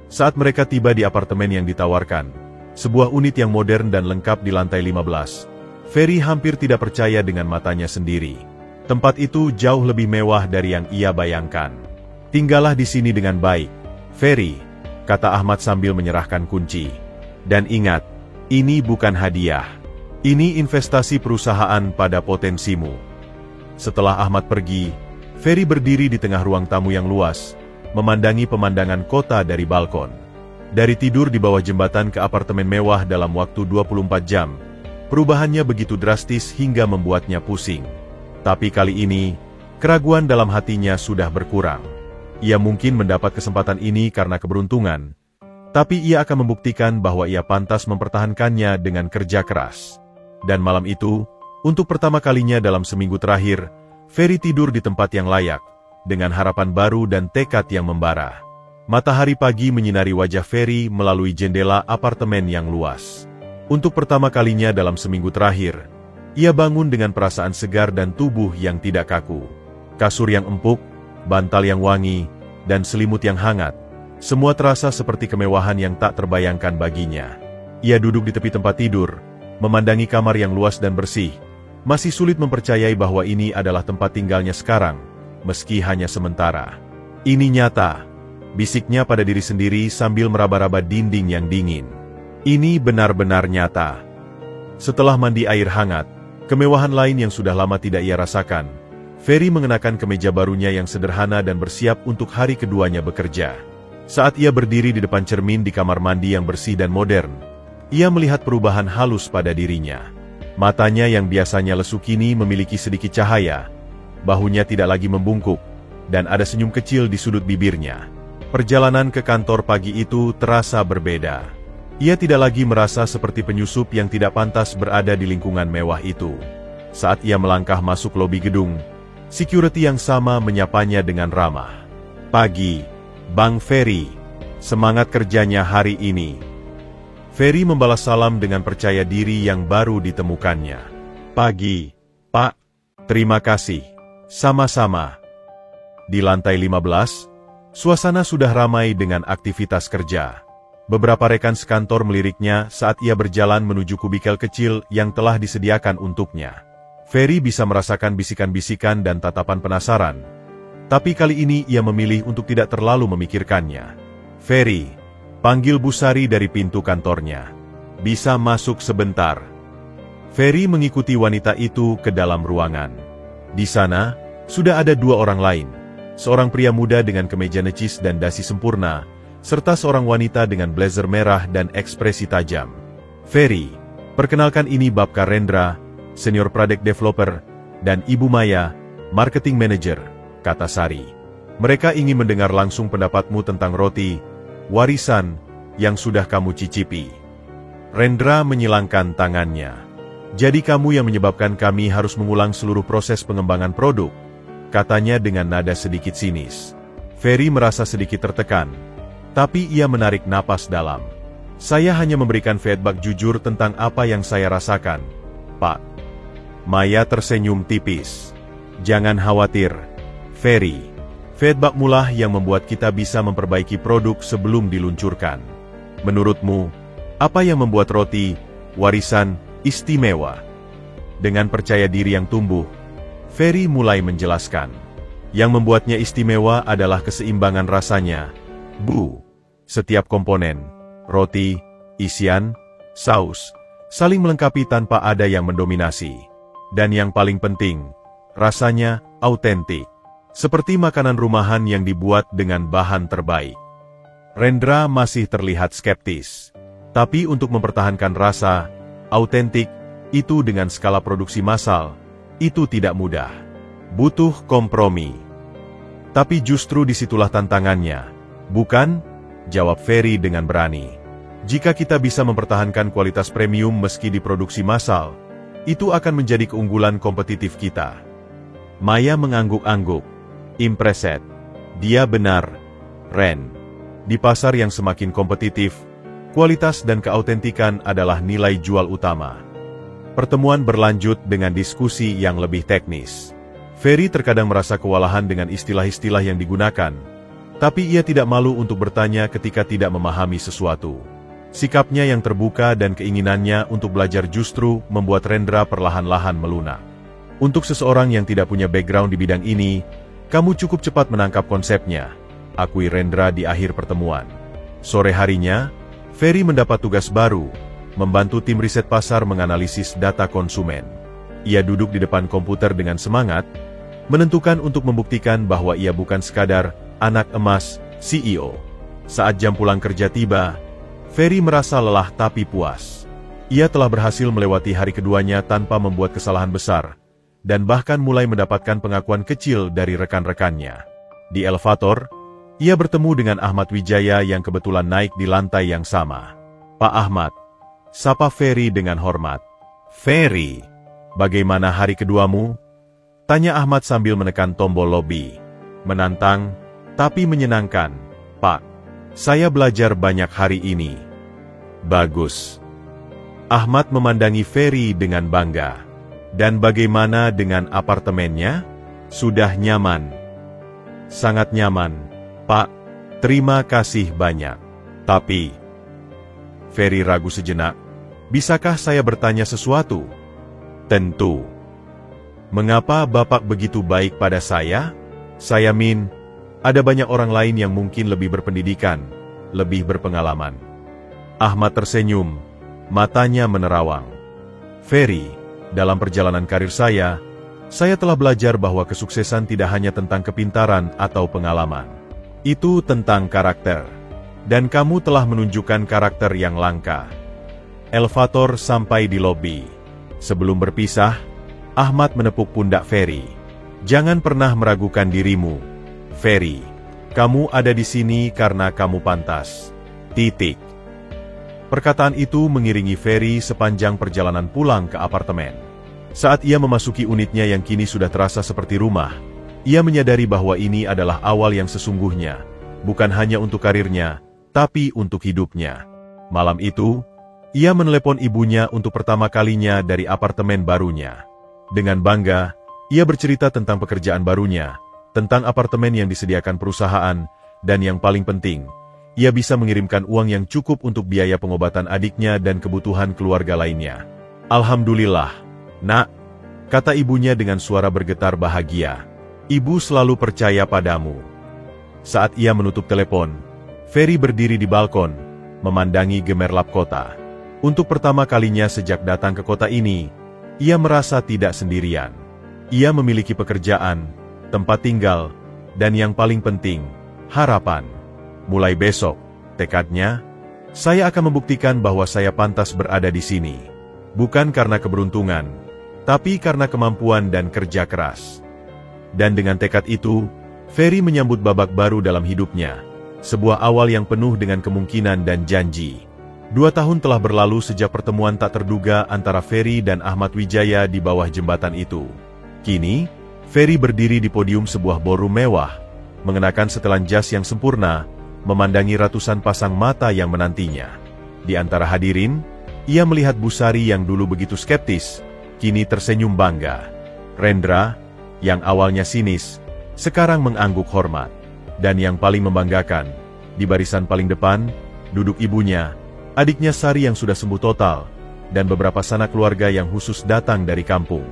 Saat mereka tiba di apartemen yang ditawarkan, sebuah unit yang modern dan lengkap di lantai 15, Ferry hampir tidak percaya dengan matanya sendiri. Tempat itu jauh lebih mewah dari yang ia bayangkan. "Tinggallah di sini dengan baik, Ferry," kata Ahmad sambil menyerahkan kunci. "Dan ingat, ini bukan hadiah. Ini investasi perusahaan pada potensimu." Setelah Ahmad pergi, Ferry berdiri di tengah ruang tamu yang luas, memandangi pemandangan kota dari balkon. Dari tidur di bawah jembatan ke apartemen mewah dalam waktu 24 jam, perubahannya begitu drastis hingga membuatnya pusing. Tapi kali ini, keraguan dalam hatinya sudah berkurang. Ia mungkin mendapat kesempatan ini karena keberuntungan, tapi ia akan membuktikan bahwa ia pantas mempertahankannya dengan kerja keras. Dan malam itu, untuk pertama kalinya dalam seminggu terakhir, Ferry tidur di tempat yang layak, dengan harapan baru dan tekad yang membara. Matahari pagi menyinari wajah Ferry melalui jendela apartemen yang luas. Untuk pertama kalinya dalam seminggu terakhir, ia bangun dengan perasaan segar dan tubuh yang tidak kaku. Kasur yang empuk, bantal yang wangi, dan selimut yang hangat, semua terasa seperti kemewahan yang tak terbayangkan baginya. Ia duduk di tepi tempat tidur, memandangi kamar yang luas dan bersih. Masih sulit mempercayai bahwa ini adalah tempat tinggalnya sekarang, meski hanya sementara. "Ini nyata," bisiknya pada diri sendiri sambil meraba-raba dinding yang dingin. "Ini benar-benar nyata." Setelah mandi air hangat, kemewahan lain yang sudah lama tidak ia rasakan, Ferry mengenakan kemeja barunya yang sederhana dan bersiap untuk hari keduanya bekerja. Saat ia berdiri di depan cermin di kamar mandi yang bersih dan modern, ia melihat perubahan halus pada dirinya. Matanya yang biasanya lesu kini memiliki sedikit cahaya, bahunya tidak lagi membungkuk, dan ada senyum kecil di sudut bibirnya. Perjalanan ke kantor pagi itu terasa berbeda. Ia tidak lagi merasa seperti penyusup yang tidak pantas berada di lingkungan mewah itu. Saat ia melangkah masuk lobi gedung, security yang sama menyapanya dengan ramah. "Pagi, Bang Ferry, semangat kerjanya hari ini." Ferry membalas salam dengan percaya diri yang baru ditemukannya. "Pagi, Pak. Terima kasih." "Sama-sama." Di lantai 15, suasana sudah ramai dengan aktivitas kerja. Beberapa rekan sekantor meliriknya saat ia berjalan menuju kubikel kecil yang telah disediakan untuknya. Ferry bisa merasakan bisikan-bisikan dan tatapan penasaran. Tapi kali ini ia memilih untuk tidak terlalu memikirkannya. "Ferry," panggil Bu Sari dari pintu kantornya. "Bisa masuk sebentar?" Ferry mengikuti wanita itu ke dalam ruangan. Di sana, sudah ada dua orang lain. Seorang pria muda dengan kemeja necis dan dasi sempurna, serta seorang wanita dengan blazer merah dan ekspresi tajam. "Ferry, perkenalkan ini Babka Rendra, Senior Product Developer, dan Ibu Maya, Marketing Manager," kata Sari. "Mereka ingin mendengar langsung pendapatmu tentang roti, warisan, yang sudah kamu cicipi." Rendra menyilangkan tangannya. "Jadi kamu yang menyebabkan kami harus mengulang seluruh proses pengembangan produk," katanya dengan nada sedikit sinis. Ferry merasa sedikit tertekan, tapi ia menarik napas dalam. "Saya hanya memberikan feedback jujur tentang apa yang saya rasakan, Pak." Maya tersenyum tipis. "Jangan khawatir, Ferry. Feedbackmu lah yang membuat kita bisa memperbaiki produk sebelum diluncurkan. Menurutmu, apa yang membuat roti, warisan, istimewa?" Dengan percaya diri yang tumbuh, Ferry mulai menjelaskan. "Yang membuatnya istimewa adalah keseimbangan rasanya, Bu. Setiap komponen, roti, isian, saus, saling melengkapi tanpa ada yang mendominasi. Dan yang paling penting, rasanya autentik. Seperti makanan rumahan yang dibuat dengan bahan terbaik." Rendra masih terlihat skeptis. Tapi untuk mempertahankan rasa, autentik, itu dengan skala produksi massal, itu tidak mudah. Butuh kompromi. Tapi justru disitulah tantangannya. Bukan? Jawab Ferry dengan berani. Jika kita bisa mempertahankan kualitas premium meski diproduksi massal, itu akan menjadi keunggulan kompetitif kita. Maya mengangguk-angguk. Impressed. Dia benar, Ren. Di pasar yang semakin kompetitif, kualitas dan keautentikan adalah nilai jual utama. Pertemuan berlanjut dengan diskusi yang lebih teknis. Ferry terkadang merasa kewalahan dengan istilah-istilah yang digunakan, tapi ia tidak malu untuk bertanya ketika tidak memahami sesuatu. Sikapnya yang terbuka dan keinginannya untuk belajar justru membuat Rendra perlahan-lahan melunak. Untuk seseorang yang tidak punya background di bidang ini, kamu cukup cepat menangkap konsepnya, akui Rendra di akhir pertemuan. Sore harinya, Ferry mendapat tugas baru, membantu tim riset pasar menganalisis data konsumen. Ia duduk di depan komputer dengan semangat, menentukan untuk membuktikan bahwa ia bukan sekadar anak emas CEO. Saat jam pulang kerja tiba, Ferry merasa lelah tapi puas. Ia telah berhasil melewati hari keduanya tanpa membuat kesalahan besar, dan bahkan mulai mendapatkan pengakuan kecil dari rekan-rekannya. Di elevator, ia bertemu dengan Ahmad Wijaya yang kebetulan naik di lantai yang sama. Pak Ahmad, sapa Ferry dengan hormat. Ferry, bagaimana hari keduamu? Tanya Ahmad sambil menekan tombol lobi. Menantang, tapi menyenangkan. Pak, saya belajar banyak hari ini. Bagus. Ahmad memandangi Ferry dengan bangga. Dan bagaimana dengan apartemennya? Sudah nyaman? Sangat nyaman, Pak. Terima kasih banyak. Tapi, Ferry ragu sejenak. Bisakah saya bertanya sesuatu? Tentu. Mengapa Bapak begitu baik pada saya? Saya ada banyak orang lain yang mungkin lebih berpendidikan, lebih berpengalaman. Ahmad tersenyum, matanya menerawang. Ferry, dalam perjalanan karir saya telah belajar bahwa kesuksesan tidak hanya tentang kepintaran atau pengalaman. Itu tentang karakter. Dan kamu telah menunjukkan karakter yang langka. Elevator sampai di lobi. Sebelum berpisah, Ahmad menepuk pundak Ferry. Jangan pernah meragukan dirimu, Ferry. Kamu ada di sini karena kamu pantas. Titik. Perkataan itu mengiringi Ferry sepanjang perjalanan pulang ke apartemen. Saat ia memasuki unitnya yang kini sudah terasa seperti rumah, ia menyadari bahwa ini adalah awal yang sesungguhnya, bukan hanya untuk karirnya, tapi untuk hidupnya. Malam itu, ia menelepon ibunya untuk pertama kalinya dari apartemen barunya. Dengan bangga, ia bercerita tentang pekerjaan barunya, tentang apartemen yang disediakan perusahaan, dan yang paling penting, ia bisa mengirimkan uang yang cukup untuk biaya pengobatan adiknya dan kebutuhan keluarga lainnya. Alhamdulillah, Nak, kata ibunya dengan suara bergetar bahagia. Ibu selalu percaya padamu. Saat ia menutup telepon, Ferry berdiri di balkon, memandangi gemerlap kota. Untuk pertama kalinya sejak datang ke kota ini, ia merasa tidak sendirian. Ia memiliki pekerjaan, tempat tinggal, dan yang paling penting, harapan. Mulai besok, tekadnya, saya akan membuktikan bahwa saya pantas berada di sini. Bukan karena keberuntungan, tapi karena kemampuan dan kerja keras. Dan dengan tekad itu, Ferry menyambut babak baru dalam hidupnya. Sebuah awal yang penuh dengan kemungkinan dan janji. 2 tahun telah berlalu sejak pertemuan tak terduga antara Ferry dan Ahmad Wijaya di bawah jembatan itu. Kini, Ferry berdiri di podium sebuah ballroom mewah, mengenakan setelan jas yang sempurna, memandangi ratusan pasang mata yang menantinya. Di antara hadirin, ia melihat Busari yang dulu begitu skeptis, kini tersenyum bangga. Rendra, yang awalnya sinis, sekarang mengangguk hormat. Dan yang paling membanggakan, di barisan paling depan, duduk ibunya, adiknya Sari yang sudah sembuh total, dan beberapa sanak keluarga yang khusus datang dari kampung.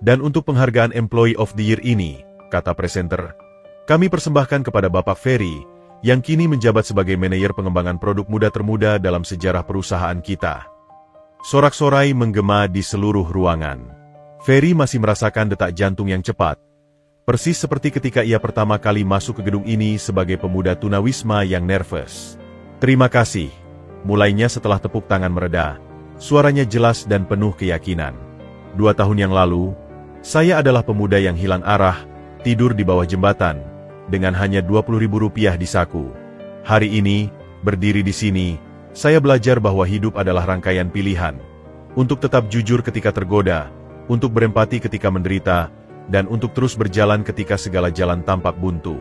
Dan untuk penghargaan Employee of the Year ini, kata presenter, kami persembahkan kepada Bapak Ferry, yang kini menjabat sebagai manajer pengembangan produk muda termuda dalam sejarah perusahaan kita. Sorak-sorai menggema di seluruh ruangan. Ferry masih merasakan detak jantung yang cepat, persis seperti ketika ia pertama kali masuk ke gedung ini sebagai pemuda tunawisma yang nervous. Terima kasih. Mulainya setelah tepuk tangan mereda, Suaranya jelas dan penuh keyakinan. 2 tahun yang lalu, saya adalah pemuda yang hilang arah, tidur di bawah jembatan, dengan hanya Rp20.000 di saku. Hari ini, berdiri di sini, saya belajar bahwa hidup adalah rangkaian pilihan. Untuk tetap jujur ketika tergoda, untuk berempati ketika menderita, dan untuk terus berjalan ketika segala jalan tampak buntu.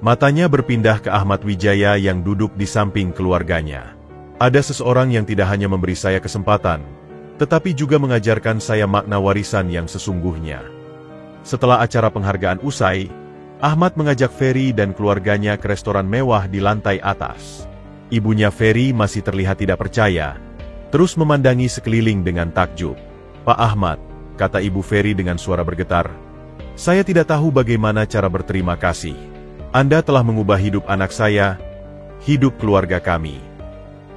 Matanya berpindah ke Ahmad Wijaya yang duduk di samping keluarganya. Ada seseorang yang tidak hanya memberi saya kesempatan, tetapi juga mengajarkan saya makna warisan yang sesungguhnya. Setelah acara penghargaan usai, Ahmad mengajak Ferry dan keluarganya ke restoran mewah di lantai atas. Ibunya Ferry masih terlihat tidak percaya, terus memandangi sekeliling dengan takjub. "Pak Ahmad," kata ibu Ferry dengan suara bergetar, "saya tidak tahu bagaimana cara berterima kasih. Anda telah mengubah hidup anak saya, hidup keluarga kami."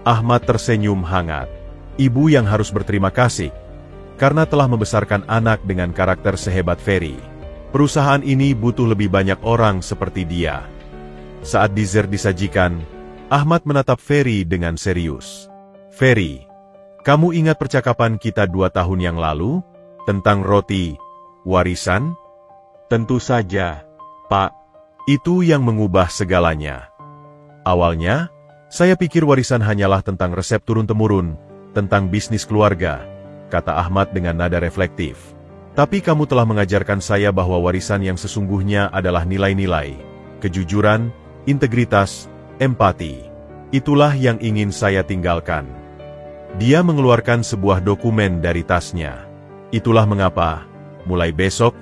Ahmad tersenyum hangat. Ibu yang harus berterima kasih, karena telah membesarkan anak dengan karakter sehebat Ferry. Perusahaan ini butuh lebih banyak orang seperti dia. Saat dessert disajikan, Ahmad menatap Ferry dengan serius. "Ferry, kamu ingat percakapan kita 2 tahun yang lalu? Tentang roti, warisan?" "Tentu saja, Pak. Itu yang mengubah segalanya. Awalnya, saya pikir warisan hanyalah tentang resep turun-temurun, tentang bisnis keluarga," kata Ahmad dengan nada reflektif. "Tapi kamu telah mengajarkan saya bahwa warisan yang sesungguhnya adalah nilai-nilai, kejujuran, integritas, empati. Itulah yang ingin saya tinggalkan." Dia mengeluarkan sebuah dokumen dari tasnya. "Itulah mengapa, mulai besok,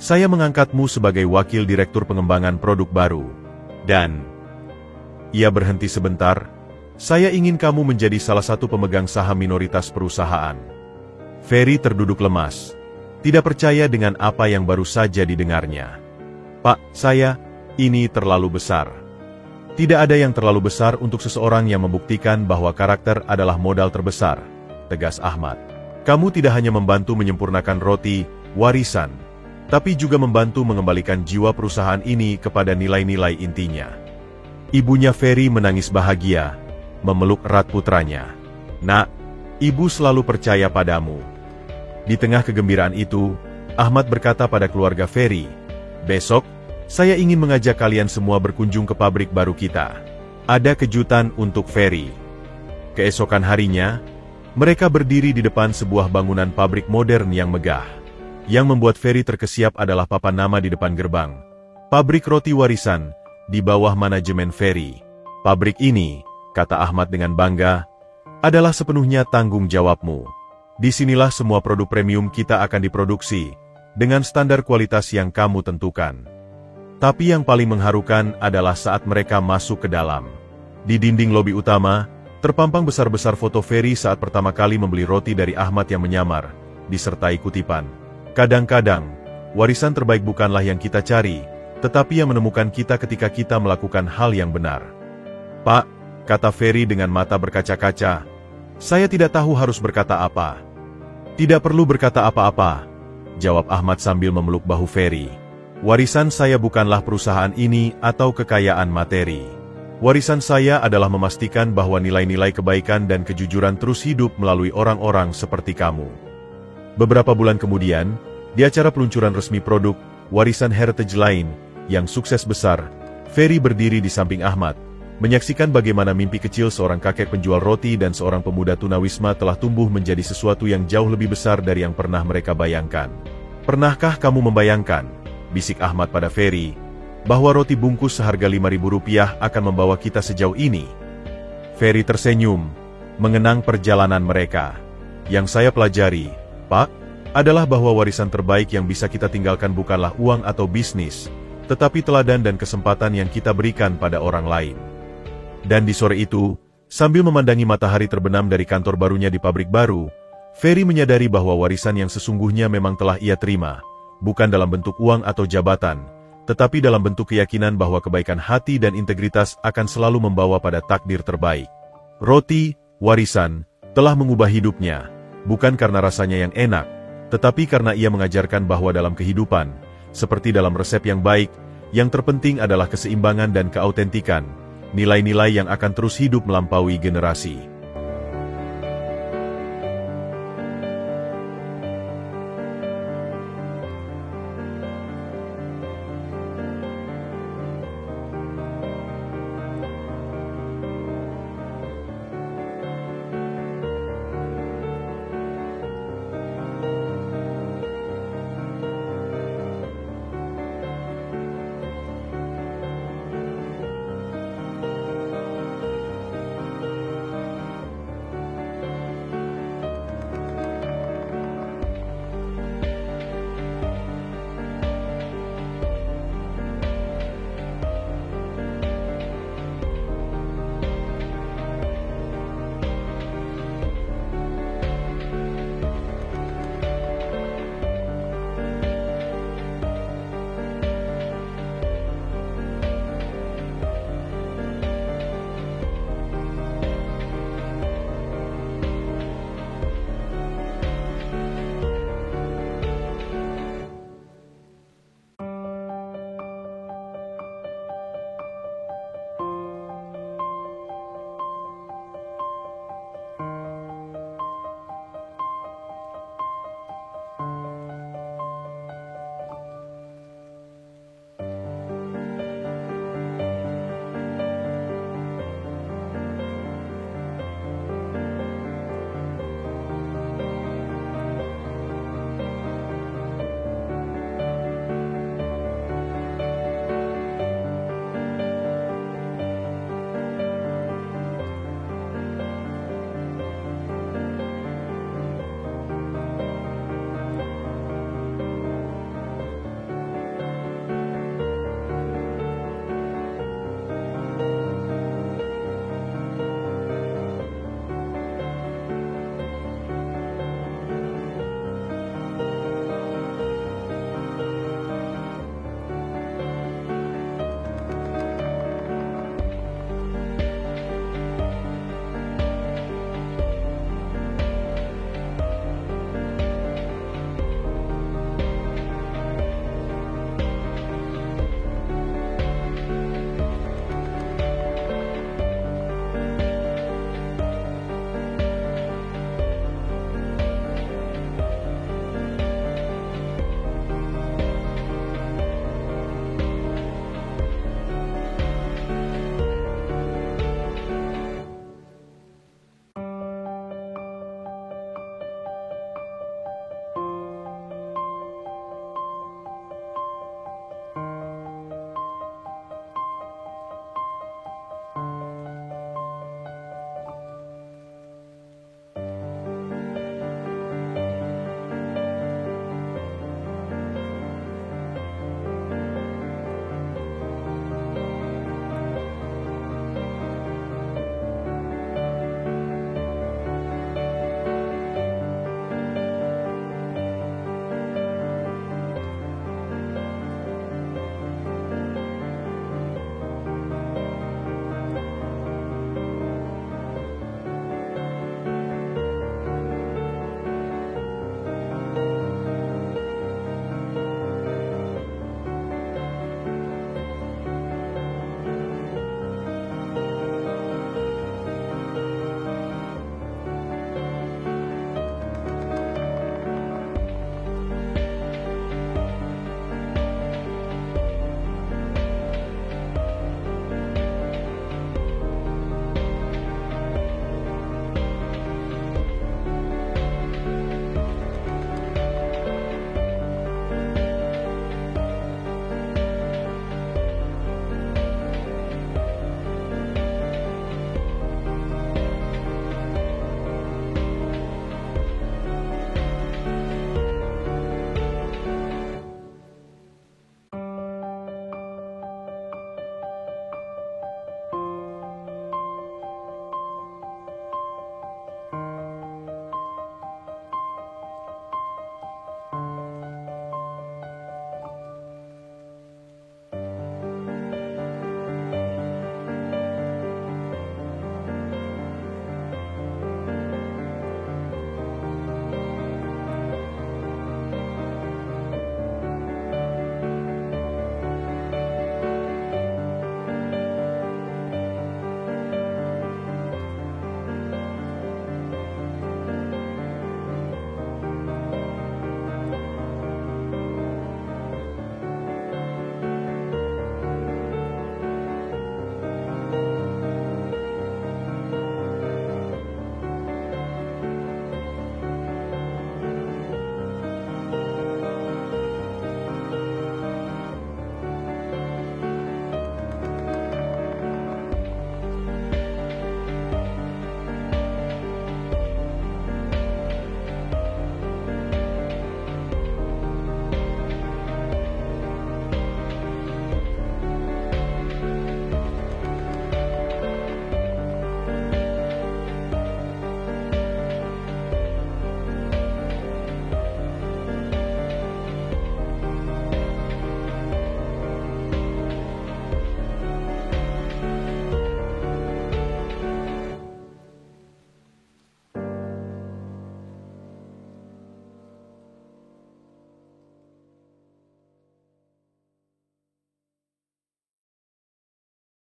saya mengangkatmu sebagai wakil direktur pengembangan produk baru. Dan..." Ia berhenti sebentar, "saya ingin kamu menjadi salah satu pemegang saham minoritas perusahaan." Ferry terduduk lemas, tidak percaya dengan apa yang baru saja didengarnya. "Pak, ini terlalu besar." "Tidak ada yang terlalu besar untuk seseorang yang membuktikan bahwa karakter adalah modal terbesar," tegas Ahmad. "Kamu tidak hanya membantu menyempurnakan roti, warisan, tapi juga membantu mengembalikan jiwa perusahaan ini kepada nilai-nilai intinya." Ibunya Ferry menangis bahagia, memeluk erat putranya. "Nak, ibu selalu percaya padamu." Di tengah kegembiraan itu, Ahmad berkata pada keluarga Ferry, "Besok, saya ingin mengajak kalian semua berkunjung ke pabrik baru kita. Ada kejutan untuk Ferry." Keesokan harinya, mereka berdiri di depan sebuah bangunan pabrik modern yang megah. Yang membuat Ferry terkesiap adalah papan nama di depan gerbang. "Pabrik Roti Warisan, di bawah manajemen Ferry." "Pabrik ini," kata Ahmad dengan bangga, "adalah sepenuhnya tanggung jawabmu. Disinilah semua produk premium kita akan diproduksi, dengan standar kualitas yang kamu tentukan." Tapi yang paling mengharukan adalah saat mereka masuk ke dalam. Di dinding lobi utama, terpampang besar-besar foto Ferry saat pertama kali membeli roti dari Ahmad yang menyamar, disertai kutipan, "Kadang-kadang, warisan terbaik bukanlah yang kita cari, tetapi yang menemukan kita ketika kita melakukan hal yang benar." "Pak," kata Ferry dengan mata berkaca-kaca, "saya tidak tahu harus berkata apa." "Tidak perlu berkata apa-apa," jawab Ahmad sambil memeluk bahu Ferry. "Warisan saya bukanlah perusahaan ini atau kekayaan materi. Warisan saya adalah memastikan bahwa nilai-nilai kebaikan dan kejujuran terus hidup melalui orang-orang seperti kamu." Beberapa bulan kemudian, di acara peluncuran resmi produk warisan heritage lain yang sukses besar, Ferry berdiri di samping Ahmad, menyaksikan bagaimana mimpi kecil seorang kakek penjual roti dan seorang pemuda tunawisma telah tumbuh menjadi sesuatu yang jauh lebih besar dari yang pernah mereka bayangkan. "Pernahkah kamu membayangkan," bisik Ahmad pada Ferry, "bahwa roti bungkus seharga Rp5.000 akan membawa kita sejauh ini?" Ferry tersenyum, mengenang perjalanan mereka. "Yang saya pelajari, Pak, adalah bahwa warisan terbaik yang bisa kita tinggalkan bukanlah uang atau bisnis, tetapi teladan dan kesempatan yang kita berikan pada orang lain." Dan di sore itu, sambil memandangi matahari terbenam dari kantor barunya di pabrik baru, Ferry menyadari bahwa warisan yang sesungguhnya memang telah ia terima, bukan dalam bentuk uang atau jabatan, tetapi dalam bentuk keyakinan bahwa kebaikan hati dan integritas akan selalu membawa pada takdir terbaik. Roti, warisan, telah mengubah hidupnya, bukan karena rasanya yang enak, tetapi karena ia mengajarkan bahwa dalam kehidupan, seperti dalam resep yang baik, yang terpenting adalah keseimbangan dan keautentikan, nilai-nilai yang akan terus hidup melampaui generasi.